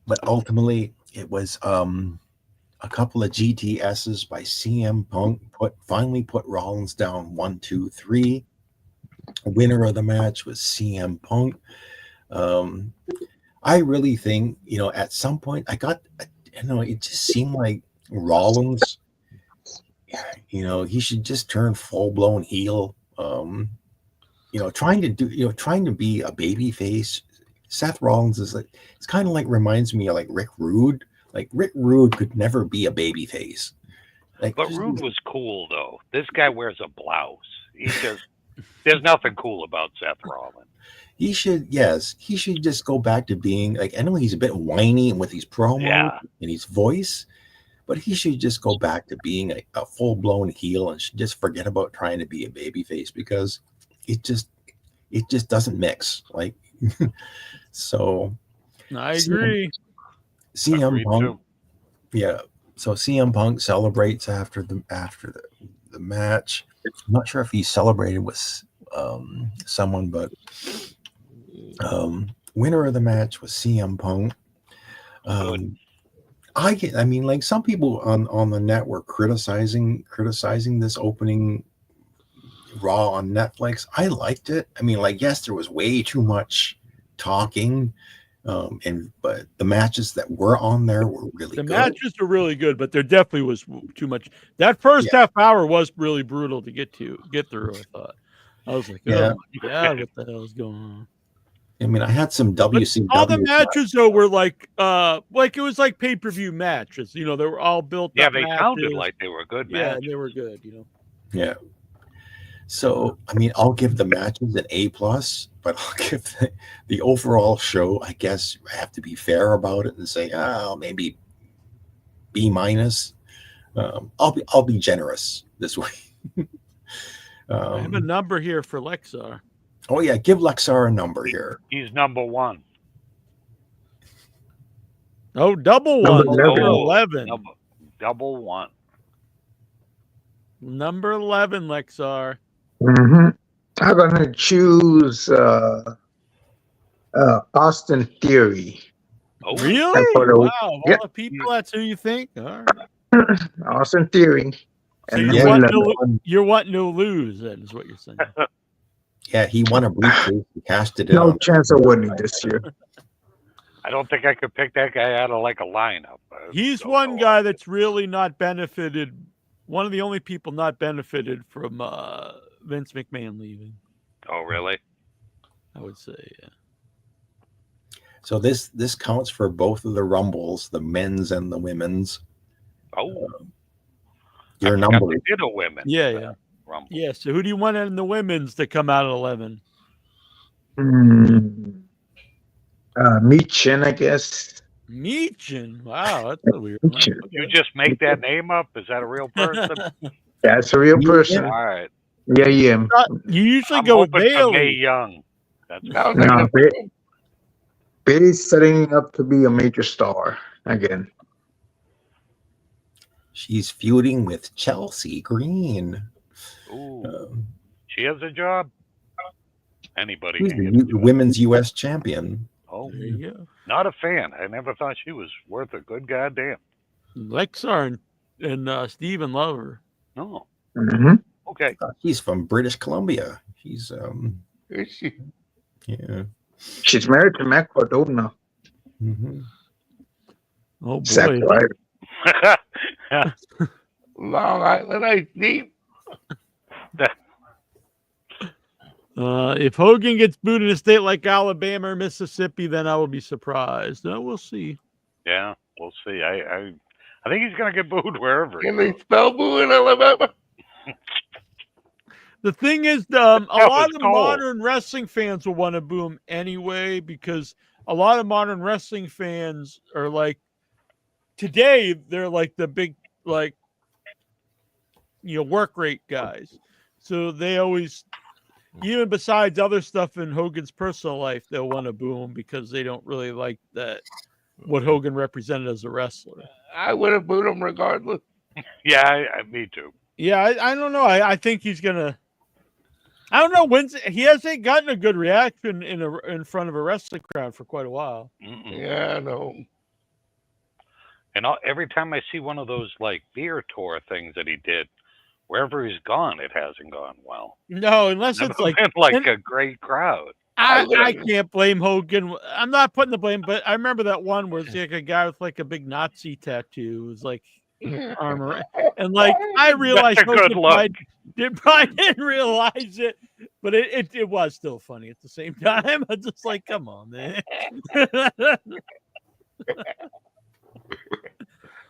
Speaker 6: But ultimately, it was a couple of GTSs by CM Punk finally put Rollins down 1-2-3. Winner of the match was CM Punk. I really think, at some point it just seemed like Rollins, he should just turn full blown heel. Trying to be a baby face. Seth Rollins it's kind of like reminds me of like Rick Rude. Like Rick Rude could never be a baby face.
Speaker 4: But Rude was cool though. This guy wears a blouse. There's nothing cool about Seth Rollins.
Speaker 6: He should just go back to being like, I know he's a bit whiny with his promo and his voice, but he should just go back to being a full blown heel and should just forget about trying to be a baby face because it just doesn't mix. Like, so
Speaker 3: I agree.
Speaker 6: CM Punk, so CM Punk celebrates after the match. I'm not sure if he celebrated with someone, but winner of the match was CM Punk. Like some people on the net were criticizing this opening Raw on Netflix. I liked it. I mean, like, yes, there was way too much talking, but the matches that were on there were really good.
Speaker 3: The matches are really good, but there definitely was too much. That first half hour was really brutal to get through. I thought. I was like, oh my God, what the hell is going on?
Speaker 6: I mean, I had some WCW.
Speaker 3: All the matches though were like it was like pay-per-view matches. They were all built.
Speaker 4: Yeah,
Speaker 3: up
Speaker 4: they
Speaker 3: matches.
Speaker 4: sounded like they were good matches.
Speaker 3: Yeah, they were good.
Speaker 6: Yeah. So, I mean, I'll give the matches an A+, but I'll give the overall show, I guess I have to be fair about it and say, maybe B minus. I'll be generous this week.
Speaker 3: I have a number here for Lexar.
Speaker 6: Oh yeah, give Lexar a number here.
Speaker 4: He's number one.
Speaker 3: Oh, double
Speaker 8: Number
Speaker 3: one.
Speaker 8: 11.
Speaker 3: Number 11.
Speaker 4: Double one.
Speaker 3: Number 11, Lexar.
Speaker 8: Mm-hmm. I'm gonna choose Austin Theory.
Speaker 4: Oh,
Speaker 3: Really?
Speaker 8: for the-
Speaker 3: Wow. Of all
Speaker 8: Yep.
Speaker 3: the people, that's who you think? All right.
Speaker 8: Austin Theory.
Speaker 3: So
Speaker 8: And
Speaker 3: you're,
Speaker 8: number
Speaker 3: wanting
Speaker 8: 11.
Speaker 3: to lose, then, is what you're saying.
Speaker 6: Yeah, he won a briefcase. He cashed it in.
Speaker 8: No
Speaker 6: on-
Speaker 8: chance of winning this year.
Speaker 4: I don't think I could pick that guy out of like a lineup.
Speaker 3: He's one guy that's really not benefited. One of the only people not benefited from Vince McMahon leaving,
Speaker 4: Oh, really?
Speaker 3: I would say. Yeah.
Speaker 6: So this counts for both of the rumbles, the men's and the women's.
Speaker 4: Oh,
Speaker 6: Your
Speaker 4: I forgot
Speaker 6: number.
Speaker 4: they did a women.
Speaker 3: Yeah.
Speaker 4: Rumble.
Speaker 3: Yeah. So who do you want in the women's to come out at 11?
Speaker 8: Meechin, I guess.
Speaker 3: Meechin. Wow, that's a weird one.
Speaker 8: Meechin.
Speaker 4: You just make that name up? Is that a real person?
Speaker 8: That's a real person.
Speaker 4: All right.
Speaker 8: Yeah, yeah.
Speaker 3: You usually
Speaker 4: I'm
Speaker 3: go with
Speaker 4: hoping for Mae
Speaker 3: Bailey.
Speaker 4: Young. That's
Speaker 5: No,
Speaker 8: No, Bailey's setting up to be a major star again.
Speaker 6: She's feuding with Chelsea Green.
Speaker 4: Ooh,
Speaker 6: Um,
Speaker 4: she has a job. Anybody
Speaker 6: She's
Speaker 4: can
Speaker 6: the
Speaker 4: get a job.
Speaker 6: women's U.S. champion.
Speaker 4: Oh,
Speaker 3: There you go.
Speaker 4: not a fan. I never thought she was worth a good goddamn.
Speaker 3: Lexar and Steven Lover.
Speaker 4: No.
Speaker 8: Mm-hmm.
Speaker 4: Okay.
Speaker 6: She's from British Columbia. She's
Speaker 5: Is she?
Speaker 6: yeah.
Speaker 8: She's married to Matt Cardona.
Speaker 6: Mhm.
Speaker 3: Oh boy.
Speaker 8: Zack Ryder.
Speaker 5: Long Island Ice Deep.
Speaker 3: If Hogan gets booed in a state like Alabama or Mississippi, then I will be surprised. No, we'll see.
Speaker 4: Yeah, we'll see. I think he's gonna get booed wherever. he
Speaker 5: Can they
Speaker 4: goes.
Speaker 5: spell boo in Alabama?
Speaker 3: The thing is, a lot
Speaker 4: was
Speaker 3: of the
Speaker 4: cold.
Speaker 3: modern wrestling fans will want to boo him anyway, because a lot of modern wrestling fans are like, today they're like the big, like, work rate guys. So they always, even besides other stuff in Hogan's personal life, they'll want to boo him because they don't really like what Hogan represented as a wrestler.
Speaker 5: I would have booed him regardless.
Speaker 4: Yeah, me too.
Speaker 3: Yeah, I don't know. I think he's gonna. I don't know. He hasn't gotten a good reaction in front of a wrestling crowd for quite a while.
Speaker 4: Mm-mm.
Speaker 5: Yeah, no.
Speaker 4: And every time I see one of those like beer tour things that he did, wherever he's gone, it hasn't gone well.
Speaker 3: No, unless
Speaker 4: Never
Speaker 3: it's like
Speaker 4: been like
Speaker 3: and-
Speaker 4: a great crowd.
Speaker 3: I can't blame Hogan. I'm not putting the blame, but I remember that one where it's like a guy with like a big Nazi tattoo. It was like armor, and like I realized
Speaker 4: That's a good
Speaker 3: Hogan
Speaker 4: look.
Speaker 3: probably didn't realize it, but it was still funny at the same time. I'm just like, come on, man.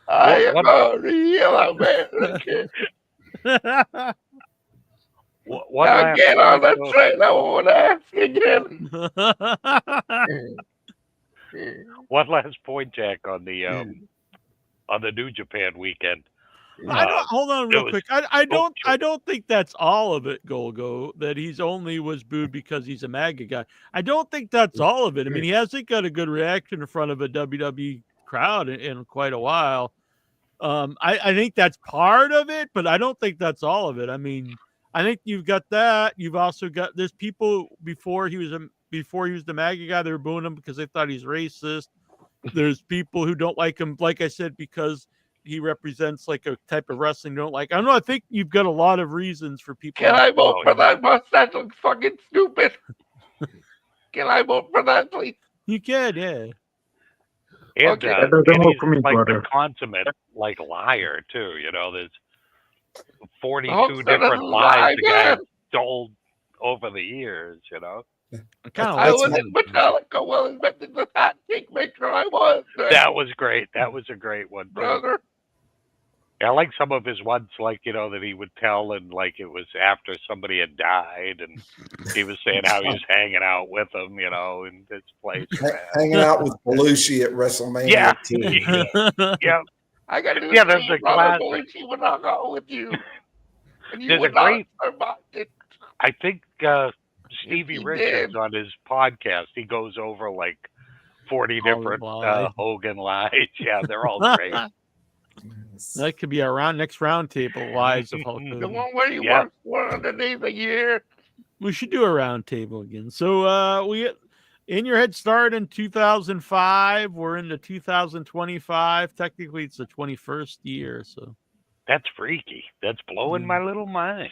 Speaker 5: I am
Speaker 4: What-
Speaker 5: on the yellow man. Okay.
Speaker 4: What
Speaker 5: Now
Speaker 4: last
Speaker 5: get on the
Speaker 4: point,
Speaker 5: train. I want to ask again.
Speaker 4: what last point, Jack, on the New Japan weekend?
Speaker 3: I don't, hold on real
Speaker 4: was-
Speaker 3: quick. I don't think that's all of it, Golgo, that he's only was booed because he's a MAGA guy. I don't think that's all of it. I mean, he hasn't got a good reaction in front of a WWE crowd in quite a while. I think that's part of it, but I don't think that's all of it. I mean, I think you've got that. You've also got, there's people before he was the MAGA guy, they were booing him because they thought he's racist. There's people who don't like him, like I said, because he represents like a type of wrestling you don't like. I don't know. I think you've got a lot of reasons for people.
Speaker 5: Can I vote for that mustache? Looks fucking stupid. Can I vote for that, please?
Speaker 3: You can, yeah.
Speaker 4: And,
Speaker 5: Okay.
Speaker 8: That doesn't
Speaker 4: and
Speaker 8: work
Speaker 4: he's
Speaker 8: for me,
Speaker 4: like
Speaker 8: brother.
Speaker 4: the consummate like liar too. There's 42
Speaker 5: Hulk said
Speaker 4: different
Speaker 5: it's
Speaker 4: lies the guy
Speaker 5: man.
Speaker 4: told over the years.
Speaker 3: I kind of
Speaker 5: I
Speaker 3: like
Speaker 5: was
Speaker 3: it.
Speaker 5: in Metallica. Well, expecting the hot chick. Make sure I was.
Speaker 4: That was great. That was a great one, too.
Speaker 5: brother.
Speaker 4: I like some of his ones, like, that he would tell, and like it was after somebody had died, and he was saying how he was hanging out with them, in this place.
Speaker 7: Hanging out with Belushi at WrestleMania
Speaker 4: Yeah.
Speaker 7: 2.
Speaker 4: Yeah.
Speaker 5: I got to
Speaker 4: Yeah, there's a classic.
Speaker 5: She would not go with you. And you
Speaker 4: There's a
Speaker 5: would not
Speaker 4: great-
Speaker 5: survive it.
Speaker 4: I think Stevie
Speaker 5: he
Speaker 4: Richards
Speaker 5: did.
Speaker 4: on his podcast, he goes over like 40
Speaker 3: All the
Speaker 4: different
Speaker 3: lies.
Speaker 4: Hogan lies. Yeah, they're all great.
Speaker 7: Yes.
Speaker 3: That could be our next round table lies of Hulk
Speaker 5: The
Speaker 3: Hogan.
Speaker 5: one where you
Speaker 4: Yeah.
Speaker 5: work 400 days a year.
Speaker 3: We should do a round table again. So we In Your Head started in 2005. We're into 2025. Technically, it's the 21st year. So
Speaker 4: That's freaky. That's blowing my little mind.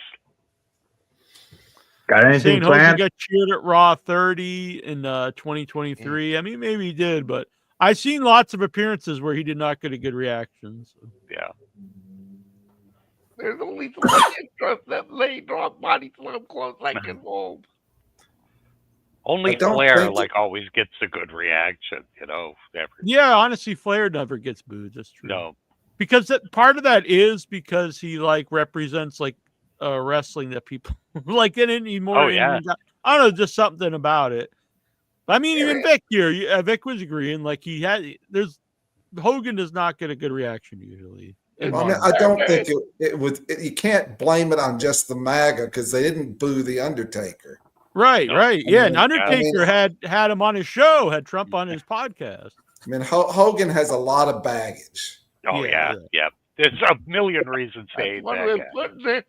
Speaker 8: Got anything
Speaker 3: saying Hogan
Speaker 8: planned?
Speaker 3: got cheered at Raw 30 in 2023. I mean, maybe he did, but I've seen lots of appearances where he did not get a good reaction. So.
Speaker 4: Yeah.
Speaker 5: There's only so much interest that lay drop body slam close I can hold.
Speaker 4: Only
Speaker 7: I don't
Speaker 4: Flair
Speaker 7: think
Speaker 4: like always gets a good reaction, you know.
Speaker 3: Yeah, honestly, Flair never gets booed. That's true.
Speaker 4: No.
Speaker 3: Because part of that is because he like represents like wrestling that people like it anymore.
Speaker 4: Oh, yeah.
Speaker 3: I don't know, just something about it. I mean, even Vic here, Vic was agreeing. Like Hogan does not get a good reaction usually.
Speaker 7: Well, I mean, I don't think it was. You can't blame it on just the MAGA because they didn't boo the Undertaker.
Speaker 3: Right,
Speaker 4: No.
Speaker 3: right. Yeah, and
Speaker 7: I
Speaker 3: Undertaker
Speaker 7: mean-
Speaker 3: had him on his show, had Trump on his podcast.
Speaker 7: I mean, Hogan has a lot of baggage.
Speaker 4: Oh,
Speaker 3: Yeah,
Speaker 4: yeah. There's a million reasons to hate
Speaker 5: That's one
Speaker 4: that
Speaker 5: way
Speaker 4: guy.
Speaker 5: of putting it.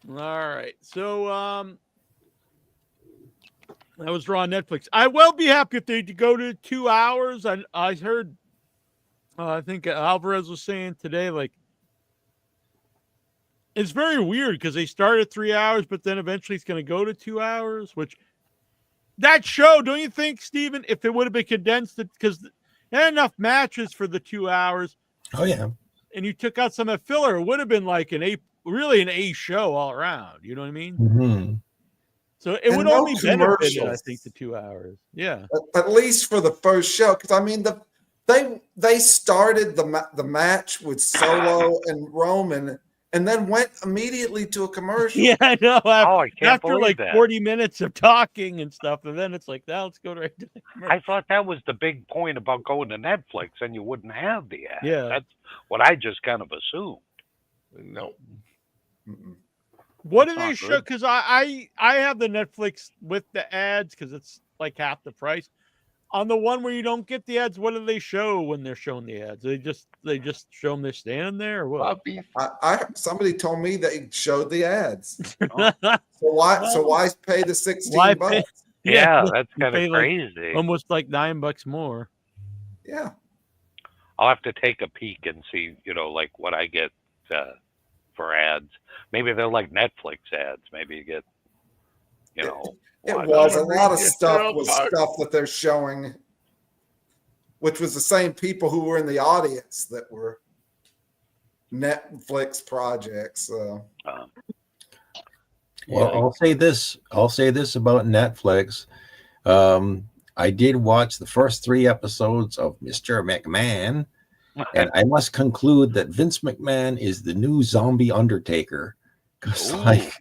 Speaker 3: All right. So that was Raw on Netflix. I will be happy if they go to 2 hours. I heard I think Alvarez was saying today, like, it's very weird because they started 3 hours, but then eventually it's going to go to 2 hours, which that show, don't you think, Steven, if it would have been condensed, because they had enough matches for the 2 hours.
Speaker 6: Oh yeah.
Speaker 3: And you took out some of the filler, it would have been like an A show all around. You know what I mean?
Speaker 6: Mhm.
Speaker 3: So it
Speaker 7: And
Speaker 3: would
Speaker 7: no
Speaker 3: only benefit, I
Speaker 7: commercials.
Speaker 3: think, the 2 hours. Yeah.
Speaker 7: At least for the first show, because I mean they started the match with Solo and Roman, and then went immediately to a commercial.
Speaker 3: Yeah, I know.
Speaker 4: I can't
Speaker 3: After
Speaker 4: believe
Speaker 3: like
Speaker 4: that.
Speaker 3: 40 minutes of talking and stuff, and then it's like, now let's go right to the commercial.
Speaker 4: I thought that was the big point about going to Netflix, and you wouldn't have the ads.
Speaker 3: Yeah.
Speaker 4: That's what I just kind of assumed.
Speaker 5: No.
Speaker 7: Mm-mm.
Speaker 3: What
Speaker 4: That's
Speaker 3: do they
Speaker 4: not
Speaker 3: show?
Speaker 4: good.
Speaker 3: Because I have the Netflix with the ads because it's like half the price. On the one where you don't get the ads, what do they show when they're showing the ads? They just show them they're standing there or what?
Speaker 5: Puppies.
Speaker 7: Somebody told me they showed the ads. So why pay the
Speaker 3: Why
Speaker 7: $16?
Speaker 3: pay-
Speaker 4: Yeah, that's
Speaker 3: you
Speaker 4: kind
Speaker 3: pay,
Speaker 4: of
Speaker 3: like,
Speaker 4: crazy.
Speaker 3: almost like $9 more.
Speaker 7: Yeah.
Speaker 4: I'll have to take a peek and see, like what I get for ads. Maybe they're like Netflix ads. Maybe you get,
Speaker 7: It
Speaker 4: what-
Speaker 7: was a lot of
Speaker 5: Yeah,
Speaker 7: stuff was
Speaker 5: Gerald
Speaker 7: stuff that they're showing, which was the same people who were in the audience that were Netflix projects. So
Speaker 6: Well,
Speaker 3: Yeah.
Speaker 6: I'll say this about Netflix. I did watch the first 3 episodes of Mr. McMahon, and I must conclude that Vince McMahon is the new zombie Undertaker. 'Cause,
Speaker 4: Ooh.
Speaker 6: like,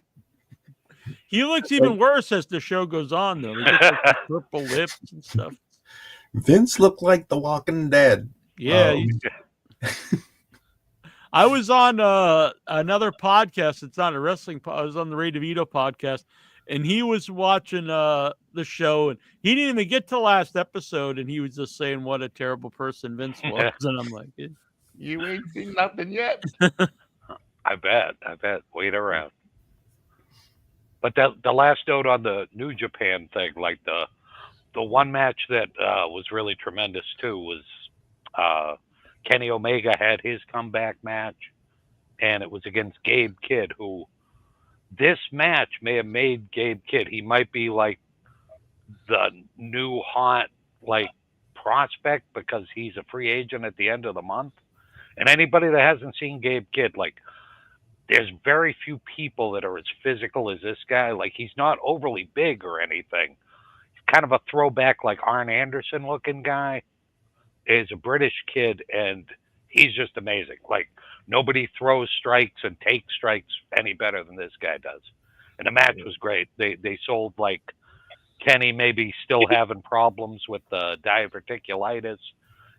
Speaker 3: He looks even worse as the show goes on, though. He gets like the purple lips and stuff.
Speaker 6: Vince looked like The Walking Dead.
Speaker 3: Yeah,
Speaker 6: Um,
Speaker 3: I was on another podcast. It's not a wrestling. I was on the Ray DeVito podcast, and he was watching the show, and he didn't even get to the last episode, and he was just saying what a terrible person Vince was, and I'm like,
Speaker 5: You ain't seen nothing yet.
Speaker 4: I bet. Wait around. But the last note on the New Japan thing, like the one match that was really tremendous too was Kenny Omega had his comeback match, and it was against Gabe Kidd, who this match may have made Gabe Kidd. He might be like the new hot like prospect because he's a free agent at the end of the month. And anybody that hasn't seen Gabe Kidd, like, there's very few people that are as physical as this guy. Like, he's not overly big or anything. He's kind of a throwback, like Arn Anderson looking guy. Is a British kid, and he's just amazing. Like, nobody throws strikes and takes strikes any better than this guy does. And the match was great. They sold like Kenny maybe still having problems with the diverticulitis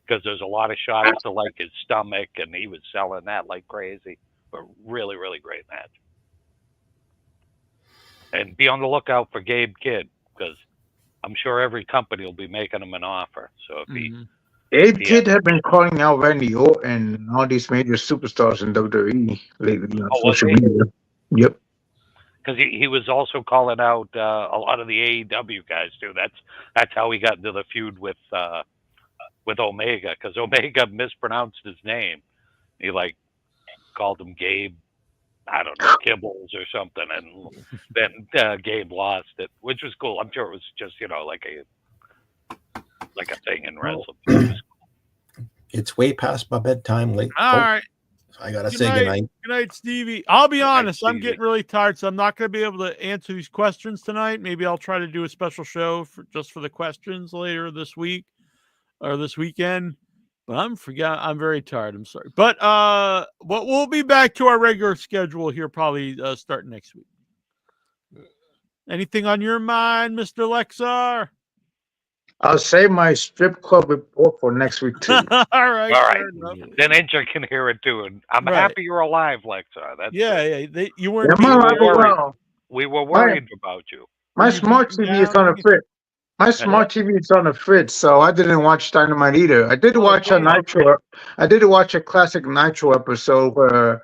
Speaker 4: because there's a lot of shots to like his stomach, and he was selling that like crazy. But really, really great match. And be on the lookout for Gabe Kidd, because I'm sure every company will be making him an offer. So if he,
Speaker 8: Abe
Speaker 4: Yeah.
Speaker 8: Kidd had been calling out Randy Orton and all these major superstars in WWE lately on
Speaker 4: Oh, was
Speaker 8: social
Speaker 4: he?
Speaker 8: media. Yep.
Speaker 4: because he was also calling out a lot of the AEW guys too. That's how he got into the feud with Omega, because Omega mispronounced his name. He like called him Gabe, I don't know, Kibbles or something, and then Gabe lost it, which was cool. I'm sure it was just like a thing in wrestling. It was
Speaker 6: It's way past my bedtime late.
Speaker 3: All right.
Speaker 6: I gotta
Speaker 3: Good
Speaker 6: say
Speaker 3: night.
Speaker 6: goodnight.
Speaker 3: Good night, Stevie. I'll be
Speaker 4: Good night,
Speaker 3: honest, I'm
Speaker 4: Stevie.
Speaker 3: getting really tired, so I'm not going to be able to answer these questions tonight. Maybe I'll try to do a special show just for the questions later this week or this weekend. But I'm very tired. I'm sorry. But we'll be back to our regular schedule here probably starting next week. Anything on your mind, Mr. Lexar?
Speaker 8: I'll save my strip club report for next week too.
Speaker 3: All right.
Speaker 4: All
Speaker 3: fair
Speaker 4: right.
Speaker 3: enough.
Speaker 4: Then Inja can hear it too, and I'm
Speaker 3: Right.
Speaker 4: happy you're alive, Lexar. That's
Speaker 3: Yeah,
Speaker 4: good.
Speaker 3: yeah. You weren't
Speaker 8: Yeah,
Speaker 3: being
Speaker 8: I'm
Speaker 4: were
Speaker 8: alive
Speaker 3: very-
Speaker 8: and well.
Speaker 4: We were worried about you.
Speaker 8: My
Speaker 3: Were you
Speaker 8: smart
Speaker 3: beaten
Speaker 8: TV is
Speaker 3: down
Speaker 8: on
Speaker 3: or
Speaker 8: a
Speaker 3: anything?
Speaker 8: fritz. My smart TV is on a fritz, so I didn't watch Dynamite either. I did watch a Nitro. I did watch a classic Nitro episode where,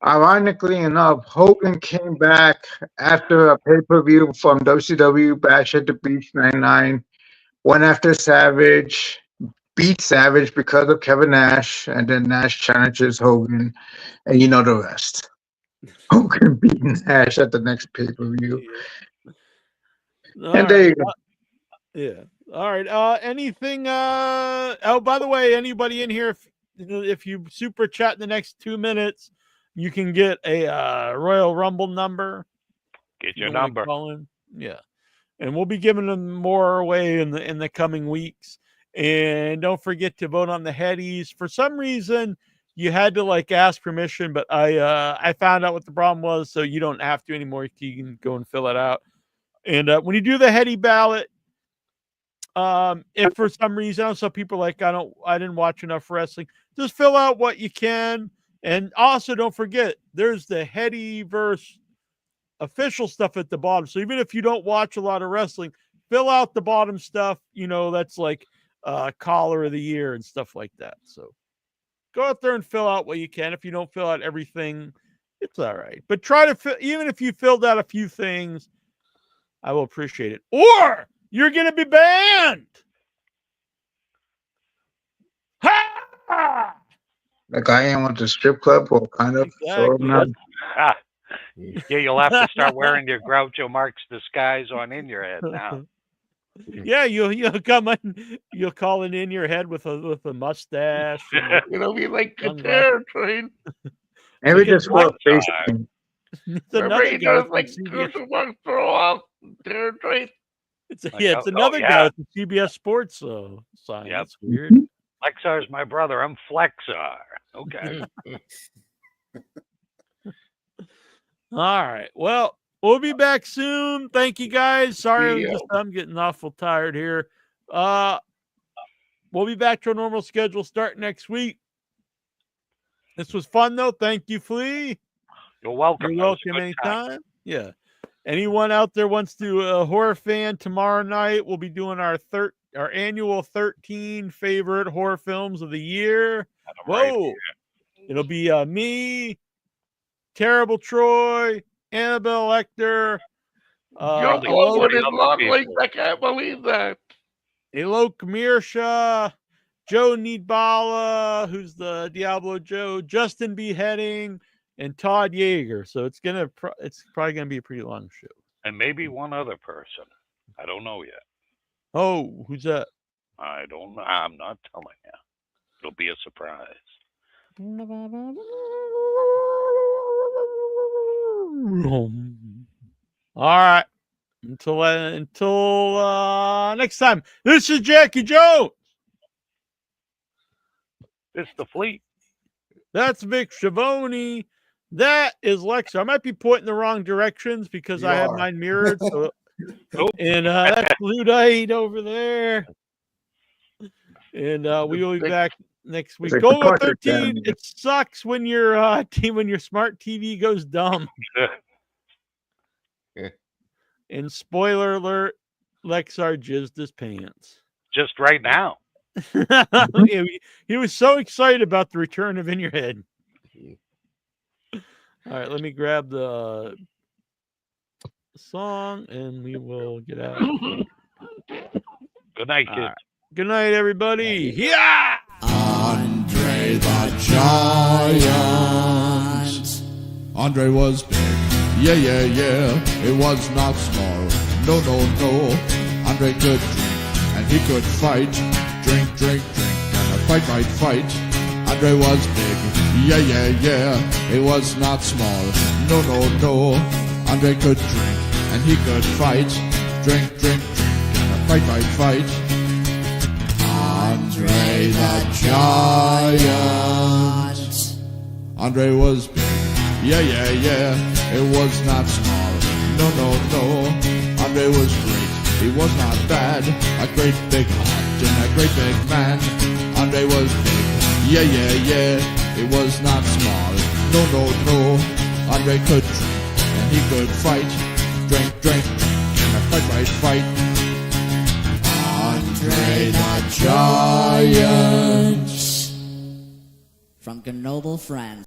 Speaker 8: ironically enough, Hogan came back after a pay-per-view from WCW Bash at the Beach '99, went after Savage, beat Savage because of Kevin Nash, and then Nash challenges Hogan, and you know the rest. Hogan beat Nash at the next pay-per-view.
Speaker 3: All
Speaker 8: And there
Speaker 3: right.
Speaker 8: you go.
Speaker 3: Yeah. All right. Anything? Oh, by the way, anybody in here, if you super chat in the next 2 minutes, you can get a Royal Rumble number.
Speaker 4: Get
Speaker 3: If you
Speaker 4: your
Speaker 3: wanna
Speaker 4: number.
Speaker 3: call in. Yeah. And we'll be giving them more away in the coming weeks. And don't forget to vote on the headies. For some reason, you had to ask permission, but I found out what the problem was, so you don't have to anymore. You can go and fill it out. And when you do the heady ballot, if for some reason, some people I didn't watch enough wrestling, just fill out what you can. And also don't forget, there's the heady verse official stuff at the bottom. So even if you don't watch a lot of wrestling, fill out the bottom stuff, that's like collar of the year and stuff like that. So go out there and fill out what you can. If you don't fill out everything, it's all right. But try to even if you filled out a few things, I will appreciate it. Or you're going to be banned. Ha!
Speaker 8: The guy in with the strip club, or kind of. So
Speaker 3: Exactly.
Speaker 8: not,
Speaker 4: Ah, yeah, you'll have to start wearing your Groucho Marx disguise on in your head now.
Speaker 3: Yeah, you'll come in, you'll call it in your head with a mustache. And
Speaker 5: It'll be like a
Speaker 3: Sunglasses.
Speaker 5: terror train.
Speaker 8: maybe
Speaker 3: Look at
Speaker 8: just for a face
Speaker 4: Lexar.
Speaker 8: paint.
Speaker 3: it's
Speaker 5: Remember
Speaker 3: another
Speaker 5: he
Speaker 3: guy
Speaker 5: does
Speaker 3: from
Speaker 5: like
Speaker 3: CBS.
Speaker 5: crucial marks throw off terror train.
Speaker 3: It's
Speaker 4: Like,
Speaker 3: it's
Speaker 4: oh,
Speaker 3: another
Speaker 4: yeah.
Speaker 3: guy with the CBS Sports sign.
Speaker 4: Yep.
Speaker 3: That's weird.
Speaker 4: Lexar's my brother. I'm Flexar. Okay.
Speaker 3: All right. Well, we'll be back soon. Thank you guys. Sorry,
Speaker 5: Yeah.
Speaker 3: I'm getting awful tired here. We'll be back to our normal schedule start next week. This was fun though. Thank you, Flea.
Speaker 4: You're welcome.
Speaker 3: You're
Speaker 4: That was a
Speaker 3: welcome
Speaker 4: good time.
Speaker 3: anytime. Yeah. Anyone out there wants to a horror fan tomorrow night? We'll be doing our annual 13 favorite horror films of the year.
Speaker 4: I'm right
Speaker 3: Whoa.
Speaker 4: here.
Speaker 3: It'll be me, Terrible Troy, Annabelle Lecter,
Speaker 5: Jump
Speaker 4: all
Speaker 5: over
Speaker 4: the
Speaker 5: his
Speaker 4: other
Speaker 5: long
Speaker 4: people.
Speaker 5: legs. I can't believe that.
Speaker 3: Alok Mirsha, Joe Nidbala, who's the Diablo Joe, Justin Beheading, and Todd Yeager. So it's probably gonna be a pretty long show.
Speaker 4: And maybe one other person. I don't know yet.
Speaker 3: Oh, who's that?
Speaker 4: I don't know. I'm not telling you. It'll be a surprise.
Speaker 3: All right. Until next time. This is Jackie Jones.
Speaker 4: It's the fleet.
Speaker 3: That's Vic Schiavone. That is Lexa. I might be pointing the wrong directions because
Speaker 7: You
Speaker 3: I have
Speaker 7: are.
Speaker 3: mine mirrored. So And that's Luddite over there. And we will be back next week.
Speaker 8: It's
Speaker 3: Go
Speaker 8: like the
Speaker 3: with
Speaker 8: cartridge
Speaker 3: 13.
Speaker 8: animal.
Speaker 3: It sucks when your when your smart TV goes dumb. And spoiler alert, Lexar jizzed his pants.
Speaker 4: Just right now.
Speaker 3: He was so excited about the return of In Your Head. All right, let me grab the song and we will get out.
Speaker 4: Good night,
Speaker 3: All
Speaker 4: kids.
Speaker 3: right. Good night, everybody. Yeah.
Speaker 9: Andre the Giant. Andre was big. Yeah, yeah, yeah. It was not small. No, no, no. Andre could drink and he could fight. Drink, drink, drink. And a fight, fight, fight. Andre was big. Yeah, yeah, yeah. It was not small. No, no, no. Andre could drink and he could fight. Drink, drink, drink. And a fight, fight, fight. Andre the Giant. Andre was big. Yeah, yeah, yeah. It was not small. No, no, no. Andre was great. He was not bad. A great big heart and a great big man. Andre was big. Yeah, yeah, yeah. It was not small. No, no, no. Andre could drink and he could fight. Drink, drink, drink. And a fight, fight, fight. Andre the Giant.
Speaker 10: From Grenoble, France.